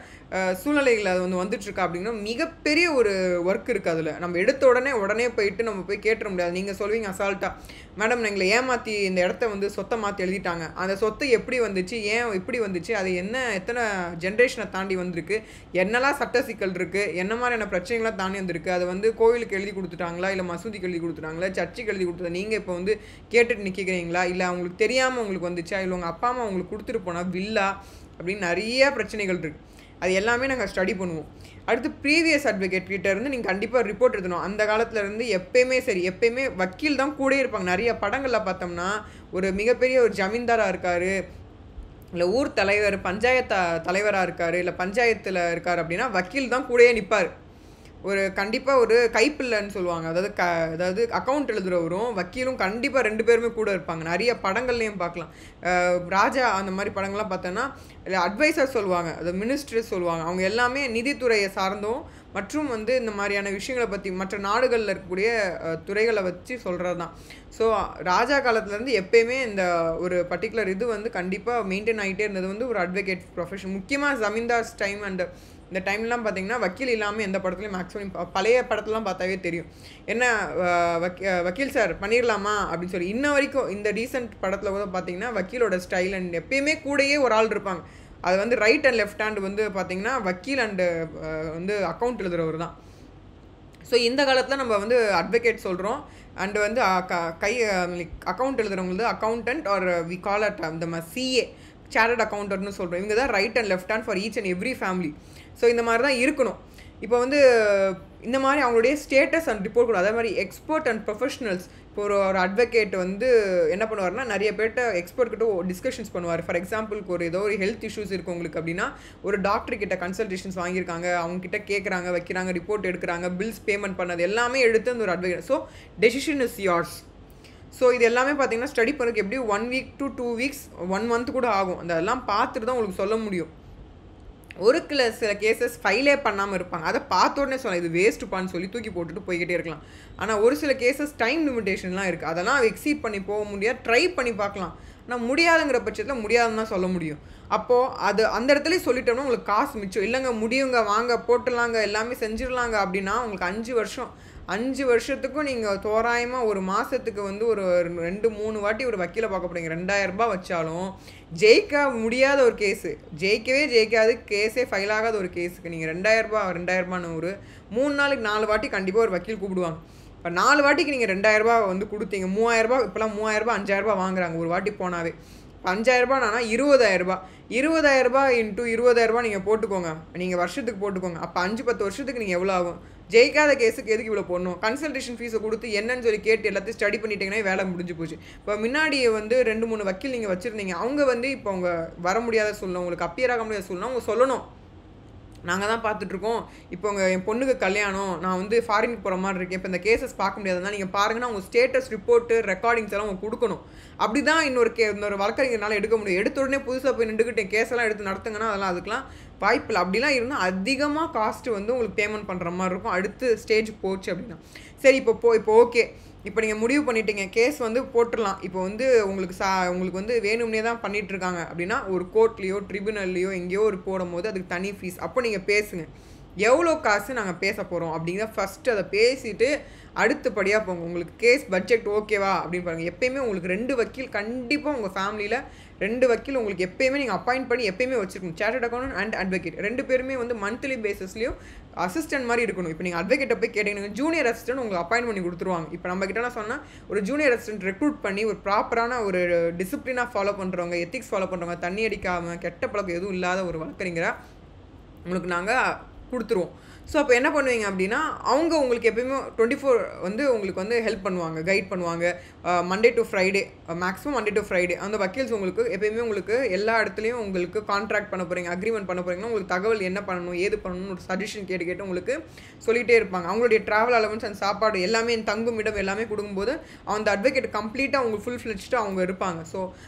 சூழ்நிலைகள் அது வந்துட்டுருக்கா அப்படின்னா மிகப்பெரிய ஒரு ஒர்க் இருக்குது அதில். நம்ம எடுத்த உடனே போயிட்டு நம்ம போய் கேட்டுற முடியாது. நீங்கள் சொல்வீங்க அசால்ட்டாக, மேடம் எங்களை ஏமாற்றி இந்த இடத்த சொத்தை மாற்றி எழுதிட்டாங்க, அந்த சொத்து எப்படி வந்துச்சு, ஏன் இப்படி வந்துச்சு, அது எத்தனை ஜென்ரேஷனை தாண்டி வந்திருக்கு, என்னெல்லாம் சட்ட சிக்கல் இருக்குது, என்ன மாதிரியான பிரச்சனைகள்லாம் தாண்டி வந்திருக்கு, அது கோயிலுக்கு எழுதி கொடுத்துட்டாங்களா, இல்லை மசூதிக்கு எழுதி கொடுத்துட்டாங்களா, சர்ச்சுக்கு எழுதி கொடுத்துட்டா, நீங்கள் இப்போ கேட்டுட்டு நிற்கிறீங்களா, இல்லை அவங்களுக்கு தெரியாமல் உங்களுக்கு வந்துச்சா, இல்லை உங்கள் அப்பா அம்மா உங்களுக்கு கொடுத்துட்டு போனால் வில்லா அப்படின்னு நிறைய பிரச்சனைகள் இருக்குது. அது எல்லாமே நாங்கள் ஸ்டடி பண்ணுவோம். அடுத்து ப்ரீவியஸ் அட்வொகேட் கிட்ட இருந்து நீங்கள் கண்டிப்பாக ரிப்போர்ட் எடுக்கணும். அந்த காலத்துலேருந்து எப்பயுமே வக்கீல் தான் கூட இருப்பாங்க. நிறைய படங்களில் பார்த்தோம்னா ஒரு மிகப்பெரிய ஒரு ஜமீன்தாராக இருக்கார், இல்லை ஊர் தலைவர் பஞ்சாயத்து தலைவராக இருக்கார், இல்லை பஞ்சாயத்தில் இருக்கார் அப்படின்னா வக்கீல் தான் கூடயே நிற்பார். கண்டிப்பாக ஒரு கைப்பில்லைன்னு சொல்லுவாங்க, அதாவது அக்கௌண்ட் எழுதுகிறவரும் வக்கீலும் கண்டிப்பாக 2 பேருமே கூட இருப்பாங்க. நிறைய படங்கள்லையும் பார்க்கலாம். ராஜா அந்த மாதிரி படங்கள்லாம் பார்த்தோன்னா இல்லை அட்வைசர் சொல்லுவாங்க, அது மினிஸ்டர் சொல்லுவாங்க. அவங்க எல்லாமே நிதித்துறையை சார்ந்தும் மற்றும் இந்த மாதிரியான விஷயங்களை பற்றி மற்ற நாடுகளில் இருக்கக்கூடிய துறைகளை வச்சு சொல்கிறது தான். ஸோ ராஜா காலத்துலேருந்து எப்பயுமே இந்த ஒரு பர்டிகுலர் இது கண்டிப்பாக மெயின்டைன் ஆகிட்டே இருந்தது ஒரு அட்வொகேட் ப்ரொஃபஷன். முக்கியமாக ஜமீன்தார்ஸ் டைம் அண்ட் இந்த டைம்லாம் பார்த்தீங்கன்னா வக்கீல் இல்லாமல் எந்த படத்துலையும் மேக்ஸிமம் பழைய படத்துலாம் பார்த்தாவே தெரியும். என்ன வக்கீல் சார் பண்ணிடலாமா அப்படின்னு சொல்லி இன்ன வரைக்கும் இந்த ரீசெண்ட் படத்தில் கூட பார்த்தீங்கன்னா வக்கீலோட ஸ்டைல் அண்ட் எப்பயுமே கூடயே ஒரு ஆள் இருப்பாங்க. அது ரைட் அண்ட் லெஃப்ட் ஹேண்ட் பார்த்தீங்கன்னா வக்கீல் அண்டு அக்கௌண்ட் எழுதுறவர் தான். ஸோ இந்த காலத்தில் நம்ம அட்வொகேட் சொல்கிறோம் அண்டு அக்கௌண்ட் எழுதுறவங்களுக்கு accountant are we call it இந்த சிஏ சார்ட்டர்ட் அக்கௌண்டன்ட்னு சொல்கிறோம். இவங்க தான் right and left hand for each and every family. So இந்த மாதிரி தான் இருக்கணும். இப்போ இந்த மாதிரி அவங்களுடைய ஸ்டேட்டஸ் அண்ட் ரிப்போர்ட் கூட அதே மாதிரி எக்ஸ்பர்ட் அண்ட் ப்ரொஃபஷனல்ஸ். இப்போ ஒரு அட்வொகேட் என்ன பண்ணுவார்னா நிறைய பேர்கிட்ட எக்ஸ்பர்ட் கிட்ட டிஸ்கஷன்ஸ் பண்ணுவார். ஃபார் எக்ஸாம்பிளுக்கு ஏதோ ஒரு ஹெல்த் இஷ்யூஸ் இருக்குது உங்களுக்கு அப்படின்னா ஒரு டாக்டர் கிட்ட கன்சல்டேஷன்ஸ் வாங்கியிருக்காங்க, அவங்ககிட்ட கேட்குறாங்க, வைக்கிறாங்க, ரிப்போர்ட் எடுக்கிறாங்க, பில்ஸ் பேமெண்ட் பண்ணது எல்லாமே எடுத்து ஒரு advocate. So decision is யார்ஸ். So இது எல்லாமே பார்த்தீங்கன்னா ஸ்டடி பண்ணுறதுக்கு எப்படி 1 week to 2 weeks 1 month கூட ஆகும். அதெல்லாம் பார்த்துட்டு தான் உங்களுக்கு சொல்ல முடியும். சில கேசஸ் ஃபைலே பண்ணாமல் இருப்பாங்க, அதை பார்த்த உடனே சொல்லலாம் இது வேஸ்ட்டுப்பான்னு சொல்லி தூக்கி போட்டுட்டு போய்கிட்டே இருக்கலாம். ஆனால் ஒரு சில கேசஸ் டைம் லிமிடேஷன்லாம் இருக்குது, அதெல்லாம் எக்ஸீட் பண்ணி போக முடியாது, ட்ரை பண்ணி பார்க்கலாம். ஆனால் முடியாதுங்கிற பட்சத்தில் முடியாதுன்னு தான் சொல்ல முடியும். அப்போது அந்த இடத்துலேயே சொல்லிட்டோம்னா உங்களுக்கு காசு மிச்சம். இல்லைங்க முடியுங்க, வாங்க போட்டுடலாங்க, எல்லாமே செஞ்சிடலாங்க அப்படின்னா உங்களுக்கு 5 வருஷத்துக்கும் நீங்கள் தோராயமாக ஒரு மாதத்துக்கு ஒரு 2-3 வாட்டி ஒரு வக்கீலை பார்க்க போகிறீங்க. 2000 ரூபாய் வச்சாலும் ஜெயிக்க முடியாத ஒரு கேஸு, ஜெயிக்காது கேஸே ஃபைல் ஆகாத ஒரு கேஸுக்கு நீங்கள் 2000 ரூபான்னு ஒரு 3 நாளைக்கு 4 வாட்டி கண்டிப்பாக ஒரு வக்கீல் கூப்பிடுவாங்க. இப்போ 4 வாட்டிக்கு நீங்கள் 2000 ரூபாய் கொடுத்தீங்க, 3000 ரூபாய் இப்போலாம் 3000 ரூபாய் 5000 ரூபாய் வாங்குறாங்க ஒரு வாட்டி போனாவே. 5000 ரூபாய்னா 20000 ரூபாய், 20000 ரூபாய் இன்ட்டு 20000 ரூபாய் நீங்கள் போட்டுக்கோங்க, நீங்கள் வருஷத்துக்கு போட்டுக்கோங்க. அப்போ 5-10 வருஷத்துக்கு நீங்கள் எவ்வளோ ஆகும்? ஜெயிக்காத கேஸுக்கு எதுக்கு இவ்வளோ போடணும்? கன்சல்டேஷன் ஃபீஸை கொடுத்து என்னன்னு சொல்லி கேட்டு எல்லாத்தையும் ஸ்டடி பண்ணிட்டீங்கன்னா வேலை முடிஞ்சு போச்சு. இப்போ முன்னாடி 2-3 வக்கீல் நீங்கள் வச்சுருந்தீங்க, அவங்க இப்போ அவங்க வர முடியாத சொல்லணும், உங்களுக்கு அப்பியர் ஆக முடியாத சொல்லணும், அவங்க சொல்லணும் நாங்கள் தான் பார்த்துட்ருக்கோம், இப்போ என் பொண்ணுக்கு கல்யாணம், நான் ஃபாரின் போகிற மாதிரி இருக்கேன், இப்போ இந்த கேசஸ் பார்க்க முடியாதுன்னா நீங்கள் பாருங்கன்னா உங்கள் ஸ்டேட்டஸ் ரிப்போர்ட்டு ரெக்கார்டிங்ஸ் எல்லாம் அவங்க கொடுக்கணும். அப்படி தான் இன்னொரு வழக்கறிஞர்னால எடுக்க முடியும். எடுத்த உடனே புதுசாக போய் நின்றுக்கிட்டு கேஸெல்லாம் எடுத்து நடத்துங்கன்னா அதுக்கெல்லாம் வாய்ப்பில்லை. அப்படிலாம் இருந்தால் அதிகமாக காஸ்ட்டு உங்களுக்கு பேமெண்ட் பண்ணுற மாதிரி இருக்கும். அடுத்து ஸ்டேஜ் போச்சு அப்படின்னா சரி இப்போ ஓகே, இப்போ நீங்கள் முடிவு பண்ணிட்டீங்க கேஸ் போட்டுடலாம். இப்போ உங்களுக்கு வேணும்னே தான் பண்ணிகிட்ருக்காங்க அப்படின்னா ஒரு கோர்ட்லேயோ ட்ரிபியூனல்லையோ எங்கேயோ போடும்போது அதுக்கு தனி ஃபீஸ். அப்போ நீங்கள் பேசுங்க, எவ்வளோ காசு நாங்கள் பேச போகிறோம் அப்படிங்கிற ஃபஸ்ட்டு அதை பேசிவிட்டு அடுத்தபடியாக போங்க. உங்களுக்கு கேஸ் பட்ஜெட் ஓகேவா அப்படின்னு பாருங்கள். எப்பயுமே உங்களுக்கு 2 வக்கீல் கண்டிப்பாக உங்கள் ஃபேமிலியில் 2 வக்கீல் உங்களுக்கு எப்பயுமே நீங்கள் அப்பாயிண்ட் பண்ணி எப்பயுமே வச்சுருக்கணும். சார்ட்டர்ட் அக்கௌண்டன்ட் அண்ட் அட்வொகேட் 2 பேருமே மந்த்லி பேசிஸ்லையும் அசிஸ்டன்ட் மாதிரி இருக்கணும். இப்போ நீங்கள் அட்வொகேட்டை போய் கேட்டீங்கன்னா ஜூனியர் அசிஸ்டன்ட் உங்களுக்கு அப்பாயிண்ட் பண்ணி கொடுத்துருவாங்க. இப்போ நம்ம கிட்ட சொன்னால் ஒரு ஜூனியர் அசிஸ்டன்ட் ரெக்ரூட் பண்ணி ஒரு ப்ராப்பரான ஒரு டிசிப்ளினாக ஃபாலோ பண்ணுறவங்க, எத்திக்ஸ் ஃபாலோ பண்ணுறவங்க, தண்ணி அடிக்காமல் கெட்ட பழக்கம் எதுவும் இல்லாத ஒரு வழக்கறிஞராக உங்களுக்கு நாங்கள் கொடுத்துருவோம். ஸோ அப்போ என்ன பண்ணுவீங்க அப்படின்னா அவங்க உங்களுக்கு எப்பயுமே 24 உங்களுக்கு ஹெல்ப் பண்ணுவாங்க, கைட் பண்ணுவாங்க. Monday to Friday, maximum Monday to Friday அந்த வக்கீல்ஸ் உங்களுக்கு எப்பயுமே உங்களுக்கு எல்லா இடத்துலையும் உங்களுக்கு கான்ட்ராக்ட் பண்ண போகிறீங்க, அக்ரிமெண்ட் பண்ண போகிறீங்கன்னா உங்களுக்கு தகவல் என்ன பண்ணணும் ஏது பண்ணணும்னு ஒரு சஜஷன் கேட்டு உங்களுக்கு சொல்லிகிட்டே இருப்பாங்க. அவங்களுடைய ட்ராவல் அலவன்ஸ் அண்ட் சாப்பாடு எல்லாமே தங்கும் இடம் எல்லாமே கொடுக்கும்போது அந்த அட்வொகேட் கம்ப்ளீட்டாக அவங்க ஃபுல் ஃப்ளெஜ்டாக அவங்க இருப்பாங்க. ஸோ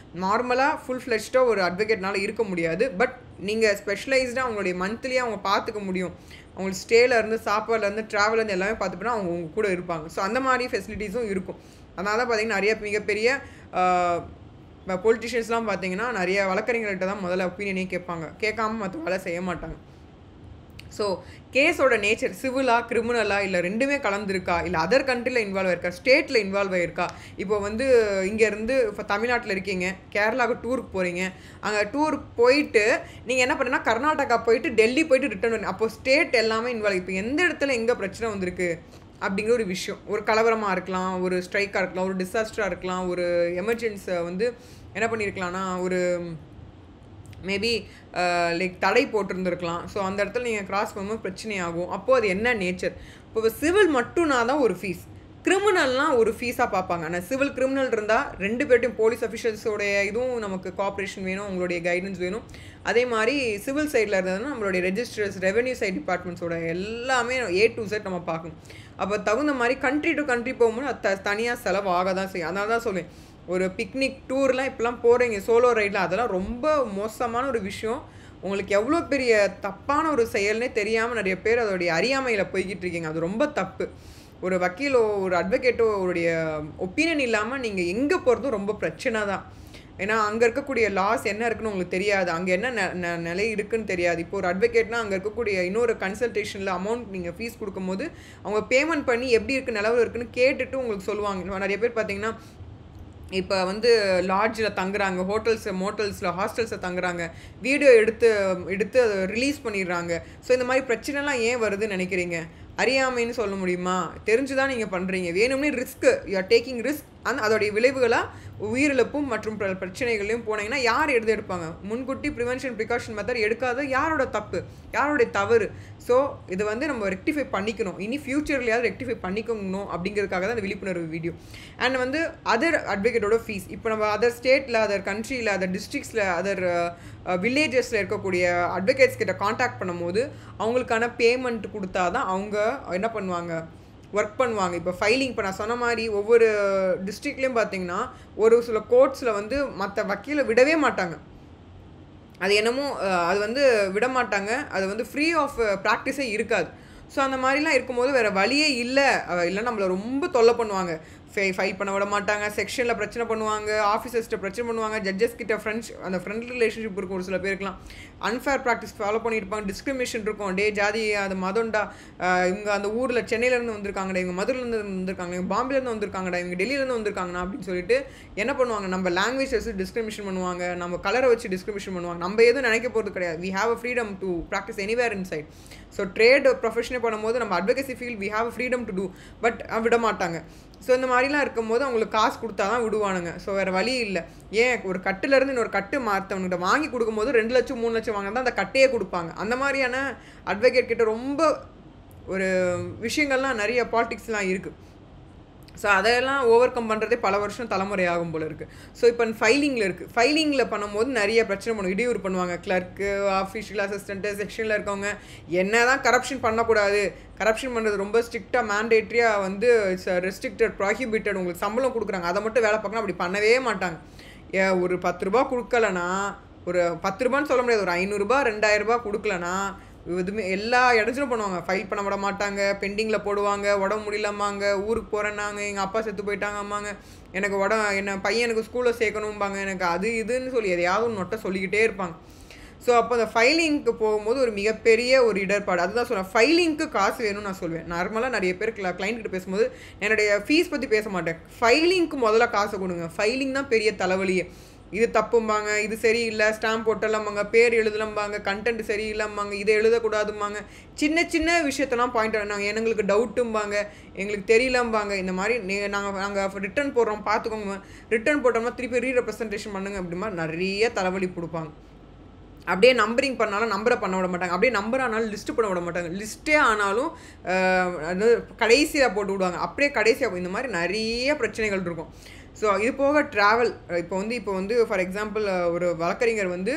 நார்மலாக ஃபுல் ஃப்ளெஜ்டாக ஒரு அட்வொகேட்னால இருக்க முடியாது. பட் நீங்கள் ஸ்பெஷலைஸ்டாக அவங்களுடைய மந்த்லியாக அவங்க பார்த்துக்க முடியும். அவங்களுக்கு ஸ்டேலேருந்து சாப்பாடுலேருந்து ட்ராவல்லேருந்து எல்லாமே பார்த்துப்போனா அவங்க உங்கள் கூட இருப்பாங்க. ஸோ அந்த மாதிரி ஃபெசிலிட்டிஸும் இருக்கும். அதனால தான் பார்த்தீங்கன்னா நிறைய மிகப்பெரிய பொலிட்டிஷியன்ஸ்லாம் பார்த்தீங்கன்னா நிறைய வழக்கறிஞர்கள்ட்ட தான் முதல்ல ஒப்பீனியனே கேட்பாங்க, கேட்காம மற்ற வேலை செய்ய மாட்டாங்க. ஸோ கேஸோட நேச்சர் சிவிலா கிரிமினலா இல்லை ரெண்டுமே கலந்துருக்கா இல்லை அதர் கண்ட்ரியில் இன்வால்வ் ஆயிருக்கா ஸ்டேட்டில் இன்வால்வ் ஆயிருக்கா இப்போ வந்து இங்கேருந்து இப்போ தமிழ்நாட்டில் இருக்கீங்க கேரளாவுக்கு டூருக்கு போகிறீங்க அங்கே டூர் போயிட்டு நீங்கள் என்ன பண்ணுன்னா கர்நாடகா போயிட்டு டெல்லி போயிட்டு ரிட்டர்ன் பண்ணி அப்போது ஸ்டேட் எல்லாமே இன்வால்வ் இப்போ எந்த இடத்துல எங்கே பிரச்சனை வந்திருக்கு அப்படிங்கிற ஒரு விஷயம் ஒரு கலவரமாக இருக்கலாம் ஒரு ஸ்ட்ரைக்காக இருக்கலாம் ஒரு டிசாஸ்டராக இருக்கலாம் ஒரு எமர்ஜென்சியை வந்து என்ன பண்ணியிருக்கலாம்னா ஒரு மேபி லைக் தடை போட்டிருந்துருக்கலாம் ஸோ அந்த இடத்துல நீங்கள் கிராஸ் பண்ணும்போது பிரச்சனையாகும் அப்போது அது என்ன நேச்சர் இப்போ சிவில் மட்டும்னா தான் ஒரு ஃபீஸ் கிரிமினல்னால் ஒரு ஃபீஸாக பார்ப்பாங்க ஆனால் சிவில் கிரிமினல் இருந்தால் ரெண்டு பேர்ட்டையும் போலீஸ் அஃபிஷியல்ஸோடைய இதுவும் நமக்கு கோஆப்ரேஷன் வேணும் உங்களுடைய கைடன்ஸ் வேணும் அதே மாதிரி சிவில் சைடில் இருந்ததுன்னா நம்மளுடைய ரெஜிஸ்டர்ஸ் ரெவென்யூ சைட் டிபார்ட்மெண்ட்ஸோட எல்லாமே A to Z நம்ம பார்க்கணும் அப்போ தகுந்த மாதிரி கண்ட்ரி டு கண்ட்ரி போகும்போது அது தனியாக செலவு ஆக தான் செய்யும் அதனால தான் சொல்லுவேன் ஒரு பிக்னிக் டூர்லாம் இப்போலாம் போகிறீங்க சோலோ ரைடில் அதெல்லாம் ரொம்ப மோசமான ஒரு விஷயம் உங்களுக்கு எவ்வளோ பெரிய தப்பான ஒரு செயல்னே தெரியாமல் நிறைய பேர் அதோடைய அறியாமையில் போய்கிட்டு இருக்கீங்க அது ரொம்ப தப்பு ஒரு வக்கீலோ ஒரு அட்வொகேட்டோ அவருடைய ஒப்பீனியன் இல்லாமல் நீங்கள் எங்கே போகிறதும் ரொம்ப பிரச்சனை தான் ஏன்னா அங்கே இருக்கக்கூடிய லாஸ் என்ன இருக்குன்னு உங்களுக்கு தெரியாது அங்கே என்ன நிலை இருக்குன்னு தெரியாது இப்போ ஒரு அட்வொகேட்னா அங்கே இருக்கக்கூடிய இன்னொரு கன்சல்டேஷனில் அமௌண்ட் நீங்கள் ஃபீஸ் கொடுக்கும்போது அவங்க பேமெண்ட் பண்ணி எப்படி இருக்குது நிலவு இருக்குன்னு கேட்டுட்டு உங்களுக்கு சொல்லுவாங்க நிறைய பேர் பார்த்தீங்கன்னா இப்போ வந்து லாட்ஜில் தங்குறாங்க மோட்டல்ஸில் ஹாஸ்டல்ஸில் தங்குறாங்க வீடியோ எடுத்து அதை ரிலீஸ் பண்ணிடுறாங்க ஸோ இந்த மாதிரி பிரச்சனைலாம் ஏன் வருதுன்னு நினைக்கிறீங்க அறியாமைன்னு சொல்ல முடியுமா தெரிஞ்சுதான் நீங்கள் பண்ணுறீங்க வேணும்னே risk you are taking risk அதோடைய விளைவுகளாக உயிரிழப்பும் மற்றும் பிரச்சனைகளையும் போனீங்கன்னா யார் எடுப்பாங்க முன்கூட்டி ப்ரிவென்ஷன் ப்ரிகாஷன் மெத்தட் எடுக்காத யாரோட தப்பு யாரோடைய தவறு ஸோ இது வந்து நம்ம ரெக்டிஃபை பண்ணிக்கணும் இனி ஃப்யூச்சர்லையாவது ரெக்டிஃபை பண்ணிக்கணும் அப்படிங்கிறதுக்காக தான் அந்த விழிப்புணர்வு வீடியோ அண்ட் வந்து அதர் அட்வொகேட்டோட ஃபீஸ் இப்போ நம்ம அதர் ஸ்டேட்டில் அதர் கண்ட்ரியில் அதர் டிஸ்ட்ரிக்ஸில் அதர் வில்லேஜஸில் இருக்கக்கூடிய அட்வொகேட்ஸ் கிட்ட காண்டாக்ட் பண்ணும்போது அவங்களுக்கான பேமெண்ட் கொடுத்தா தான் அவங்க என்ன பண்ணுவாங்க ஒர்க் பண்ணுவாங்க இப்போ ஃபைலிங் இப்போ நான் சொன்ன மாதிரி ஒவ்வொரு டிஸ்ட்ரிக்ட்லேயும் பார்த்தீங்கன்னா ஒரு சில கோர்ட்ஸில் வந்து மற்ற வக்கீலை விடவே மாட்டாங்க அது என்னமோ அது வந்து விட மாட்டாங்க அது வந்து ஃப்ரீ ஆஃப் ப்ராக்டிஸே இருக்காது ஸோ அந்த மாதிரிலாம் இருக்கும்போது வேறு வழியே இல்லை நம்மளை ரொம்ப தொல்லை பண்ணுவாங்க ஃபைல் பண்ண விட மாட்டாங்க செக்ஷனில் பிரச்சனை பண்ணுவாங்க ஆஃபீஸர்ஸ்கிட்ட பிரச்சனை பண்ணுவாங்க ஜட்ஜஸ் கிட்ட ஃப்ரெண்ட் ரிலேஷன்ஷிப் இருக்கும் ஒரு சில பேருக்குலாம் அன்ஃபேர் ப்ராக்டிஸ் ஃபாலோ பண்ணியிருப்பாங்க டிஸ்கிரிமினேஷன் இருக்கும் ஜாதி அது மதம்டா இவங்க அந்த ஊரில் சென்னையிலேருந்து வந்திருக்காங்கடா இவங்க மதுரையிலேருந்து வந்திருக்காங்க இவங்க பாம்பேலேருந்து வந்திருக்காங்கடா இவங்க டெல்லியிலேருந்து வந்திருக்காங்கண்ணா அப்படின்னு சொல்லிட்டு என்ன பண்ணுவாங்க நம்ம லாங்குவேஜ் வச்சு டிஸ்கிரிமினேஷன் பண்ணுவாங்க நம்ம கலரை வச்சு டிஸ்கிரிமினேஷன் பண்ணுவாங்க நம்ம எதுவும் நினைக்க போகிறது கிடையாது we have a freedom to practise anywhere inside so trade ப்ரொஃபஷனே பண்ணும்போது நம்ம advocacy field we have freedom to do but விட மாட்டாங்க ஸோ இந்த மாதிரிலாம் இருக்கும்போது அவங்களுக்கு காசு கொடுத்தா தான் விடுவானுங்க ஸோ வேறு வழி இல்லை ஏன் ஒரு கட்டுலேருந்து இன்னொரு கட்டு மாற்றவன்கிட்ட வாங்கி கொடுக்கும்போது 2 லட்சம் 3 லட்சம் வாங்கினா தான் அந்த கட்டையே கொடுப்பாங்க அந்த மாதிரியான அட்வொகேட் கிட்ட ரொம்ப ஒரு விஷயங்கள்லாம் நிறைய பாலிடிக்ஸ்லாம் இருக்குது ஸோ அதெல்லாம் ஓவர் கம் பண்ணுறதே பல வருஷம் தலைமுறை ஆகும் போல் இருக்குது ஸோ இப்போ ஃபைலிங்கில் பண்ணும்போது நிறைய பிரச்சனை பண்ணுவோம் இடையூறு பண்ணுவாங்க கிளர்க்கு ஆஃபீஷியல் அசிஸ்டண்ட்டு செக்ஷனில் இருக்கவங்க என்ன தான் கரப்ஷன் பண்ணக்கூடாது கரப்ஷன் பண்ணுறது ரொம்ப ஸ்ட்ரிக்டாக மேண்டேட்ரியாக வந்து இட்ஸ் ரெஸ்ட்ரிக்டட் ப்ராஹிபிட்டட் உங்களுக்கு சம்பளம் கொடுக்குறாங்க அதை மட்டும் வேலை பார்க்கணும் அப்படி பண்ணவே மாட்டாங்க ஒரு 10 ரூபா கொடுக்கலனா ஒரு 10 ரூபான்னு சொல்ல முடியாது ஒரு 500 ரூபா 2000 ரூபா கொடுக்கலனா இதுவுமே எல்லா இடத்துலையும் பண்ணுவாங்க ஃபைல் பண்ண விட மாட்டாங்க பெண்டிங்கில் போடுவாங்க உடம்பு முடியலம்பாங்க ஊருக்கு போகிறேன்னாங்க எங்கள் அப்பா செத்து போயிட்டாங்கம்பாங்க எனக்கு என்ன பையனுக்கு ஸ்கூலில் சேர்க்கணும்பாங்க எனக்கு அது இதுன்னு சொல்லி எதையாவது ஒன்று நொட்டை சொல்லிக்கிட்டே இருப்பாங்க ஸோ அப்போ அந்த ஃபைலிங்க்கு போகும்போது ஒரு மிகப்பெரிய ஒரு இடர்பாடு அதுதான் சொல்லுவேன் ஃபைலிங்க்கு காசு வேணும்னு நான் சொல்வேன் நார்மலாக நிறைய பேர் கிளைண்ட்கிட்ட பேசும்போது என்னுடைய ஃபீஸ் பற்றி பேச மாட்டேன் ஃபைலிங்க்கு முதல்ல காசு கொடுங்க ஃபைலிங் தான் பெரிய தலைவலியே இது தப்பும்பாங்க இது சரியில்லை ஸ்டாம்ப் போட்டலாம்பாங்க பேர் எழுதலாம்பாங்க கண்டென்ட் சரியில்லைம்பாங்க இதை எழுதக்கூடாதும்பாங்க சின்ன விஷயத்தெல்லாம் பாயிண்ட் நாங்கள் எங்களுக்கு டவுட்டும்பாங்க எங்களுக்கு தெரியலம்பாங்க இந்த மாதிரி நாங்கள் ரிட்டர்ன் போடுறோம் பார்த்துக்கோங்க ரிட்டர்ன் போட்டோம்னா திருப்பி ரீரெப்ரசன்டேஷன் பண்ணுங்க அப்படி மாதிரி நிறைய தலைவலி கொடுப்பாங்க அப்படியே நம்பரிங் பண்ணாலும் நம்பரை பண்ண விட மாட்டாங்க அப்படியே நம்பர் ஆனாலும் லிஸ்ட்டு பண்ண விட மாட்டாங்க லிஸ்ட்டே ஆனாலும் கடைசியாக போட்டு விடுவாங்க அப்படியே கடைசியாக இந்த மாதிரி நிறைய பிரச்சனைகள் இருக்கும் ஸோ இது போக ட்ராவல் இப்போ வந்து ஃபார் எக்ஸாம்பிள் ஒரு வழக்கறிஞர் வந்து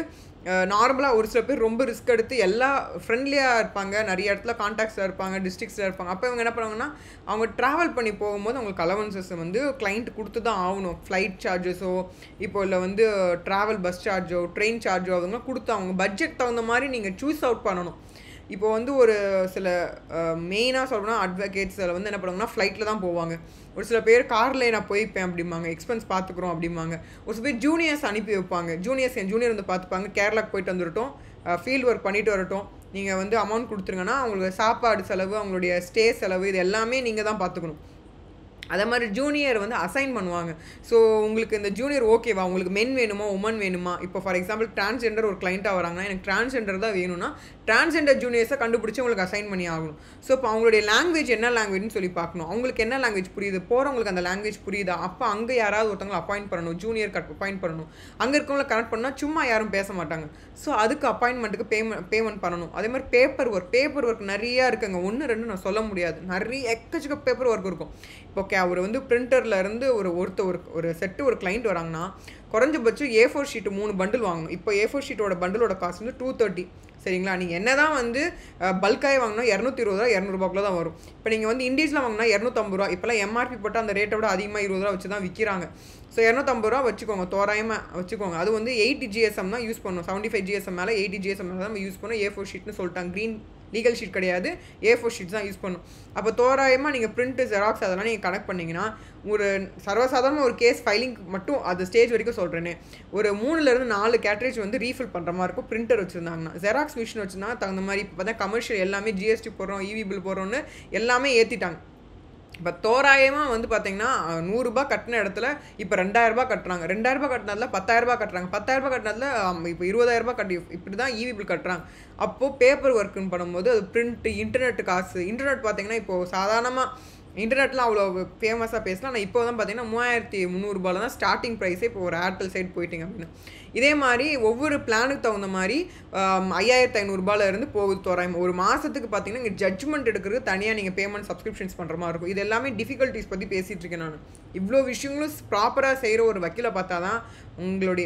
நார்மலாக ஒரு சில பேர் ரொம்ப ரிஸ்க் எடுத்து எல்லா ஃப்ரெண்ட்லியாக இருப்பாங்க நிறைய இடத்துல கான்டாக்ட்ஸில் இருப்பாங்க டிஸ்ட்ரிக்ஸில் இருப்பாங்க அப்போ இவங்க என்ன பண்ணுவாங்கன்னா அவங்க ட்ராவல் பண்ணி போகும்போது அவங்களுக்கு அலவன்சஸ் வந்து கிளைண்ட் கொடுத்து தான் ஆகணும் ஃப்ளைட் சார்ஜஸோ இப்போ இல்லை வந்து ட்ராவல் பஸ் சார்ஜோ ட்ரெயின் சார்ஜோ அவங்க கொடுத்து அவங்க பட்ஜெட் தகுந்த மாதிரி நீங்கள் சூஸ் அவுட் பண்ணணும் இப்போ வந்து ஒரு சில மெயினாக சொல்லணும்னா அட்வொகேட்ஸில் வந்து என்ன பண்ணுவாங்கன்னா ஃப்ளைட்டில் தான் போவாங்க. ஒரு சில பேர் கார்லேயே நான் போய்ப்பேன் அப்படிம்பாங்க, எக்ஸ்பென்ஸ் பார்த்துக்குறோம் அப்படிம்பாங்க. ஒரு சில பேர் ஜூனியர்ஸ் அனுப்பி வைப்பாங்க. என் ஜூனியர் வந்து பார்த்துப்பாங்க, கேரளாக்கு போயிட்டு வந்துடட்டும், ஃபீல்டு ஒர்க் பண்ணிட்டு வரட்டும், நீங்கள் வந்து அமௌண்ட் கொடுத்துருங்கன்னா அவங்களுக்கு சாப்பாடு செலவு, அவங்களுடைய ஸ்டே செலவு இது எல்லாமே நீங்கள் தான் பார்த்துக்கணும். அதே மாதிரி ஜூனியர் வந்து அசைன் பண்ணுவாங்க. ஸோ உங்களுக்கு இந்த ஜூனியர் ஓகேவா, உங்களுக்கு மென் வேணுமா உமன் வேணுமா, இப்போ ஃபார் எக்ஸாம்பிள் டிரான்ஸ்ஜெண்டர் ஒரு கிளைண்ட்டாக வராங்கன்னா எனக்கு டிரான்ஸ்ஜெண்டர் தான் வேணும்னா டிரான்ஸ்ஜெண்டர் ஜூனியர்ஸை கண்டுபிடிச்சி உங்களுக்கு அசைன் பண்ணி ஆகணும். ஸோ இப்போ அவங்களுடைய லாங்குவேஜ் என்ன லாங்குவேஜ்னு சொல்லி பார்க்கணும். அவங்களுக்கு என்ன லாங்குவேஜ் புரியுது, போகிறவங்களுக்கு அந்த லாங்குவேஜ் புரியுதா, அப்போ அங்கே யாராவது ஒருத்தவங்களை அப்பாயிண்ட் பண்ணணும், ஜூனியர் அப்பாயிண்ட் பண்ணணும். அங்கே இருக்கவங்களை கனெக்ட் பண்ணால் சும்மா யாரும் பேச மாட்டாங்க. ஸோ அதுக்கு அப்பாயின்மெண்ட்டுக்கு பேமெண்ட் பண்ணணும். அதே மாதிரி பேப்பர் ஒர்க் நிறையா இருக்குங்க. 1 2 நான் சொல்ல முடியாது, நிறைய எக்கச்சக்க பேப்பர் ஒர்க் இருக்கும். இப்போ அவர் வந்து பிரிண்டரில் இருந்து ஒரு செட்டு ஒரு கிளைண்ட் வராங்கன்னா குறைஞ்சபட்சம் A4 ஷீட்டு 3 பண்டில் வாங்கணும். இப்போ A4 ஷீட்டோட பண்டிலோட காஸ்ட் வந்து 230. சரிங்களா? நீங்கள் என்ன தான் வந்து பல்காக வாங்கினா 220 ரூபா 200 ரூபாக்குள்ள தான் வரும். இப்போ நீங்கள் வந்து இண்டீஜில் வாங்கினா 250 ரூபா. இப்போலாம் MRP போட்டால் அந்த ரேட்டை விட அதிகமாக 20 ரூபா வச்சு தான் விற்கிறாங்க. ஸோ 250 ரூபா வச்சுக்கோங்க, தோராயமாக வச்சுக்கோங்க. அது வந்து 8 GSM தான் யூஸ் பண்ணணும். 75 GSM மேலே 80 GSM மேலே தான் நம்ம யூஸ் பண்ணணும். A4 ஷீட்னு சொல்லிட்டாங்க. க்ரீன் லீகல் ஷீட் கிடையாது, A4 ஷீட்ஸ் தான் யூஸ் பண்ணணும். அப்போ தோராயமாக நீங்கள் பிரிண்ட்டு, ஜெராக்ஸ் அதெல்லாம் நீங்கள் கனெக்ட் பண்ணிங்கன்னா ஒரு சர்வசாதாரண ஒரு கேஸ் ஃபைலிங் மட்டும் அது ஸ்டேஜ் வரைக்கும் சொல்கிறேனே, ஒரு 3 to 4 கேட்ரேஜ் வந்து ரீஃபில் பண்ணுற மாதிரி இருக்கும். பிரிண்டர் வச்சுருந்தாங்கன்னா, ஜெராக்ஸ் மிஷின் வச்சுருந்தா தகுந்த மாதிரி இப்போ பார்த்தா கமர்ஷியல் எல்லாமே GST போடுறோம், EV பில் போடுறோன்னு எல்லாமே ஏற்றிட்டாங்க. இப்போ தோராயமாக வந்து பார்த்தீங்கன்னா 100 ரூபா கட்டின இடத்துல இப்போ 2000 ரூபா கட்டுறாங்க. 2000 ரூபா கட்டினதில் 10,000 ரூபா கட்டுறாங்க. 10,000 ரூபா கட்டினதில் இப்போ 20,000 ரூபா கட்டி இப்படி தான் EV பில் கட்டுறாங்க. அப்போது பேப்பர் ஒர்க்குன்னு பண்ணும்போது அது பிரிண்ட்டு, இன்டர்நெட் காசு. இன்டர்நெட் பார்த்தீங்கன்னா இப்போது சாதாரணமாக இன்டர்நெட்லாம் அவ்வளோ ஃபேமஸாக பேசலாம். ஆனால் இப்போ தான் பார்த்தீங்கன்னா 3300 ரூபாயில் தான் ஸ்டார்டிங் ப்ரைஸே. இப்போ ஒரு ஏர்டெல் சைட் போயிட்டிங்க அப்படின்னு இதே மாதிரி ஒவ்வொரு பிளானுக்கு தகுந்த மாதிரி 5500 ரூபாயிலேருந்து போகுது தோராயமாக. ஒரு மாதத்துக்கு பார்த்தீங்கன்னா இங்கே ஜட்ஜ்மெண்ட் எடுக்கிறது தனியாக நீங்கள் பேமெண்ட் சப்ஸ்கிரிப்ஷன்ஸ் பண்ணுற மாதிரி இருக்கும். இது எல்லாமே டிஃபிகல்ட்டிஸ் பற்றி பேசிகிட்டு இருக்கேன் நான். இவ்வளோ விஷயங்களும் ப்ராப்பராக செய்கிற ஒரு வக்கீலை பார்த்தா தான்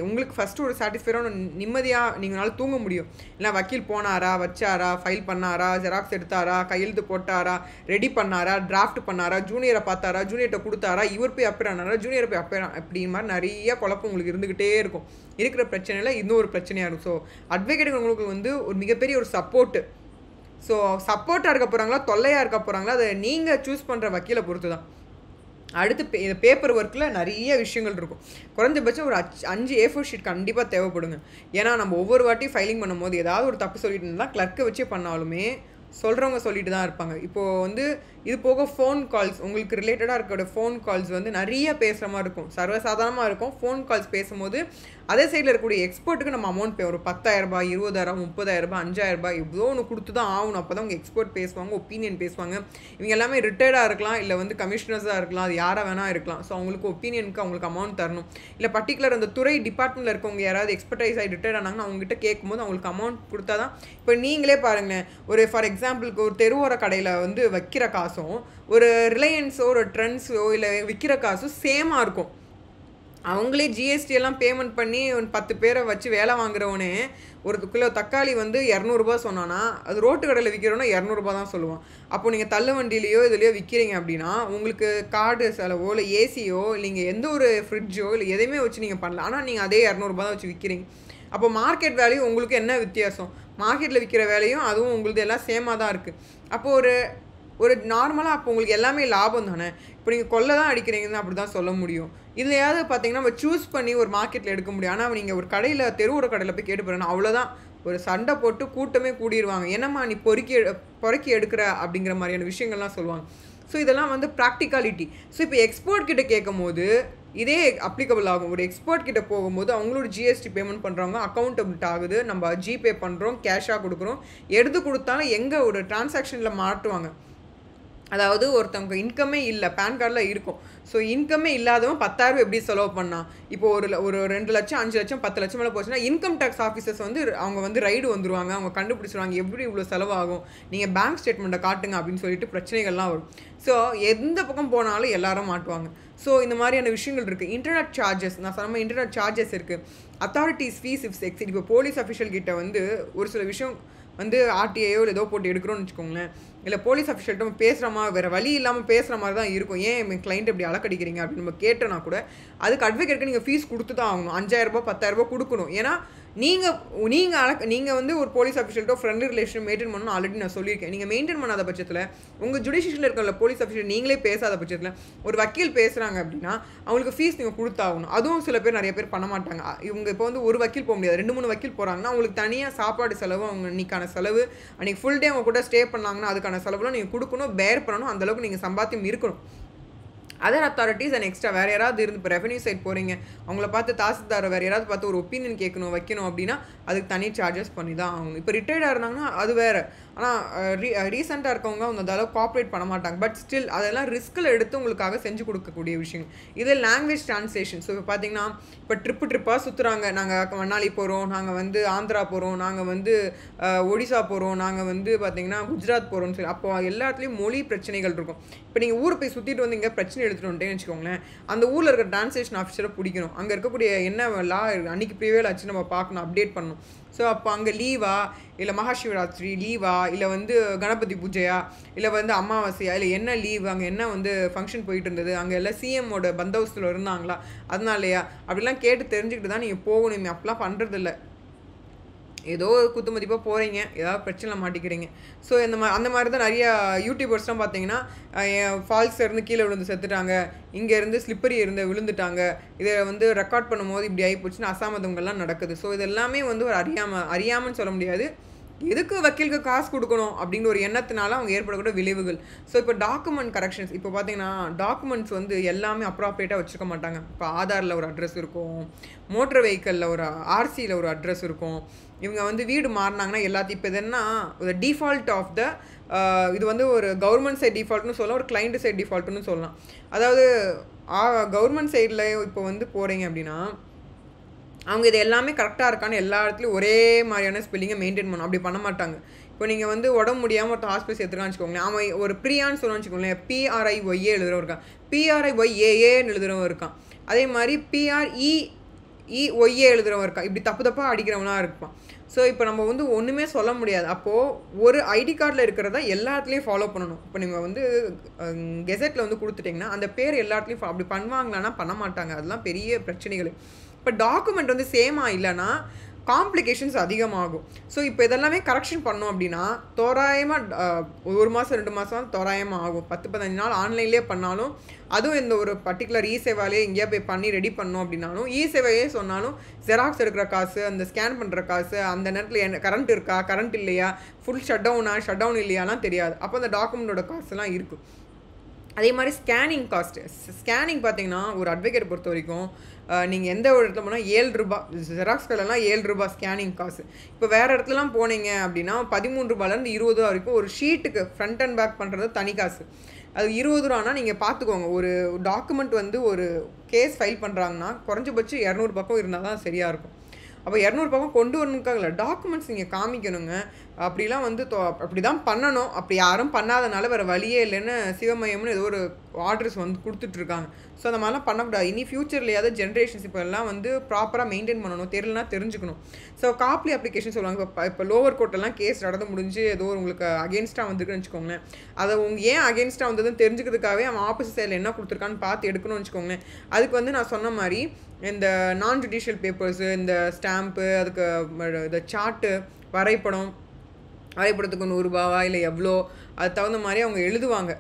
உங்களுக்கு ஃபஸ்ட்டு ஒரு சாட்டிஸ்ஃபைடான நிம்மதியாக நீங்களால் தூங்க முடியும். இல்லை வக்கீல் போனாரா, வச்சாரா, ஃபைல் பண்ணாரா, ஜெராக்ஸ் எடுத்தாரா, கையெழுத்து போட்டாரா, ரெடி பண்ணாரா, டிராஃப்ட் பண்ணாரா, ஜூனியரை பார்த்தாரா, ஜூனியர்கிட்ட கொடுத்தாரா, இவர் போய் அப்பேர் ஆனாரா, ஜூனியரை போய் அப்பேர் அப்படி மாதிரி நிறைய குழப்பம் உங்களுக்கு இருந்துக்கிட்டே இருக்கும். இருக்கிற பிரச்சனையில் இன்னொரு பிரச்சனையாக இருக்கும். ஸோ அட்வொகேட்டுக்கு உங்களுக்கு வந்து ஒரு மிகப்பெரிய ஒரு சப்போர்ட்டு. ஸோ சப்போர்ட்டாக இருக்க போகிறாங்களா, தொல்லையாக இருக்க போகிறாங்களா, அதை நீங்கள் சூஸ் பண்ணுற வக்கீலை பொறுத்து தான். அடுத்து இந்த பேப்பர் ஒர்க்கில் நிறைய விஷயங்கள் இருக்கும். குறைஞ்சபட்சம் ஒரு 5 A4 ஷீட் கண்டிப்பாக தேவைப்படுங்க. ஏன்னா நம்ம ஒவ்வொரு வாட்டியும் ஃபைலிங் பண்ணும்போது ஏதாவது ஒரு தப்பு சொல்லிட்டு இருந்தால் கிளர்க்கை வச்சே பண்ணாலுமே சொல்கிறவங்க சொல்லிட்டு தான் இருப்பாங்க. இப்போது வந்து இது போக ஃபோன் கால்ஸ், உங்களுக்கு ரிலேட்டடாக இருக்கிற ஃபோன் கால்ஸ் வந்து நிறைய பேசுகிற மாதிரி இருக்கும், சர்வசாதாரணமாக இருக்கும். ஃபோன் கால்ஸ் பேசும்போது அதே சைடில் இருக்கக்கூடிய எக்ஸ்பர்ட்டுக்கு நம்ம அமௌண்ட் ஒரு 10,000 ரூபாய், 20,000, 30,000 ரூபாய், 5,000 ரூபாய் இவ்வளோ ஒன்று கொடுத்து தான் ஆகணும். அப்போ தான் உங்கள் எக்ஸ்பர்ட் பேசுவாங்க, ஒப்பீனியன் பேசுவாங்க. இவங்க எல்லாமே ரிட்டையர்டாக இருக்கலாம், இல்லை வந்து கமிஷனர்ஸாக இருக்கலாம், அது யாராக வேணால் இருக்கலாம். ஸோ அவங்களுக்கு ஒப்பீனியனுக்கு அவங்களுக்கு அமௌண்ட் தரணும். இல்லை பர்டிகுலர் அந்த துறை டிபார்ட்மெண்ட்டில் இருக்கவங்க யாராவது எக்ஸ்பர்டைஸ் ஆகி ரிட்டையர்ட் ஆனாங்கன்னா அவங்ககிட்ட கேட்கும்போது அவங்களுக்கு அமௌண்ட் கொடுத்தா தான். இப்போ நீங்களே பாருங்களேன், ஒரு ஃபார் எக்ஸாம்பிளுக்கு ஒரு தெருவோர கடையில் வந்து வைக்கிற காசும் ஒரு ரிலையன்ஸோ ஒரு ட்ரெண்ட்ஸோ இல்லை விற்கிற காசும் சேமாக இருக்கும். அவங்களே GST எல்லாம் பேமெண்ட் பண்ணி 10 பேரை வச்சு வேலை வாங்குறவனே ஒரு கிலோ தக்காளி வந்து 200 ரூபா சொன்னான்னா அது ரோட்டு கடையில் விற்கிறோன்னா 200 ரூபா தான் சொல்லுவான். அப்போ நீங்கள் தள்ளு வண்டியிலையோ இதுலையோ விற்கிறீங்க அப்படின்னா உங்களுக்கு கார்டு செலவோ இல்லை ஏசியோ நீங்கள் எந்த ஒரு ஃப்ரிட்ஜோ இல்லை எதையுமே வச்சு நீங்கள் பண்ணலாம். ஆனால் நீங்கள் அதே 200 ரூபா தான் வச்சு விற்கிறீங்க. அப்போ மார்க்கெட் வேல்யூ உங்களுக்கு என்ன வித்தியாசம்? மார்க்கெட்டில் விற்கிற வேலையும் அதுவும் உங்களுக்கு எல்லாம் சேமாக தான் இருக்குது. அப்போது ஒரு நார்மலாக அப்போ உங்களுக்கு எல்லாமே லாபம் தானே. இப்போ நீங்கள் கொள்ளை தான் அடிக்கிறீங்கன்னு அப்படி தான் சொல்ல முடியும். இதுலையாவது பார்த்தீங்கன்னா நம்ம சூஸ் பண்ணி ஒரு மார்க்கெட்டில் எடுக்க முடியும். ஆனால் நீங்கள் ஒரு கடையில் தெருவோர கடையில் போய் கேட்டு போகிறேன்னா அவ்வளோதான், ஒரு சண்டை போட்டு கூட்டமே கூடிடுவாங்க. என்னம்மா நீ பொறுக்கி எடுக்கிற அப்படிங்கிற மாதிரியான விஷயங்கள்லாம் சொல்லுவாங்க. ஸோ இதெல்லாம் வந்து ப்ராக்டிகாலிட்டி. ஸோ இப்போ எக்ஸ்போர்ட் கிட்ட கேட்கும் போது இதே அப்ளிகபிள் ஆகும். ஒரு எக்ஸ்போர்ட் கிட்ட போகும்போது அவங்களோட GST பேமெண்ட் பண்ணுறவங்க அக்கௌண்டபிலிட்டி ஆகுது, நம்ம ஜிபே பண்ணுறோம், கேஷாக கொடுக்குறோம். எடுத்து கொடுத்தாலும் எங்கே ஒரு டிரான்சாக்ஷனில் மாட்டுவாங்க. அதாவது ஒருத்தவங்க இன்கமே இல்லை, பேன் கார்டில் இருக்கும். ஸோ இன்கமே இல்லாதவன் 10,000 எப்படி செலவு பண்ணான்? இப்போ ஒரு 2 லட்சம் 5 லட்சம் 10 லட்சம் மேலே போச்சுன்னா இன்கம் டேக்ஸ் ஆஃபீஸர்ஸ் வந்து அவங்க வந்து ரைடு வந்துடுவாங்க, அவங்க கண்டுபிடிச்சிருவாங்க எப்படி இவ்வளோ செலவாகும், நீங்கள் பேங்க் ஸ்டேட்மெண்ட்டை காட்டுங்க அப்படின்னு சொல்லிட்டு பிரச்சனைகள்லாம் வரும். ஸோ எந்த பக்கம் போனாலும் எல்லாரும் மாட்டுவாங்க. ஸோ இந்த மாதிரியான விஷயங்கள் இருக்குது. இன்டர்நெட் சார்ஜஸ், நான் சொன்ன இன்டர்நெட் சார்ஜஸ் இருக்குது. Authorities fees if exit. இப்போ போலீஸ் அஃபிஷியல் கிட்ட வந்து ஒரு சில விஷயம் வந்து RTIயோ ஏதோ போட்டு எடுக்கிறோன்னு வச்சுக்கோங்களேன், இல்லை போலீஸ் அஃபிஷியல்கிட்ட பேசுகிற மாதிரி வேறு வழி இல்லாமல் பேசுகிற மாதிரி தான் இருக்கும். ஏன் என் கிளைண்ட் இப்படி அலக்கடிக்கிறீங்க அப்படின்னு நம்ம கேட்டோன்னா கூட அதுக்கு அட்வொகேட்டுக்கு நீங்கள் ஃபீஸ் கொடுத்து தான் ஆகணும். 5,000 ரூபாய் 10,000 ரூபாய் கொடுக்கணும். ஏன்னா நீங்கள் வந்து ஒரு போலீஸ் அஃபிஷியல்ட்டோ ஃப்ரெண்ட்லி ரிலேஷன் மெயின்டைன் பண்ணணும் ஆல்ரெடி நான் சொல்லியிருக்கேன். நீங்கள் மெயின்டைன் பண்ணாத பட்சத்தில் உங்கள் ஜுடிஷியலில் இருக்கிற போலீஸ் அஃபிஷியல் நீங்களே பேசாத பட்சத்தில் ஒரு வக்கீல் பேசுகிறாங்க அப்படின்னா அவங்களுக்கு ஃபீஸ் நீங்கள் கொடுத்தாகணும். அதுவும் சில பேர் நிறைய பேர் பண்ண மாட்டாங்க. இவங்க இப்போ வந்து ஒரு வக்கீல் போக முடியாது, 2-3 வக்கீல் போகிறாங்கன்னா அவங்களுக்கு தனியாக சாப்பாடு செலவு, அவங்க இன்னைக்கான செலவு, அன்றைக்கி ஃபுல் டே அவங்க கூட ஸ்டே பண்ணாங்கன்னா அதுக்கான செலவுலாம் நீங்கள் கொடுக்கணும், பேர் பண்ணணும். அந்தளவுக்கு நீங்கள் சம்பாத்தியம் இருக்கணும். அதர் அத்தாரிட்டிஸ் அண்ட் எக்ஸ்ட்ரா வேறு யாராவது இருந்து இப்போ ரெவன்யூ சைட் போகிறீங்க, அவங்கள பார்த்து தாசில்தாரை வேறு யாராவது பார்த்து ஒரு ஒப்பீனியன் கேட்கணும் வைக்கணும் அப்படின்னா அதுக்கு தனி சார்ஜஸ் பண்ணி தான் ஆகணும். இப்போ ரிட்டையர்டாக இருந்தாங்கன்னா அது வேறு. ஆனால் ரீசெண்டாக இருக்கவங்க அவங்க அந்த அளவுக்கு கோஆப்ரேட் பண்ண மாட்டாங்க. பட் ஸ்டில் அதெல்லாம் ரிஸ்கில் எடுத்து உங்களுக்காக செஞ்சு கொடுக்கக்கூடிய விஷயம். இது லாங்குவேஜ் ட்ரான்ஸ்லேஷன். ஸோ இப்போ பார்த்தீங்கன்னா இப்போ ட்ரிப்பாக சுற்றுறாங்க. நாங்கள் மணாலி போகிறோம், நாங்கள் வந்து ஆந்திரா போகிறோம், நாங்கள் வந்து ஒடிசா போகிறோம், நாங்கள் வந்து பார்த்திங்கன்னா குஜராத் போகிறோம்னு சொல்லி அப்போ எல்லா இடத்துலையும் மொழி பிரச்சனைகள் இருக்கும். இப்போ நீங்கள் ஊரை போய் சுற்றிட்டு வந்து இங்கே பிரச்சனை எடுத்துகிட்டு வந்துட்டேன்னு வச்சுக்கோங்களேன், அந்த ஊரில் இருக்கிற ட்ரான்ஸ்லேஷன் ஆஃபீஸரை பிடிக்கணும். அங்கே இருக்கக்கூடிய என்ன லா அன்றைக்கி ப்ரிவேல் ஆச்சு நம்ம பார்க்கணும், அப்டேட் பண்ணணும். ஸோ அப்போ அங்கே லீவா, இல்லை மகாசிவராத்திரி லீவா, இல்லை வந்து கணபதி பூஜையா, இல்லை வந்து அமாவாசையா, இல்லை என்ன லீவ், அங்கே என்ன வந்து ஃபங்க்ஷன் போயிட்டு இருந்தது, அங்கே எல்லாம் சிஎம்மோட பந்தோபஸ்தில் இருந்தாங்களா, அதனாலயா அப்படிலாம் கேட்டு தெரிஞ்சுக்கிட்டு தான் நீங்கள் போகணுமே. அப்படிலாம் பண்ணுறதில்ல. ஏதோ குத்து மதிப்பாக போகிறீங்க, ஏதாவது பிரச்சனை மாட்டிக்கிறீங்க. ஸோ அந்த மாதிரி தான் நிறையா யூடியூபர்ஸ்லாம் பார்த்தீங்கன்னா ஃபால்ஸ் இருந்து கீழே விழுந்து செத்துட்டாங்க, இங்கேருந்து ஸ்லிப்பரி இருந்து விழுந்துட்டாங்க, இதை வந்து ரெக்கார்ட் பண்ணும்போது இப்படி ஆகி போச்சுன்னு அசாமதங்கள்லாம் நடக்குது. ஸோ இது எல்லாமே வந்து ஒரு அறியாமன்னு சொல்ல முடியாது, எதுக்கு வக்கீலுக்கு காசு கொடுக்கணும் அப்படிங்கிற ஒரு எண்ணத்தினால அவங்க ஏற்படக்கூடிய விளைவுகள். ஸோ இப்போ டாக்குமெண்ட் கரெக்ஷன்ஸ், இப்போ பார்த்தீங்கன்னா டாக்குமெண்ட்ஸ் வந்து எல்லாமே அப்ராப்ரியேட்டாக வச்சுக்க மாட்டாங்க. இப்போ ஆதாரில் ஒரு அட்ரஸ் இருக்கும், மோட்டர் வெஹிக்கிளில் ஒரு ஆர்சியில் ஒரு அட்ரஸ் இருக்கும். இவங்க வந்து வீடு மாறினாங்கன்னா எல்லாத்தையும் இப்போ இதுன்னா ஒரு டிஃபால்ட் ஆஃப் த இது வந்து ஒரு கவர்மெண்ட் சைட் டிஃபால்ட்னு சொல்லலாம், ஒரு கிளைண்ட் சைட் டிஃபால்ட்டுன்னு சொல்லலாம். அதாவது கவர்மெண்ட் சைடில் இப்போ வந்து போகிறீங்க அப்படின்னா அவங்க இது எல்லாமே கரெக்டாக இருக்கான்னு எல்லா இடத்துலையும் ஒரே மாதிரியான ஸ்பெல்லிங்கை மெயின்டைன் பண்ணணும். அப்படி பண்ண மாட்டாங்க. இப்போ நீங்கள் வந்து உடம்பு முடியாமல் ஒரு ஹாஸ்பிட்டல் சேர்த்துருக்கான்னு வச்சுக்கோங்களேன், அவன் ஒரு பிரியான்னு சொல்லணும்னு வச்சுக்கோங்களேன், PRIYA எழுதுறவன் இருக்கான், PRIYAன்னு எழுதுறவன் இருக்கான், அதே மாதிரி PREYA எழுதுறவன் இருக்கான். இப்படி தப்பாக அடிக்கிறவனாக இருப்பான். ஸோ இப்போ நம்ம வந்து ஒன்றுமே சொல்ல முடியாது. அப்போது ஒரு ஐடி கார்டில் இருக்கிறத எல்லா இடத்துலையும் ஃபாலோ பண்ணணும். இப்போ நீங்கள் வந்து கெசட்டில் வந்து கொடுத்துட்டிங்கன்னா அந்த பேர் எல்லா இடத்துலையும் அப்படி பண்ணுவாங்களான்னா பண்ண மாட்டாங்க. அதெல்லாம் பெரிய பிரச்சனைகள். இப்போ டாக்குமெண்ட் வந்து சேமாக இல்லைன்னா காம்ப்ளிகேஷன்ஸ் அதிகமாகும். ஸோ இப்போ இதெல்லாமே கரெக்ஷன் பண்ணோம் அப்படின்னா தோராயமாக 1 மாதம் 2 மாதம் தோராயமாக ஆகும். 10-15 நாள் ஆன்லைன்லேயே பண்ணாலும், அதுவும் இந்த ஒரு பர்டிகுலர் இ-சேவாலே எங்கேயா போய் பண்ணி ரெடி பண்ணோம் அப்படின்னாலும், இ-சேவையே சொன்னாலும் ஜெராக்ஸ் எடுக்கிற காசு, அந்த ஸ்கேன் பண்ணுற காசு, அந்த நேரத்தில் என்ன கரண்ட் இருக்கா, கரண்ட் இல்லையா, ஃபுல் ஷட் டவுன் இல்லையாலாம் தெரியாது. அப்போ அந்த டாக்குமெண்ட்டோட காசுலாம் இருக்கும். அதே மாதிரி ஸ்கேனிங் காஸ்ட்டு, ஸ்கேனிங் பார்த்தீங்கன்னா ஒரு அட்வொகேட் பொறுத்த வரைக்கும் நீங்கள் எந்த ஒரு இடத்துல போனால் ₹7, ஜெராக்ஸ் கடைலாம் ₹7 ஸ்கேனிங் காசு. இப்போ வேறு இடத்துலலாம் போனீங்க அப்படின்னா ₹13 ₹20 வரைக்கும் ஒரு ஷீட்டுக்கு ஃப்ரண்ட் அண்ட் பேக் பண்ணுறது தனி காசு. அது ₹20 நீங்கள் பார்த்துக்கோங்க. ஒரு டாக்குமெண்ட் வந்து ஒரு கேஸ் ஃபைல் பண்ணுறாங்கன்னா குறைஞ்சபட்சம் 200 பக்கம் இருந்தால் தான் சரியாக இருக்கும். அப்போ 200 பக்கம் கொண்டு வரணுக்காக இல்லை, டாக்குமெண்ட்ஸ் நீங்கள் காமிக்கணுங்க. அப்படிலாம் வந்து அப்படி தான் பண்ணணும். அப்படி யாரும் பண்ணாதனால வேறு வழியே இல்லைன்னு சிவமயம்னு ஏதோ ஒரு ஆர்டர்ஸ் வந்து கொடுத்துட்ருக்காங்க. ஸோ அந்த மாதிரிலாம் பண்ணக்கூடாது. இனி ஃப்யூச்சர்லையாவது ஜென்ரேஷன்ஸ் இப்போ எல்லாம் வந்து ப்ராப்பராக மெயின்டைன் பண்ணணும், தெரியலனா தெரிஞ்சுக்கணும். ஸோ காப்லி அப்ளிகேஷன் சொல்லுவாங்க. இப்போ லோவர் கோர்ட்டெல்லாம் கேஸ் நடந்து முடிஞ்சு ஏதோ உங்களுக்கு அகேன்ஸ்டாக வந்துருக்குன்னு வச்சுக்கோங்களேன், அதை ஏன் அகேன்ஸ்டாக வந்ததுன்னு தெரிஞ்சுக்கிறதுக்காகவே அவன் ஆப்போசிட் சைடில் என்ன கொடுத்துருக்கான்னு பார்த்து எடுக்கணும்னு வச்சுக்கோங்களேன். அதுக்கு வந்து நான் சொன்ன மாதிரி இந்த நான் ஜுடிஷியல் பேப்பர்ஸு, இந்த ஸ்டாம்ப்பு, அதுக்கு இந்த சார்ட்டு, வரைபடத்துக்கு ₹100 இல்லை எவ்வளோ, அது தகுந்த மாதிரி அவங்க எழுதுவாங்க.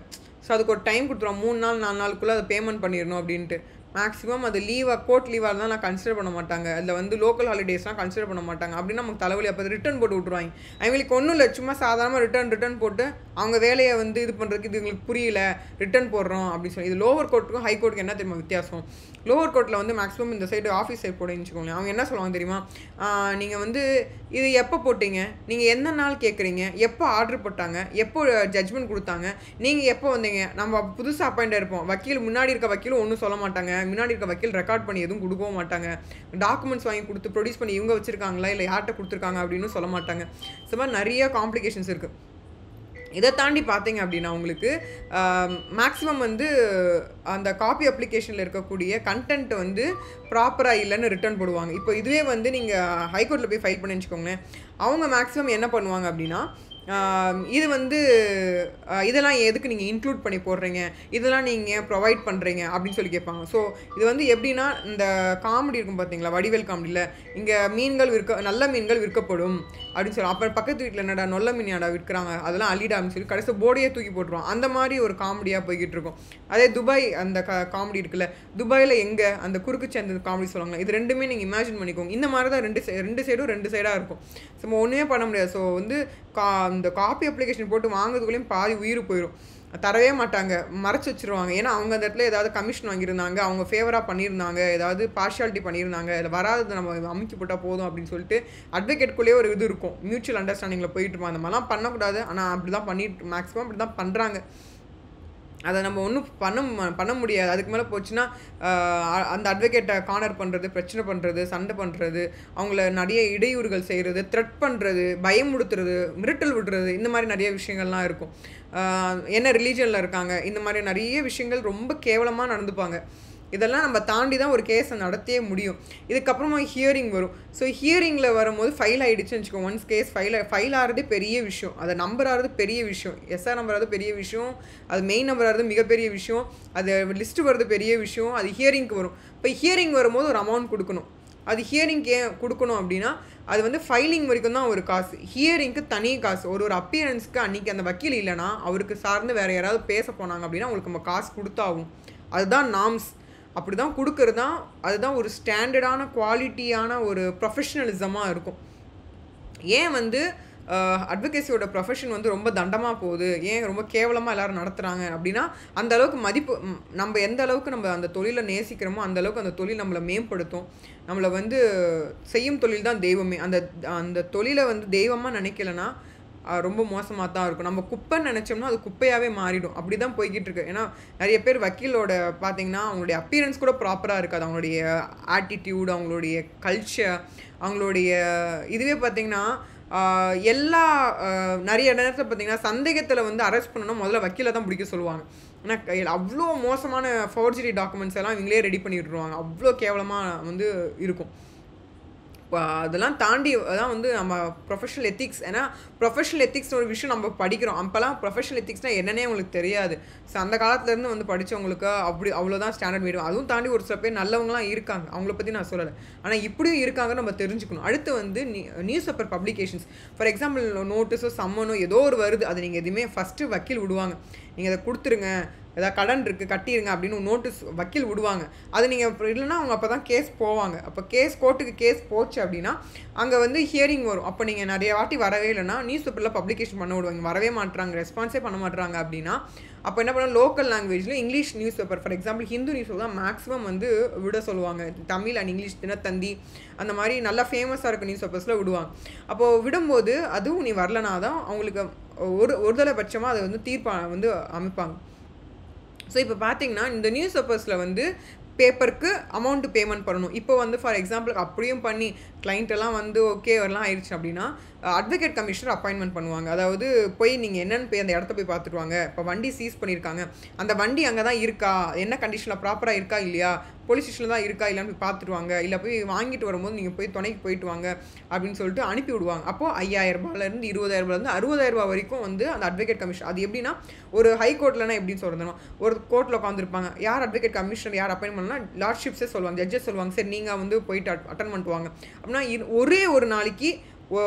ஸோ அதுக்கு ஒரு டைம் கொடுத்துருவாங்க, 3 நாள் 4 நாளுக்குள்ளே அதை பேமெண்ட் பண்ணிடணும் அப்படின்ட்டு. மேக்ஸிமம் அது லீவாக கோர்ட் லீவாக இருந்தால் நான் கன்சிடர் பண்ண மாட்டாங்க. அதில் வந்து லோக்கல் ஹாலிடேஸ்லாம் கன்சிடர் பண்ண மாட்டாங்க. அப்படின்னா நமக்கு தலைவலி. அப்போ ரிட்டன் போட்டு விட்ருவாங்க. அவங்களுக்கு ஒன்றும் இல்லை, சும்மா சாதாரணமாக ரிட்டன் போட்டு அவங்க வேலையை வந்து இது பண்ணுறதுக்கு இது எங்களுக்கு புரியல, ரிட்டன் போடுறோம் அப்படின்னு சொல்லி. இது லோவர் கோர்ட்டுக்கும் ஹை கோர்ட்டுக்கு என்ன தெரியுமா வித்தியாசம்? லோவர் கோர்ட்டில் வந்து மேக்ஸிமம் இந்த சைடு ஆஃபீஸ் சைடு போட வச்சுக்கோங்களேன், அவங்க என்ன சொல்லுவாங்க தெரியுமா, நீங்கள் வந்து இது எப்போ போட்டீங்க, நீங்கள் எந்த நாள் கேட்குறீங்க, எப்போ ஆர்டர் போட்டாங்க, எப்போ ஜட்ஜ்மெண்ட் கொடுத்தாங்க, நீங்கள் எப்போ வந்தீங்க, நம்ம புதுசாக அப்பாயிண்ட் இருப்போம், வக்கீல் முன்னாடி இருக்க வக்கீலும் ஒன்றும் சொல்ல மாட்டாங்க, முன்னாடி இருக்க வக்கீல் ரெக்கார்ட் பண்ணி எதுவும் கொடுக்கவும் மாட்டாங்க, டாக்குமெண்ட்ஸ் வாங்கி கொடுத்து ப்ரொடியூஸ் பண்ணி இவங்க வச்சுருக்காங்களா இல்லை யார்கிட்ட கொடுத்துருக்காங்க அப்படின்னு சொல்ல மாட்டாங்க. ஸோ மாதிரி நிறைய காம்ப்ளிகேஷன்ஸ் இருக்குது. இதை தாண்டி பார்த்தீங்க அப்படின்னா உங்களுக்கு மேக்ஸிமம் வந்து அந்த காப்பி அப்ளிகேஷனில் இருக்கக்கூடிய கண்டென்ட் வந்து ப்ராப்பராக இல்லைன்னு ரிட்டர்ன் போடுவாங்க. இப்போ இதுவே வந்து நீங்கள் ஹைகோர்ட்டில் போய் ஃபைல் பண்ணி வச்சுக்கோங்களேன், அவங்க மேக்ஸிமம் என்ன பண்ணுவாங்க அப்படின்னா இது வந்து இதெல்லாம் எதுக்கு நீங்கள் இன்க்ளூட் பண்ணி போடுறீங்க, இதெல்லாம் நீங்கள் ப்ரொவைட் பண்ணுறீங்க அப்படின்னு சொல்லி கேட்பாங்க. ஸோ இது வந்து எப்படின்னா, இந்த காமெடி இருக்கும் பார்த்தீங்களா, வடிவேல் காமெடியில், இங்கே மீன்கள் நல்ல மீன்கள் விற்கப்படும் அப்படின்னு சொல்லி, அப்புறம் பக்கத்து வீட்டில் என்னடா நொல்ல மீனாடா விற்கிறாங்க, அதெல்லாம் அள்ளிடா அப்படின்னு சொல்லி கடைசி போர்டையே தூக்கி போட்டுருவோம். அந்த மாதிரி ஒரு காமெடியாக போய்கிட்டு இருக்கும். அதே துபாய் அந்த காமெடி இருக்குல்ல, துபாயில் எங்கே அந்த குறுக்கு சேர்ந்த காமெடி சொல்லுவாங்க, இது ரெண்டுமே நீங்கள் இமேஜின் பண்ணிக்கோங்க. இந்த மாதிரி தான் ரெண்டு சைடும் ரெண்டு சைடாக இருக்கும். ஸோ நம்ம ஒன்றுமே பண்ண முடியாது. ஸோ வந்து இந்த காப்பி அப்ளிகேஷன் போட்டு வாங்குறதுக்குள்ளேயும் பாதி உயிர் போயிடும். தரவே மாட்டாங்க, மறைச்சி வச்சுருவாங்க. ஏன்னா அவங்க அந்த இடத்துல ஏதாவது கமிஷன் வாங்கியிருந்தாங்க, அவங்க ஃபேவராக பண்ணியிருந்தாங்க, ஏதாவது பார்ஷியாலிட்டி பண்ணியிருந்தாங்க, இதில் வராது நம்ம அமைக்கி போட்டால் போதும் அப்படின்னு சொல்லிட்டு அட்வொகேட்குள்ளேயே ஒரு இது இருக்கும், மியூச்சுவல் அண்டர்ஸ்டாண்டிங்கில் போயிட்டு இருப்பாங்க. அந்த மாதிரிலாம் பண்ணக்கூடாது, ஆனால் அப்படி தான் பண்ணிட்டு மேக்ஸிமம் அப்படி தான் பண்ணுறாங்க. அதை நம்ம ஒன்றும் பண்ண முடியாது. அதுக்கு மேலே போச்சுன்னா அந்த அட்வொகேட்டை கார்னர் பண்ணுறது, பிரச்சனை பண்ணுறது, சண்டை பண்ணுறது, அவங்கள நிறைய இடையூறுகள் செய்கிறது, த்ரெட் பண்ணுறது, பயமுடுத்துறது, மிரட்டல் விடுறது, இந்த மாதிரி நிறைய விஷயங்கள்லாம் இருக்கும். என்ன ரிலீஜனில் இருக்காங்க, இந்த மாதிரி நிறைய விஷயங்கள் ரொம்ப கேவலமாக நடந்துப்பாங்க. இதெல்லாம் நம்ம தாண்டி தான் ஒரு கேஸை நடத்தியே முடியும். இதுக்கப்புறமா ஹியரிங் வரும். ஸோ ஹியரிங்கில் வரும்போது ஃபைல் ஆகிடுச்சுன்னு வச்சுக்கோங்க. ஒன்ஸ் கேஸ் ஃபைல் ஆகிறதே பெரிய விஷயம், அதை நம்பர் ஆகிறது பெரிய விஷயம், எஸ்ஆர் நம்பர் ஆகிறது பெரிய விஷயம், அது மெயின் நம்பர் ஆகிறது மிகப்பெரிய விஷயம், அது லிஸ்ட்டு வர்றது பெரிய விஷயம், அது ஹியரிங்க்கு வரும். இப்போ ஹியரிங் வரும்போது ஒரு அமௌண்ட் கொடுக்கணும். அது ஹியரிங்க்கு ஏன் கொடுக்கணும் அப்படின்னா, அது வந்து ஃபைலிங் வரைக்கும் தான் ஒரு காசு, ஹியரிங்க்கு தனி காசு. ஒரு அப்பியரன்ஸ்க்கு அன்றைக்கி அந்த வக்கீல் இல்லைனா அவருக்கு சார்ந்து வேறு யாராவது பேச போனாங்க அப்படின்னா அவங்களுக்கு நம்ம காசு கொடுத்தாகும். அதுதான் நார்ம்ஸ். அப்படி தான் கொடுக்கறது தான், அதுதான் ஒரு ஸ்டாண்டர்டான குவாலிட்டியான ஒரு ப்ரொஃபஷ்னலிசமாக இருக்கும். ஏன் வந்து அட்வொகேசியோட ப்ரொஃபஷன் வந்து ரொம்ப தண்டமாக போகுது, ஏன் ரொம்ப கேவலமாக எல்லோரும் நடத்துகிறாங்க அப்படின்னா, அந்த அளவுக்கு மதிப்பு, நம்ம எந்த அளவுக்கு நம்ம அந்த தொழிலை நேசிக்கிறோமோ அந்த அளவுக்கு அந்த தொழில் நம்மளை மேம்படுத்தும். நம்மளை வந்து செய்யும் தொழில் தான் தெய்வமே. அந்த தொழிலை வந்து தெய்வமாக நினைக்கலன்னா ரொம்ப மோசமாக தான் இருக்கும். நம்ம குப்பைன்னு நினச்சோம்னா அது குப்பையாகவே மாறிடும். அப்படி தான் போய்கிட்டு இருக்கு. ஏன்னா நிறைய பேர் வக்கீலோட பார்த்தீங்கன்னா அவங்களுடைய அப்பியரன்ஸ் கூட ப்ராப்பராக இருக்காது. அவங்களுடைய ஆட்டிடியூட், அவங்களுடைய கல்ச்சர், அவங்களுடைய இதுவே பார்த்திங்கன்னா எல்லா நிறைய நேரத்தில் பார்த்திங்கன்னா சந்தேகத்தில் வந்து அரெஸ்ட் பண்ணணும்னா முதல்ல வக்கீலை தான் பிடிக்க சொல்லுவாங்க. ஏன்னா அவ்வளோ மோசமான ஃபோர்ஜரி டாக்குமெண்ட்ஸ் எல்லாம் இவங்களே ரெடி பண்ணி விட்டுருவாங்க. அவ்வளோ கேவலமாக வந்து இருக்கும். அதெல்லாம் தாண்டி தான் வந்து நம்ம ப்ரொஃபஷனல் எத்திக்ஸ், ஏன்னா ப்ரொஃபஷனல் எத்திக்ஸ்னு ஒரு விஷயம் நம்ம படிக்கிறோம். அப்போல்லாம் ப்ரொஃபஷனல் எத்திக்ஸ்னால் என்னன்னே உங்களுக்கு தெரியாது. ஸோ அந்த காலத்துலேருந்து வந்து படித்தவங்களுக்கு அவ்வளோதான் ஸ்டாண்டர்ட் மீடியம். அதுவும் தாண்டி ஒரு சில பேர் நல்லவங்களாம் இருக்காங்க, அவங்கள பற்றி நான் சொல்லலை. ஆனால் இப்படியும் இருக்காங்கன்னு நம்ம தெரிஞ்சுக்கணும். அடுத்து வந்து news paper publications, for example நோட்டீஸோ சம்மனோ ஏதோ ஒரு வருது, அது நீங்கள் எதுவுமே ஃபஸ்ட்டு வக்கீல் விடுவாங்க, நீங்கள் அதை கொடுத்துருங்க, ஏதாவது கடன் இருக்குது கட்டிடுங்க அப்படின்னு நோட்டீஸ் வக்கீல் விடுவாங்க. அது நீங்கள் இல்லைன்னா அவங்க அப்போ தான் கேஸ் போவாங்க. அப்போ கோர்ட்டுக்கு கேஸ் போச்சு அப்படின்னா அங்கே வந்து ஹியரிங் வரும். அப்போ நீங்கள் நிறைய வாட்டி வரவே இல்லைன்னா நியூஸ் பேப்பரில் பப்ளிகேஷன் பண்ண விடுவாங்க. வரவே மாட்டுறாங்க, ரெஸ்பான்ஸே பண்ண மாட்டுறாங்க அப்படின்னா அப்போ என்ன பண்ணால் லோக்கல் லாங்குவேஜில் English news paper, for example Hindu news paper தான் மேக்ஸிமம் வந்து விட சொல்லுவாங்க. தமிழ் அண்ட் இங்கிலீஷ், தினத்தந்தி, அந்த மாதிரி நல்லா ஃபேமஸாக இருக்க நியூஸ் பேப்பர்ஸில் விடுவாங்க. அப்போது விடும்போது அதுவும் நீ வரலனா தான் அவங்களுக்கு ஒரு தடவை பட்சமாக அதை வந்து வந்து அமைப்பாங்க. ஸோ இப்போ பார்த்தீங்கன்னா இந்த நியூஸ் பேப்பர்ஸில் வந்து பேப்பருக்கு அமௌண்ட்டு பேமெண்ட் பண்ணணும். இப்போ வந்து ஃபார் எக்ஸாம்பிள் அப்படியும் பண்ணி கிளைண்ட்டெல்லாம் வந்து ஓகே வரலாம் ஆயிடுச்சு அப்படின்னா அட்வொகேட் கமிஷனர் அப்பாயின்மெண்ட் பண்ணுவாங்க. அதாவது போய் நீங்கள் என்னென்னு போய் அந்த இடத்த போய் பார்த்துட்டு வாங்க. இப்போ வண்டி சீஸ் பண்ணியிருக்காங்க, அந்த வண்டி அங்கே தான் இருக்கா, என்ன கண்டிஷனில் ப்ராப்பராக இருக்கா இல்லையா, போலீஸ் ஸ்டேஷனில் தான் இருக்கா இல்லைன்னு போய் பார்த்துட்டு வாங்க, இல்லை போய் வாங்கிட்டு வரும்போது நீங்கள் போய் துணைக்கு போயிட்டு வாங்க அப்படின்னு சொல்லிட்டு அனுப்பி விடுவாங்க. அப்போது 5000 20,000 60,000 வரைக்கும் வந்து அந்த அட்வொகேட் கமிஷன். அது எப்படின்னா ஒரு ஹை கோர்ட்லனா எப்படின்னு சொல்கிறதுனா, ஒரு கோர்ட்டில் உட்காந்துருப்பாங்க, யார் அட்வொகேட் கமிஷனர் யார் அப்பாயின் பண்ணலாம், லார்ட்ஷிப்ஸே சொல்லுவாங்க, ஜட்ஜஸ் சொல்லுவாங்க, சரி நீங்கள் வந்து போயிட்டு அட்டன் பண்ணிட்டு வாங்க அப்படின்னா ஒரே ஒரு நாளைக்கு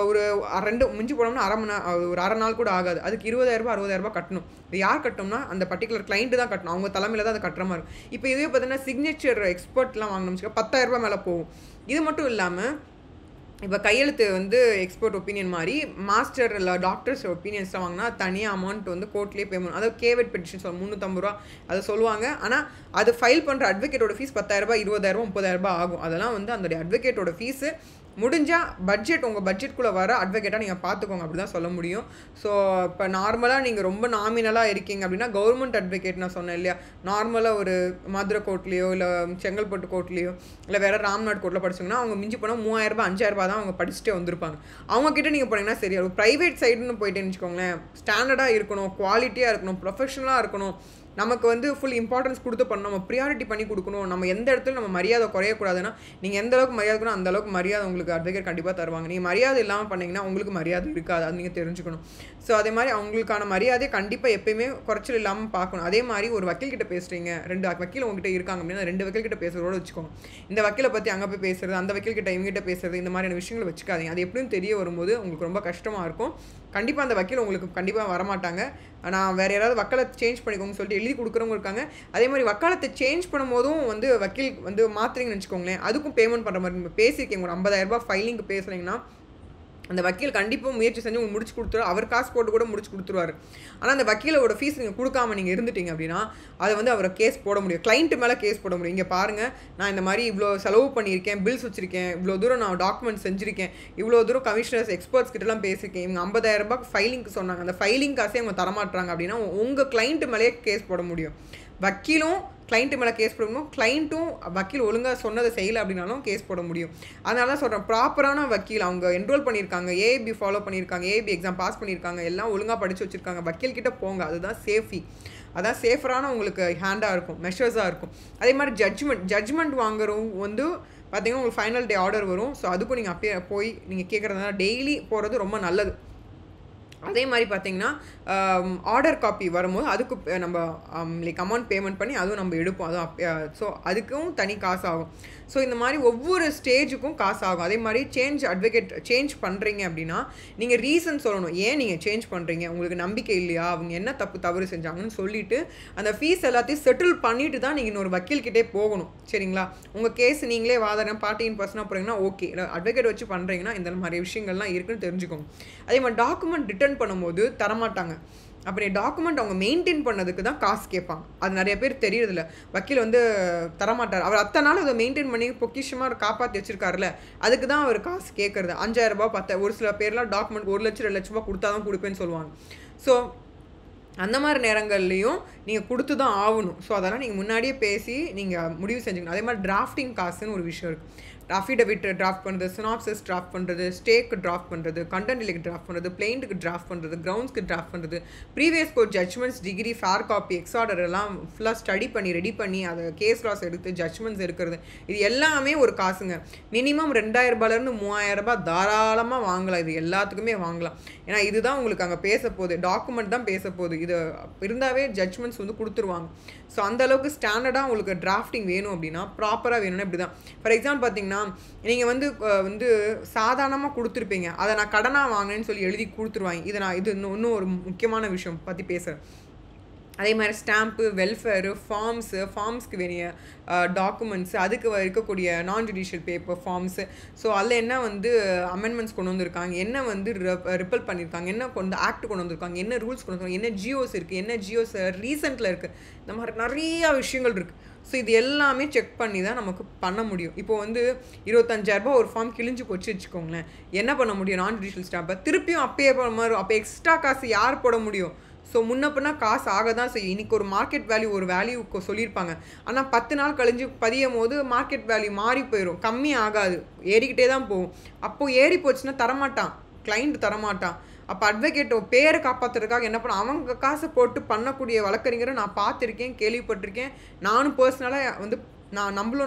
ஒரு 2 மிஞ்சி போனோம்னா ஒரு அரை நாள் கூட ஆகாது. அதுக்கு 20,000 60,000 கட்டணும். இது யார் கட்டணும்னா அந்த பர்டிகுலர் கிளைண்ட்டு தான் கட்டணும், அவங்க தலைமையில் தான் அதை கட்டுற மாதிரி இருக்கும். இப்போ இதுவே பார்த்தீங்கன்னா சிக்னேச்சர் எக்ஸ்பர்ட்லாம் வாங்கணும்னு 10,000 மேலே போகும். இது மட்டும் இல்லாமல் இப்போ கையெழுத்து வந்து எக்ஸ்பர்ட் ஒப்பீனியன் மாதிரி மாஸ்டர் இல்லை டாக்டர்ஸ் ஒப்பீனியன்ஸ்லாம் வாங்கினா தனியாக அமௌண்ட் வந்து கோர்ட்லேயே பேமெண்ட், அதாவது கேவெட் பெட்டிஷன் சொல்லுவாங்க, 350 ரூபா அதை சொல்லுவாங்க. ஆனால் அது ஃபைல் பண்ணுற அட்வொகேட்டோட ஃபீஸ் 10,000 20,000 30,000 ஆகும். அதெல்லாம் வந்து அந்த அட்வொகேட்டோட ஃபீஸு முடிஞ்சால் பட்ஜெட், உங்கள் பட்ஜெட்குள்ளே வர அட்வொகேட்டாக நீங்கள் பார்த்துக்கோங்க, அப்படி தான் சொல்ல முடியும். ஸோ இப்போ நார்மலாக நீங்கள் ரொம்ப நாமினலாக இருக்கீங்க அப்படின்னா கவர்மெண்ட் அட்வொகேட் நான் சொன்னேன் இல்லையா, நார்மலாக ஒரு மதுரை கோர்ட்லேயோ இல்லை செங்கல்பட்டு கோர்ட்லேயோ இல்லை வேறு ராம்நாட் கோர்ட்டில் படிச்சிங்கன்னா அவங்க மிஞ்சி போனால் 3,000 5,000 தான் அவங்க படிச்சுட்டே வந்திருப்பாங்க. அவங்கக்கிட்ட நீங்கள் போனீங்கன்னா சரியா. ஒரு ப்ரைவேட் சைடுன்னு போயிட்டேன்னு வச்சுக்கோங்களேன், ஸ்டாண்டர்டாக இருக்கணும், குவாலிட்டியாக இருக்கணும், ப்ரொஃபஷனலாக இருக்கணும், நமக்கு வந்து ஃபுல் இம்பார்ட்டன்ஸ் கொடுத்து பண்ணணும், நம்ம ப்ரியாரிட்டி பண்ணி கொடுக்கணும், நம்ம எந்த இடத்துல நம்ம மரியாதை குறையக்கூடாதுன்னா, நீங்கள் எந்த அளவுக்கு மரியாதை இருக்கணும் அந்த அளவுக்கு மரியாதை உங்களுக்கு அட்வொகேட் கண்டிப்பாக தருவாங்க. நீங்கள் மரியாதை இல்லாமல் பண்ணிங்கன்னா உங்களுக்கு மரியாதை இருக்காது, அது நீங்கள் தெரிஞ்சுக்கணும். ஸோ அதே மாதிரி அவங்களுக்கான மரியாதையை கண்டிப்பாக எப்பயுமே குறைச்சல் இல்லாமல் பார்க்கணும். அதே மாதிரி ஒரு வக்கீல்கிட்ட பேசுகிறீங்க, 2 வக்கீல் உங்ககிட்ட இருக்காங்க அப்படின்னா 2 வக்கீல்கிட்ட பேசுகிறதோட வச்சுக்கோங்க. இந்த வக்கீலை பற்றி அங்கே போய் பேசுறது, அந்த வக்கீல்கிட்ட இவங்ககிட்ட பேசுறது, இந்த மாதிரியான விஷயங்களை வச்சுக்காதீங்க. அது எப்படின்னு தெரிய வரும்போது உங்களுக்கு ரொம்ப கஷ்டமாக இருக்கும். கண்டிப்பாக அந்த வக்கீல் உங்களுக்கு கண்டிப்பாக வரமாட்டாங்க. நான் வேறு யாராவது வக்காலத்தை சேஞ்ச் பண்ணிக்கோங்கன்னு சொல்லிட்டு எழுதி கொடுக்குறவங்க இருக்காங்க. அதே மாதிரி வக்காலத்தை சேஞ்ச் பண்ணும்போதும் வந்து வக்கீல் வந்து மாற்றுறீங்கன்னு வச்சுக்கோங்களேன், அதுக்கும் பேமெண்ட் பண்ணுற மாதிரி நீங்கள் பேசியிருக்கீங்க. ஒரு 50,000 ஃபைலிங்க்கு பேசுகிறீங்கன்னா அந்த வக்கீல் கண்டிப்பாக முயற்சி செஞ்சு உங்களுக்கு முடிச்சு கொடுத்துருவார். அவர் காசு போட்டு கூட முடிச்சு கொடுத்துருவார். ஆனால் அந்த வக்கீலோட ஃபீஸ் நீங்கள் கொடுக்காம நீங்கள் இருந்துட்டீங்க அப்படின்னா அதை வந்து அவரை கேஸ் போட முடியும், கிளைண்ட்டு மேலே கேஸ் போட முடியும். இங்கே பாருங்கள், நான் இந்த மாதிரி இவ்வளோ செலவு பண்ணியிருக்கேன், பில்ஸ் வச்சுருக்கேன், இவ்வளோ தூரம் நான் டாக்குமெண்ட் செஞ்சுருக்கேன், இவ்வளோ தூரம் கமிஷனர்ஸ் எக்ஸ்பர்ட்ஸ் கிட்டலாம் பேசியிருக்கேன், இவங்க 50,000 ஃபைலிங்க்கு சொன்னாங்க, அந்த ஃபைலிங் காசே அவங்க தரமாட்டுறாங்க அப்படின்னா உங்கள் கிளைண்ட்டு மேலேயே கேஸ் போட முடியும். வக்கீலும் கிளைண்ட்டு மேலே கேஸ் போடணும், கிளைண்ட்டும் வக்கீல் ஒழுங்காக சொன்னதை செய்யலை அப்படின்னாலும் கேஸ் போட முடியும். அதனால தான் சொல்கிறேன், ப்ராப்பரான வக்கீல் அவங்க என்ரோல் பண்ணியிருக்காங்க, ஏஐபி ஃபாலோ பண்ணியிருக்காங்க, ஏஐபி எக்ஸாம் பாஸ் பண்ணியிருக்காங்க, எல்லாம் ஒழுங்காக படித்து வச்சுருக்காங்க, வக்கீல்கிட்ட போங்க. அதுதான் சேஃபி, அதான் சேஃபரான உங்களுக்கு ஹேண்டாக இருக்கும், மெஷர்ஸாக இருக்கும். அதே மாதிரி ஜட்ஜ்மெண்ட் வாங்குறவங்க வந்து பார்த்தீங்கன்னா உங்களுக்கு ஃபைனல் டே ஆர்டர் வரும். ஸோ அதுக்கும் நீங்கள் அப்பயே போய் நீங்கள் கேட்குறதுனால டெய்லி போகிறது ரொம்ப நல்லது. அதே மாதிரி பார்த்தீங்கன்னா ஆர்டர் காப்பி வரும்போது அதுக்கு நம்ம லைக் அமௌண்ட் பேமெண்ட் பண்ணி அதுவும் நம்ம எடுப்போம், அதுவும் ஸோ அதுக்கும் தனி காசு ஆகும். ஸோ இந்த மாதிரி ஒவ்வொரு ஸ்டேஜுக்கும் காசு ஆகும். அதே மாதிரி அட்வொகேட் சேஞ்ச் பண்ணுறீங்க அப்படின்னா நீங்கள் ரீசன் சொல்லணும், ஏன் நீங்கள் சேஞ்ச் பண்ணுறீங்க, உங்களுக்கு நம்பிக்கை இல்லையா, அவங்க என்ன தவறு செஞ்சாங்கன்னு சொல்லிவிட்டு அந்த ஃபீஸ் எல்லாத்தையும் செட்டில் பண்ணிட்டு தான் நீங்கள் இன்னொரு வக்கீல்கிட்டே போகணும். சரிங்களா? உங்கள் கேஸ் நீங்களே வாதாடம் பார்ட்டி இன் பர்சனாக போகிறீங்கன்னா ஓகே, அட்வொகேட் வச்சு பண்ணுறீங்கன்னா இந்த மாதிரி விஷயங்கள்லாம் இருக்குன்னு தெரிஞ்சுக்கோங்க. அதே மாதிரி டாக்குமெண்ட் ரிட்டர்ன் பண்ணும்போது தரமாட்டாங்க. அப்படி டாக்குமெண்ட் அவங்க மெயின்டைன் பண்ணதுக்கு தான் காசு கேட்பாங்க. அது நிறைய பேர் தெரியறதில்ல. வக்கீல் வந்து தரமாட்டார், அவர் அத்தனை நாள் அதை மெயின்டைன் பண்ணி பொக்கிஷமாக காப்பாற்றி வச்சிருக்காருல்ல, அதுக்கு தான் அவர் காசு கேட்குறது. 5,000 10, ஒரு சில பேர்லாம் டாக்குமெண்ட் 1 லட்சம் 2 லட்ச ரூபா கொடுத்தா தான் கொடுப்பேன்னு சொல்லுவாங்க. ஸோ அந்த மாதிரி நேரங்கள்லையும் நீங்கள் கொடுத்து தான் ஆகணும். ஸோ அதெல்லாம் நீங்கள் முன்னாடியே பேசி நீங்கள் முடிவு செஞ்சுக்கணும். அதே மாதிரி டிராஃப்டிங் காசுன்னு ஒரு விஷயம் இருக்குது. அஃபிடவிட் டிராஃப்ட் பண்ணுறது, சினாப்சிஸ் டிராஃப்ட் பண்ணுறது, ஸ்டேக்கு டிராஃப்ட் பண்ணுறது, கண்டென்ட்லிக்கு டிராஃப்ட் பண்ணுறது, பிளெயின்ட்டுக்கு டிராஃப்ட் பண்ணுறது, கிரவுண்ட்ஸ்க்கு டிராஃப்ட் பண்ணுறது, previous court judgments, decree, fair copy, எக்ஸார்டர் எல்லாம் ஃபுல்லாக ஸ்டடி பண்ணி ரெடி பண்ணி அதை கேஸ் லாஸ் எடுத்து ஜட்ஜ்மெண்ட்ஸ் இருக்கிறது, இது எல்லாமே ஒரு காசுங்க. மினிமம் 2,000 3,000 தாராளமாக வாங்கலாம். இது எல்லாத்துக்குமே வாங்கலாம். ஏன்னா இதுதான் உங்களுக்கு அங்கே பேச போகுது, டாக்குமெண்ட் தான் பேச போகுது. இது இருந்தாவே ஜட்ஜ்மெண்ட்ஸ் வந்து கொடுத்துருவாங்க. ஸோ அந்தளவுக்கு ஸ்டாண்டர்டாக உங்களுக்கு டிராஃப்டிங் வேணும் அப்படின்னா ப்ராப்பராக வேணும்னா இப்படி தான். ஃபார் எக்ஸாம்பிள் பார்த்தீங்கன்னா நீங்கள் வந்து சாதாரணமாக கொடுத்துருப்பீங்க, அதை நான் கடனாக வாங்கினேன்னு சொல்லி எழுதி கொடுத்துருவாங்க. இது இன்னும் ஒரு முக்கியமான விஷயம் பற்றி பேசுகிறேன். அதே மாதிரி ஸ்டாம்ப்பு, வெல்ஃபேரு, ஃபார்ம்ஸ்க்கு வேண்டிய டாக்குமெண்ட்ஸு, அதுக்கு இருக்கக்கூடிய நான் ஜுடிஷியல் பேப்பர் ஃபார்ம்ஸு, ஸோ அதில் என்ன வந்து அமெண்ட்மெண்ட்ஸ் கொண்டு வந்திருக்காங்க, என்ன வந்து ரிப்பல் பண்ணியிருக்காங்க, என்ன ஆக்ட் கொண்டு வந்திருக்காங்க, என்ன ரூல்ஸ் கொண்டு வந்திருக்காங்க, என்ன ஜியோஸ் இருக்குது, என்ன ஜியோஸ் ரீசெண்டில் இருக்குது, இந்த மாதிரி நிறையா விஷயங்கள் இருக்குது. ஸோ இது எல்லாமே செக் பண்ணி தான் நமக்கு பண்ண முடியும். இப்போது வந்து 25,000 ஒரு ஃபார்ம் கிழிஞ்சு போச்சு வச்சுக்கோங்களேன், என்ன பண்ண முடியும்? நான் ஜுடிஷியல் ஸ்டாம்பை திருப்பியும் அப்பயே போகிற மாதிரி, அப்போ எக்ஸ்ட்ரா காசு யார் போட முடியும்? ஸோ முன்னப்பின்னா காசு ஆக தான் செய்யும். இன்றைக்கி ஒரு மார்க்கெட் வேல்யூ ஒரு வேல்யூ சொல்லியிருப்பாங்க, ஆனால் 10 நாள் கழிஞ்சு பதியும் போது மார்க்கெட் வேல்யூ மாறி போயிடும், கம்மி ஆகாது, ஏறிக்கிட்டே தான் போகும். அப்போது ஏறி போச்சுன்னா தரமாட்டான், கிளைண்ட் தரமாட்டான். அப்போ அட்வொகேட் பேரை காப்பாற்றுறதுக்காக என்ன பண்ண, அவங்க காசை போட்டு பண்ணக்கூடிய வழக்கறிஞரை நான் பார்த்துருக்கேன், கேள்விப்பட்டிருக்கேன். நானும் பர்சனலாக வந்து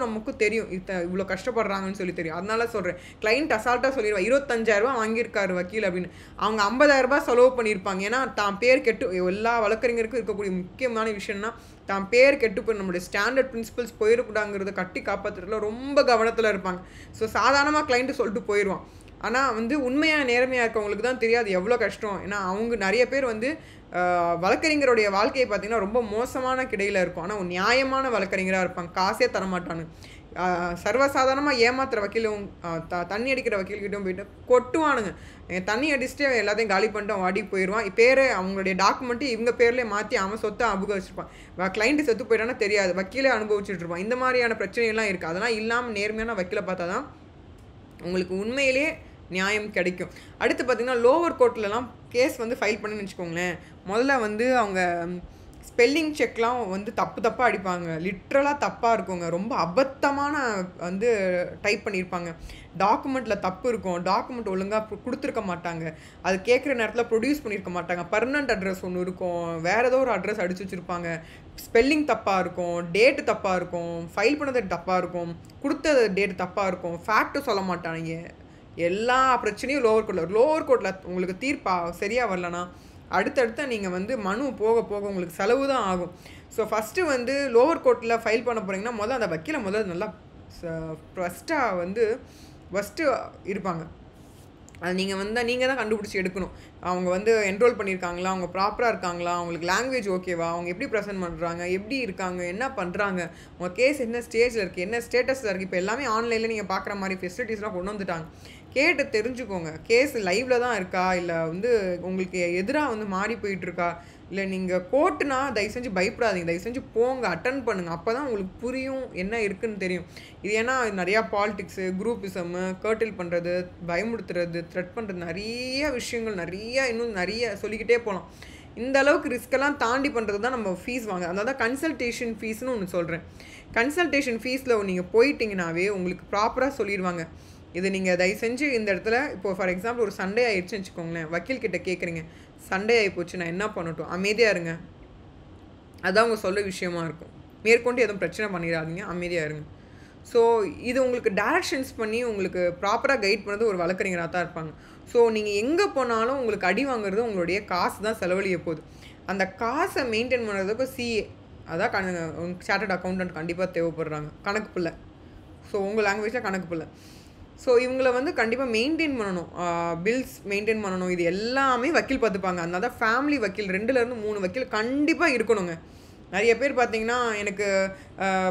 நமக்கும் தெரியும் இவ்வளோ கஷ்டப்படுறாங்கன்னு சொல்லி தெரியும். அதனால சொல்கிறேன், கிளைண்ட் அசால்ட்டாக சொல்லிடுவா 25,000 வாங்கியிருக்காரு வக்கீல் அப்படின்னு. அவங்க 50,000 செலவு பண்ணியிருப்பாங்க. ஏன்னா தான் பேர் கெட்டு, எல்லா வழக்கறிஞருக்கும் இருக்கக்கூடிய முக்கியமான விஷயம்னா தான் பேர் கெட்டு போய் நம்மளுடைய ஸ்டாண்டர்ட் பிரின்சிபல்ஸ் போயிடக்கூடாங்கிறத கட்டி காப்பாற்றுறதுல ரொம்ப கவனத்தில் இருப்பாங்க. ஸோ சாதாரணமாக கிளைண்ட்டு சொல்லிட்டு போயிடுவான். ஆனால் வந்து உண்மையாக நேர்மையாக இருக்கவங்களுக்கு தான் தெரியாது எவ்வளோ கஷ்டம். ஏன்னா அவங்க நிறைய பேர் வந்து வழக்கறிஞருடைய வாழ்க்கையை பார்த்திங்கன்னா ரொம்ப மோசமான கிடையில் இருக்கும். ஆனால் நியாயமான வழக்கறிஞராக இருப்பாங்க, காசே தரமாட்டானு. சர்வசாதாரணமாக ஏமாத்துகிற வக்கீலும் தண்ணி அடிக்கிற வக்கீல்கிட்டும் போயிட்டு கொட்டுவானுங்க. தண்ணி அடிச்சுட்டு எல்லாத்தையும் காலி பண்ணிட்டு அவன் வாடி போயிடுவான். பேர் அவங்களுடைய டாக்குமெண்ட்டு இவங்க பேர்லேயே மாற்றி அவன் சொத்தை அனுபவிச்சிருப்பான். கிளைண்ட்டு செத்து போயிட்டானா தெரியாது, வக்கீலே அனுபவிச்சுட்டு இருப்பான். இந்த மாதிரியான பிரச்சனைகள்லாம் இருக்குது. அதெல்லாம் இல்லாமல் நேர்மையான வக்கீலை பார்த்தா தான் உங்களுக்கு உண்மையிலே நியாயம் கிடைக்கும். அடுத்து பார்த்திங்கன்னா லோவர் கோர்ட்லலாம் கேஸ் வந்து ஃபைல் பண்ணுன்னு வச்சுக்கோங்களேன், முதல்ல வந்து அவங்க ஸ்பெல்லிங் செக்லாம் வந்து தப்பாக அடிப்பாங்க. லிட்ரலாக தப்பாக இருக்குங்க. ரொம்ப அபத்தமான வந்து டைப் பண்ணியிருப்பாங்க. டாக்குமெண்ட்டில் தப்பு இருக்கும். டாக்குமெண்ட் ஒழுங்காக கொடுத்துருக்க மாட்டாங்க. அது கேட்குற நேரத்தில் ப்ரொடியூஸ் பண்ணியிருக்க மாட்டாங்க. பர்மனண்ட் அட்ரஸ் ஒன்று இருக்கும். வேறு ஏதோ ஒரு அட்ரஸ் அடிச்சு வச்சுருப்பாங்க. ஸ்பெல்லிங் தப்பாக இருக்கும். டேட்டு தப்பாக இருக்கும். ஃபைல் பண்ணது தப்பாக இருக்கும். கொடுத்த டேட் தப்பாக இருக்கும். ஃபேக்ட்டு சொல்ல மாட்டாங்க. எல்லா பிரச்சனையும் லோவர் கோர்ட்டில் உங்களுக்கு தீர்ப்பா சரியாக வரலனா அடுத்தடுத்த நீங்கள் வந்து மனு போக போக உங்களுக்கு செலவு தான் ஆகும். ஸோ ஃபஸ்ட்டு வந்து லோவர் கோர்ட்டில் ஃபைல் பண்ண போகிறீங்கன்னா அந்த வக்கீலை நல்லா ஃபஸ்ட்டு இருப்பாங்க. அது நீங்கள் தான் கண்டுபிடிச்சி எடுக்கணும். அவங்க வந்து என்ரோல் பண்ணியிருக்காங்களா, அவங்க ப்ராப்பராக இருக்காங்களா, அவங்களுக்கு லாங்குவேஜ் ஓகேவா, அவங்க எப்படி ப்ரெசென்ட் பண்ணுறாங்க, எப்படி இருக்காங்க, என்ன பண்ணுறாங்க, உங்கள் கேஸ் என்ன ஸ்டேஜில் இருக்குது, என்ன ஸ்டேட்டஸில் இருக்குது. இப்போ எல்லாமே ஆன்லைனில் நீங்கள் பார்க்குற மாதிரி ஃபெசிலிட்டிஸ்லாம் கொண்டு வந்துட்டாங்க. கேட்டு தெரிஞ்சுக்கோங்க. கேஸ் லைவில் தான் இருக்கா, இல்லை வந்து உங்களுக்கு எதிராக வந்து மாறி போயிட்டுருக்கா, இல்லை நீங்கள் கோர்ட்டுனா தயவு செஞ்சு பயப்படாதீங்க. தயவு செஞ்சு போங்க, அட்டன் பண்ணுங்கள். அப்போ தான் உங்களுக்கு புரியும் என்ன இருக்குதுன்னு தெரியும். இது ஏன்னா நிறையா பாலிடிக்ஸு, குரூப்பிசம்மு, கர்ட்டில் பண்ணுறது, பயமுடுத்துறது, த்ரெட் பண்ணுறது, நிறைய விஷயங்கள் இன்னும் நிறைய சொல்லிக்கிட்டே போகலாம். இந்த அளவுக்கு ரிஸ்க்கெல்லாம் தாண்டி பண்ணுறது தான் நம்ம ஃபீஸ் வாங்க. அதனால தான் கன்சல்டேஷன் ஃபீஸ்னு ஒன்று சொல்கிறேன். கன்சல்டேஷன் ஃபீஸில் நீங்கள் போயிட்டீங்கன்னாவே உங்களுக்கு ப்ராப்பராக சொல்லிடுவாங்க. இது நீங்கள் தயவு செஞ்சு இந்த இடத்துல இப்போது ஃபார் எக்ஸாம்பிள் ஒரு சண்டே ஆயிடுச்சுன்னு வச்சுக்கோங்களேன். வக்கீல்கிட்ட கேட்குறீங்க, சண்டே ஆகி போச்சு, நான் என்ன பண்ணட்டும்? அமைதியாக இருங்க. அதுதான் அவங்க சொல்ல விஷயமா இருக்கும். மேற்கொண்டு எதுவும் பிரச்சனை பண்ணிடாதீங்க, அமைதியாக இருங்க. ஸோ இது உங்களுக்கு டைரக்ஷன்ஸ் பண்ணி உங்களுக்கு ப்ராப்பராக கைட் பண்ணுறது ஒரு வழக்கறிஞராக தான் இருப்பாங்க. ஸோ நீங்கள் எங்கே போனாலும் உங்களுக்கு அடி வாங்குறது உங்களுடைய காசு தான் செலவழிய போகுது. அந்த காசை மெயின்டைன் பண்ணுறதுக்கு சிஏ, அதான் சார்ட்டர்ட் அக்கௌண்டன்ட் கண்டிப்பாக தேவைப்படுறாங்க. கணக்கு பிள்ளை. ஸோ உங்கள் லாங்குவேஜில் கணக்கு பிள்ளை. ஸோ இவங்கள வந்து கண்டிப்பாக மெயின்டைன் பண்ணணும். பில்ஸ் மெயின்டைன் பண்ணணும். இது எல்லாமே வக்கீல் பார்த்துப்பாங்க. அதனால தான் ஃபேமிலி வக்கீல் 2லேருந்து 3 வக்கீல் கண்டிப்பாக இருக்கணுங்க. நிறைய பேர் பார்த்தீங்கன்னா எனக்கு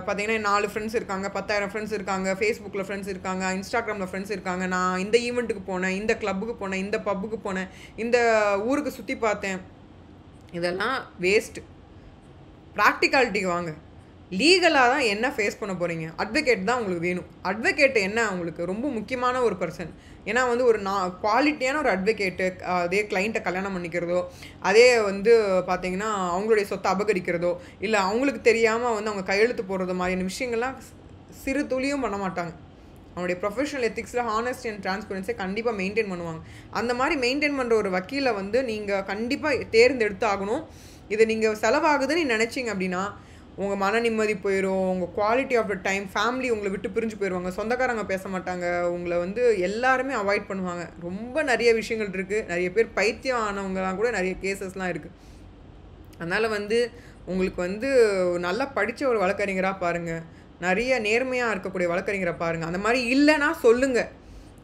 பார்த்தீங்கன்னா 4 ஃப்ரெண்ட்ஸ் இருக்காங்க, 10,000 ஃப்ரெண்ட்ஸ் இருக்காங்க, ஃபேஸ்புக்கில் ஃப்ரெண்ட்ஸ் இருக்காங்க, இன்ஸ்டாகிராமில் ஃப்ரெண்ட்ஸ் இருக்காங்க. நான் இந்த ஈவெண்ட்டுக்கு போனேன், இந்த கிளப்புக்கு போனேன், இந்த பப்புக்கு போனேன், இந்த ஊருக்கு சுற்றி பார்த்தேன். இதெல்லாம் வேஸ்ட்டு. ப்ராக்டிகாலிட்டிக்கு வாங்க. லீகலாக தான் என்ன ஃபேஸ் பண்ண போகிறீங்க. அட்வொகேட் தான் உங்களுக்கு வேணும். அட்வொகேட் என்ன உங்களுக்கு ரொம்ப முக்கியமான ஒரு பர்சன். ஏன்னா வந்து ஒரு குவாலிட்டியான ஒரு அட்வொகேட்டு அதே கிளைண்ட்டை கல்யாணம் பண்ணிக்கிறதோ, அதே வந்து பார்த்திங்கன்னா அவங்களுடைய சொத்தை அபகரிக்கிறதோ, இல்லை அவங்களுக்கு தெரியாமல் வந்து அவங்க கையெழுத்து போடுறதோ மாதிரியான விஷயங்கள்லாம் சிறு துளியும் பண்ண மாட்டாங்க. அவங்களுடைய ப்ரொஃபஷனல் எத்திக்ஸில் ஹானஸ்டி அண்ட் டிரான்ஸ்பரன்ஸை கண்டிப்பாக மெயின்டைன் பண்ணுவாங்க. அந்த மாதிரி மெயின்டைன் பண்ணுற ஒரு வக்கீலை வந்து நீங்கள் கண்டிப்பாக தேர்ந்தெடுத்து ஆகணும். இது நீங்கள் செலவாகுதுன்னு நினச்சிங்க அப்படின்னா உங்கள் மன நிம்மதி போயிடும். உங்கள் quality of the time, family உங்களை விட்டு பிரிஞ்சு போயிடுவாங்க. சொந்தக்காரங்க பேச மாட்டாங்க. உங்களை வந்து எல்லாருமே அவாய்ட் பண்ணுவாங்க. ரொம்ப நிறைய விஷயங்கள் இருக்குது. நிறைய பேர் பைத்தியம் ஆனவங்கலாம் கூட நிறைய கேசஸ்லாம் இருக்குது. அதனால் வந்து உங்களுக்கு வந்து நல்லா படித்த ஒரு வழக்கறிஞராக பாருங்கள். நிறைய நேர்மையாக இருக்கக்கூடிய வழக்கறிஞரை பாருங்கள். அந்த மாதிரி இல்லைன்னா சொல்லுங்கள்.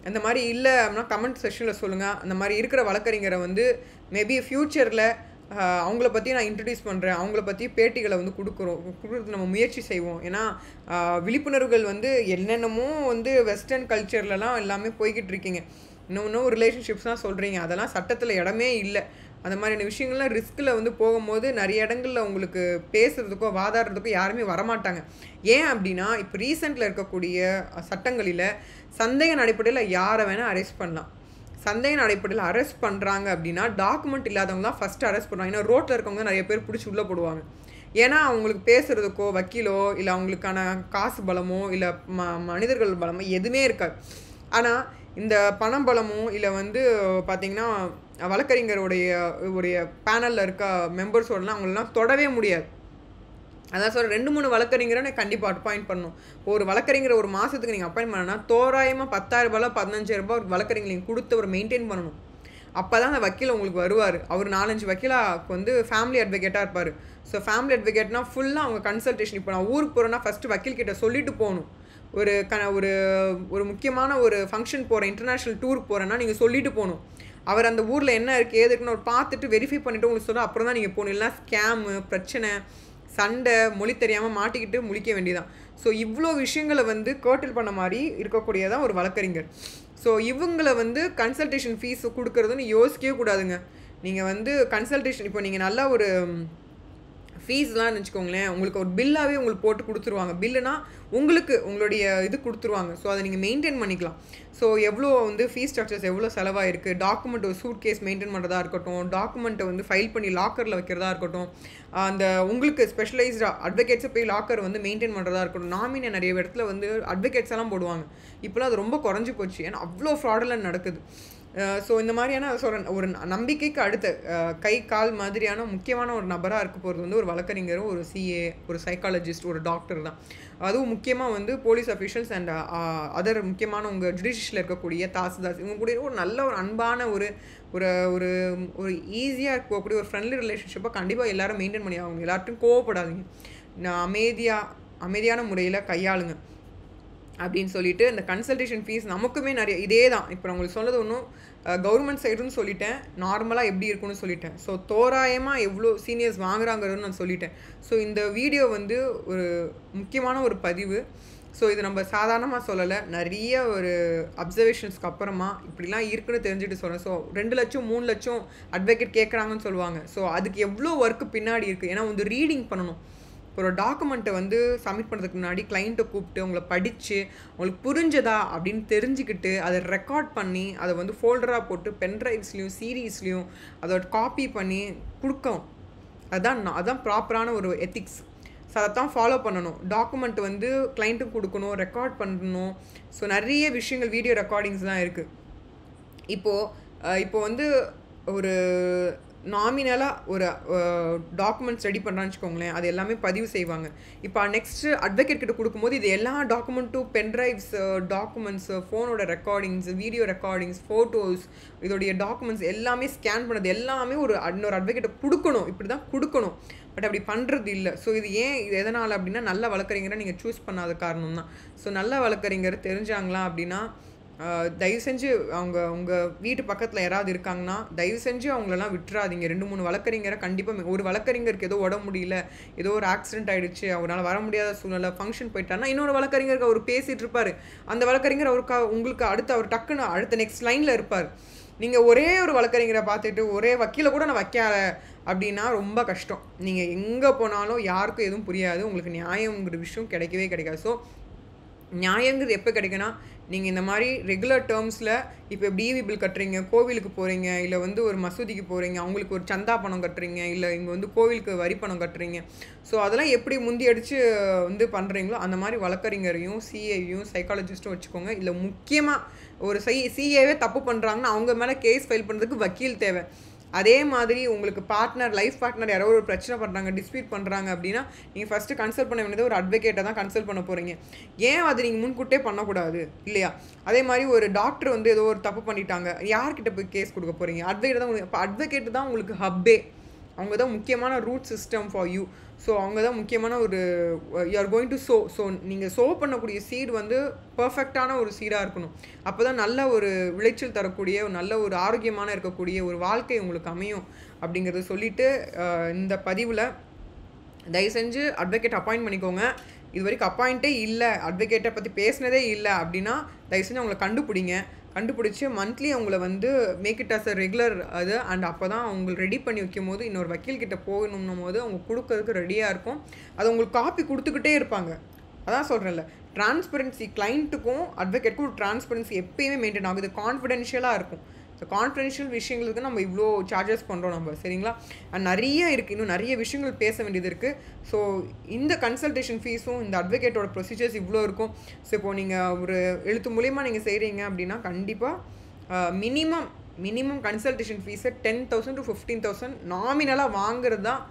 அந்த மாதிரி இல்லை அப்படின்னா கமெண்ட் செக்ஷனில் சொல்லுங்கள். அந்த மாதிரி இருக்கிற வழக்கறிஞரை வந்து மேபி ஃப்யூச்சரில் அவங்கள பற்றி நான் இன்ட்ரடியூஸ் பண்ணுறேன். அவங்கள பற்றி பேட்டிகளை வந்து கொடுக்குறது நம்ம முயற்சி செய்வோம். ஏன்னா விழிப்புணர்வுகள் வந்து என்னென்னமோ வந்து வெஸ்டர்ன் கல்ச்சர்லலாம் எல்லாமே போய்கிட்டு இருக்கீங்க. இன்னும் ரிலேஷன்ஷிப்ஸ்லாம் சொல்கிறீங்க. அதெல்லாம் சட்டத்தில் இடமே இல்லை. அந்த மாதிரியான விஷயங்கள்லாம் ரிஸ்கில் வந்து போகும்போது நிறைய இடங்களில் உங்களுக்கு பேசுகிறதுக்கோ வாதாடுறதுக்கோ யாருமே வரமாட்டாங்க. ஏன் அப்படின்னா இப்போ ரீசெண்டில் இருக்கக்கூடிய சட்டங்களில் சந்தேக அடிப்படையில் யாரை வேணால் அரெஸ்ட் பண்ணலாம். சந்தேக அடிப்படையில் அரெஸ்ட் பண்ணுறாங்க அப்படின்னா டாக்குமெண்ட் இல்லாதவங்க தான் ஃபஸ்ட்டு அரெஸ்ட் பண்ணுவாங்க. ஏன்னா ரோட்டில் இருக்கவங்க நிறைய பேர் பிடிச்சி உள்ளே போடுவாங்க. ஏன்னா அவங்களுக்கு பேசுகிறதுக்கோ வக்கீலோ இல்லை அவங்களுக்கான காசு பலமோ இல்லை மனிதர்கள் பலமோ எதுவுமே இருக்காது. ஆனால் இந்த பணம் பலமோ இல்லை வந்து பார்த்திங்கன்னா வழக்கறிஞருடைய பேனலில் இருக்க மெம்பர்ஸோடலாம் அவங்களெலாம் தொடவே முடியாது. அதான் சொல்கிறேன், 2-3 வழக்கறிஞரை நான் கண்டிப்பாக அப்பாயிண்ட் பண்ணணும். ஒரு வழக்கறிஞரை ஒரு மாதத்துக்கு நீங்கள் அப்பாயிண்ட் பண்ணனா தோராயமாக 10,000 ரூபாய் 15,000 ரூபாய் வழக்கறிஞர் நீங்கள் கொடுத்து ஒரு மெயின்டைன் பண்ணணும். அப்போ தான் அந்த வக்கீல் உங்களுக்கு வருவார். அவர் 4-5 வக்கீலாக வந்து ஃபேமிலி அட்வொகேட்டாக இருப்பார். ஸோ ஃபேமிலி அட்வொகேட்னா ஃபுல்லாக அவங்க கன்சல்டேஷன். இப்போ நான் ஊருக்கு போகிறேன்னா ஃபஸ்ட்டு வக்கீல்கிட்ட சொல்லிட்டு போகணும். ஒரு ஒரு முக்கியமான ஒரு ஃபங்க்ஷன் போகிறேன், இன்டர்நேஷ்னல் டூருக்கு போகிறேன்னா நீங்கள் சொல்லிட்டு போகணும். அவர் அந்த ஊரில் என்ன இருக்குது ஏது இருக்குன்னு அவர் பார்த்துட்டு வெரிஃபை பண்ணிவிட்டு உங்களுக்கு சொல்ல அப்புறம் தான் நீங்கள் போகணும். இல்லைனா ஸ்கேமு, பிரச்சனை, சண்டை, மொழி தெரியாமல் மாட்டிக்கிட்டு முழிக்க வேண்டியதான். ஸோ இவ்வளோ விஷயங்களை வந்து கர்ட்டில் பண்ண மாதிரி இருக்கக்கூடியதான் ஒரு வழக்கறிஞர். ஸோ இவங்களை வந்து கன்சல்டேஷன் ஃபீஸ் கொடுக்குறதுன்னு யோசிக்கவே கூடாதுங்க. நீங்கள் வந்து கன்சல்டேஷன் இப்போ நீங்கள் நல்லா ஒரு ஃபீஸ்லாம் வச்சுக்கோங்களேன், உங்களுக்கு ஒரு பில்லாவே உங்களுக்கு போட்டு குடுத்துருவாங்க. பில்லுனா உங்களுக்கு உங்களுடைய இது குடுத்துருவாங்க. ஸோ அத நீங்க மெயின்டெயின் பண்ணிக்கலாம். ஸோ எவ்வளோ வந்து ஃபீஸ் ஸ்ட்ரக்சர்ஸ் எவ்வளோ செலவாயிருக்கு, டாக்குமெண்ட் ஒரு சூட் கேஸ் மெயின்டெயின் பண்ணுறதா இருக்கட்டும், டாக்குமெண்ட்ட வந்து ஃபைல் பண்ணி லாக்கர்ல வைக்கிறதா இருக்கட்டும், அந்த உங்களுக்கு ஸ்பெஷலைஸ்டா அட்வொகேட்ஸே போய் லாக்கர் வந்து மெயின்டெயின் பண்ணுறதா இருக்கட்டும். நாமினி நெறைய இடத்துல வந்து அட்வொகேட்ஸ் எல்லாம் போடுவாங்க. இப்போலாம் அது ரொம்ப குறைஞ்சு போச்சு. ஏன்னா அவ்வளோ ஃப்ராடெல்லாம் நடக்குது. ஸோ இந்த மாதிரியான சொல்கிறேன் ஒரு நம்பிக்கைக்கு அடுத்த கை கால் மாதிரியான முக்கியமான ஒரு நபராக இருக்க போகிறது வந்து ஒரு வழக்கறிஞரும், ஒரு சிஏ, ஒரு சைக்காலஜிஸ்ட், ஒரு டாக்டர் தான். அதுவும் முக்கியமாக வந்து போலீஸ் அஃபிஷியல்ஸ் அண்ட் அதர் முக்கியமான உங்கள் ஜுடிஷியலில் இருக்கக்கூடிய தாசில்தார்ஸ் இவங்க கூட ஒரு நல்ல ஒரு அன்பான ஒரு ஒரு ஒரு ஒரு ஈஸியாக இருக்கக்கூடிய ஒரு ஃப்ரெண்ட்லி ரிலேஷன்ஷிப்பை கண்டிப்பாக எல்லாரும் மெயின்டைன் பண்ணி ஆகணும். எல்லார்ட்டும் கோவப்படாதீங்க. நான் அமைதியான முறையில் கையாளுங்க அப்படின்னு சொல்லிட்டு இந்த கன்சல்டேஷன் ஃபீஸ் நமக்குமே நிறைய இதே தான். இப்போ நான் உங்களுக்கு சொன்னது ஒன்றும் கவர்மெண்ட் சைடுன்னு சொல்லிட்டேன், நார்மலாக எப்படி இருக்குன்னு சொல்லிட்டேன். ஸோ தோராயமாக எவ்வளோ சீனியர்ஸ் வாங்குறாங்கிறதுன்னு நான் சொல்லிட்டேன். ஸோ இந்த வீடியோ வந்து ஒரு முக்கியமான ஒரு பதிவு. ஸோ இது நம்ம சாதாரணமாக சொல்லலை, நிறைய ஒரு அப்சர்வேஷன்ஸ்க்கு அப்புறமா இப்படிலாம் இருக்குன்னு தெரிஞ்சுட்டு சொல்கிறேன். ஸோ 2 லட்சம் 3 லட்சம் அட்வொகேட் கேட்குறாங்கன்னு சொல்லுவாங்க. ஸோ அதுக்கு எவ்வளோ ஒர்க்கு பின்னாடி இருக்குது. ஏன்னா வந்து ரீடிங் பண்ணணும். ஒரு டாக்குமெண்ட்டை வந்து சப்மிட் பண்ணுறதுக்கு முன்னாடி கிளைண்ட்டை கூப்பிட்டு அவங்கள படித்து அவங்களுக்கு புரிஞ்சதா அப்படின்னு தெரிஞ்சுக்கிட்டு அதை ரெக்கார்ட் பண்ணி அதை வந்து ஃபோல்டராக போட்டு பென்ட்ரைவ்ஸ்லையும் சீரீஸ்லையும் அதோட காப்பி பண்ணி கொடுக்கும். அதான் ப்ராப்பரான ஒரு எத்திக்ஸ். ஸோ அதை தான் ஃபாலோ பண்ணணும். டாக்குமெண்ட் வந்து கிளைண்ட்டுக்கு கொடுக்கணும், ரெக்கார்ட் பண்ணணும். ஸோ நிறைய விஷயங்கள் வீடியோ ரெக்கார்டிங்ஸ்லாம் இருக்குது. இப்போது வந்து ஒரு நாமினலாக ஒரு டாக்குமெண்ட்ஸ் ரெடி பண்ணுறான்னு வச்சுக்கோங்களேன், அது எல்லாமே பதிவு செய்வாங்க. இப்போ நெக்ஸ்ட்டு அட்வொகேட் கிட்ட கொடுக்கும்போது இது எல்லா டாக்குமெண்ட்டும் பென்ட்ரைவ்ஸ், டாக்குமெண்ட்ஸ், ஃபோனோட ரெக்கார்டிங்ஸ், வீடியோ ரெக்கார்டிங்ஸ், ஃபோட்டோஸ், இதோடைய டாக்குமெண்ட்ஸ் எல்லாமே ஸ்கேன் பண்ணது எல்லாமே இன்னொரு அட்வொகேட்டை கொடுக்கணும். இப்படி தான் கொடுக்கணும். பட் அப்படி பண்ணுறது இல்லை. ஸோ இது எதனால் அப்படின்னா நல்ல வழக்கறிஞரை நீங்கள் சூஸ் பண்ணாத காரணம் தான். ஸோ நல்ல வழக்கறிஞர் தெரிஞ்சாங்களா அப்படின்னா தயவு செஞ்சு உங்கள் வீட்டு பக்கத்தில் யாராவது இருக்காங்கன்னா தயவு செஞ்சு அவங்களெல்லாம் விட்டுறாதீங்க. 2-3 வழக்கறிஞரை கண்டிப்பாக. ஒரு வழக்கறிஞருக்கு ஏதோ உடம்பு முடியல, ஏதோ ஒரு ஆக்சிடென்ட் ஆகிடுச்சு, அவரால் வர முடியாத சூழ்நிலை, ஃபங்க்ஷன் போயிட்டாருன்னா இன்னொரு வழக்கறிஞருக்கு அவர் பேசிகிட்டு இருப்பார். அந்த வழக்கறிஞர் உங்களுக்கு அவர் டக்குன்னு அடுத்த நெக்ஸ்ட் லைனில் இருப்பார். நீங்கள் ஒரே ஒரு வழக்கறிஞரை பார்த்துட்டு ஒரே வக்கீலை கூட நான் வைக்கல அப்படின்னா ரொம்ப கஷ்டம். நீங்கள் எங்கே போனாலும் யாருக்கும் எதுவும் புரியாது, உங்களுக்கு நியாயங்கிற விஷயம் கிடைக்கவே கிடைக்காது. ஸோ நியாயங்கிறது எப்போ கிடைக்குன்னா நீங்கள் இந்த மாதிரி ரெகுலர் டேர்ம்ஸில் இப்போ டிவி பில் கட்டுறீங்க, கோவிலுக்கு போகிறீங்க, இல்லை வந்து ஒரு மசூதிக்கு போகிறீங்க, அவங்களுக்கு ஒரு சந்தா பணம் கட்டுறீங்க, இல்லை இங்கே வந்து கோவிலுக்கு வரி பணம் கட்டுறீங்க. ஸோ அதெல்லாம் எப்படி முந்தி அடித்து வந்து பண்ணுறீங்களோ அந்த மாதிரி வழக்கறிஞரையும் சிஏவையும் சைக்காலஜிஸ்ட்டும் வச்சுக்கோங்க. இல்லை முக்கியமாக ஒரு சிஏவே தப்பு பண்ணுறாங்கன்னா அவங்க மேலே கேஸ் ஃபைல் பண்ணுறதுக்கு வக்கீல் தேவை. அதே மாதிரி உங்களுக்கு லைஃப் பார்ட்னர் யாரோ ஒரு பிரச்சனை பண்ணுறாங்க, டிஸ்பியூட் பண்ணுறாங்க அப்படின்னா நீங்கள் ஃபஸ்ட்டு கன்சல்ட் பண்ண வேண்டியது ஒரு அட்வொகேட்டை தான் கன்சல்ட் பண்ண போகிறீங்க. ஏன் அது நீங்கள் முன்கூட்டே பண்ணக்கூடாது இல்லையா? அதே மாதிரி ஒரு டாக்டர் வந்து ஏதோ ஒரு தப்பு பண்ணிட்டாங்க, யார்கிட்ட போய் கேஸ் கொடுக்க போகிறீங்க? அட்வொகேட் தான் உங்களுக்கு. இப்போ அட்வொகேட் தான் உங்களுக்கு ஹப்பே. அவங்க தான் முக்கியமான root system for you. So அவங்க தான் முக்கியமான ஒரு you are going to so நீங்கள் பண்ணக்கூடிய சீடு வந்து பர்ஃபெக்டான ஒரு சீடாக இருக்கணும். அப்போ தான் நல்ல ஒரு விளைச்சல் தரக்கூடிய நல்ல ஒரு ஆரோக்கியமான இருக்கக்கூடிய ஒரு வாழ்க்கை உங்களுக்கு அமையும் அப்படிங்கிறத சொல்லிவிட்டு இந்த பதிவில் தயவு செஞ்சு அட்வொகேட் அப்பாயிண்ட் பண்ணிக்கோங்க. இது வரைக்கும் அப்பாயிண்ட்டே இல்லை, அட்வொகேட்டை பற்றி பேசினதே இல்லை அப்படின்னா தயவு செஞ்சு அவங்களை கண்டுபிடிச்சி மந்த்லி அவங்கள வந்து make it as a regular அது. அண்ட் அப்போ தான் அவங்க ரெடி பண்ணி வைக்கும் போது இன்னொரு வக்கீல்கிட்ட போகணும்னும் போது அவங்க கொடுக்கறதுக்கு ரெடியாக இருக்கும். அது உங்களுக்கு காப்பி கொடுத்துக்கிட்டே இருப்பாங்க. அதான் சொல்கிறேன்ல, டிரான்ஸ்பரன்சி கிளைண்ட்டுக்கும் அட்வொகேட்டுக்கும் ஒரு டிரான்ஸ்பரன்சி எப்பயுமே மெயின்டைன் ஆகுது. கான்ஃபிடென்ஷியலாக இருக்கும். ஸோ கான்ஃபிடென்ஷியல் விஷயங்களுக்கு நம்ம இவ்வளோ சார்ஜஸ் பண்ணுறோம் நம்ம, சரிங்களா? நிறைய இருக்குது, இன்னும் நிறைய விஷயங்கள் பேச வேண்டியது இருக்குது. ஸோ இந்த கன்சல்டேஷன் ஃபீஸும் இந்த அட்வொகேட்டோட ப்ரொசீஜர்ஸ் இவ்வளோ இருக்கும். ஸோ இப்போது நீங்கள் ஒரு எழுத்து மூலிமா நீங்கள் செய்கிறீங்க அப்படின்னா கண்டிப்பாக மினிமம் கன்சல்டேஷன் ஃபீஸை 10,000 to 15,000 நாமினலாக வாங்குறது தான்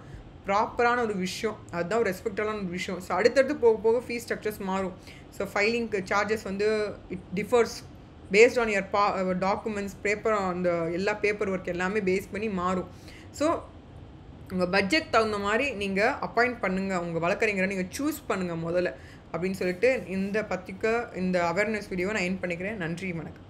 ப்ராப்பரான ஒரு விஷயம். அதுதான் ஒரு ரெஸ்பெக்டான ஒரு விஷயம். ஸோ அடுத்தடுத்து போக போக ஃபீஸ் ஸ்ட்ரக்சர்ஸ் மாறும். ஸோ ஃபைலிங்க்கு சார்ஜஸ் வந்து it differs based on your documents, அந்த எல்லா பேப்பர் ஒர்க் எல்லாமே பேஸ் பண்ணி மாறும். ஸோ உங்கள் பட்ஜெட் தகுந்த மாதிரி நீங்கள் அப்பாயிண்ட் பண்ணுங்கள், உங்கள் வழக்கறிஞரை நீங்கள் சூஸ் பண்ணுங்கள் முதல்ல அப்படின்னு சொல்லிட்டு இந்த அவேர்னஸ் வீடியோவை நான் எண்ட் பண்ணிக்கிறேன். நன்றி, வணக்கம்.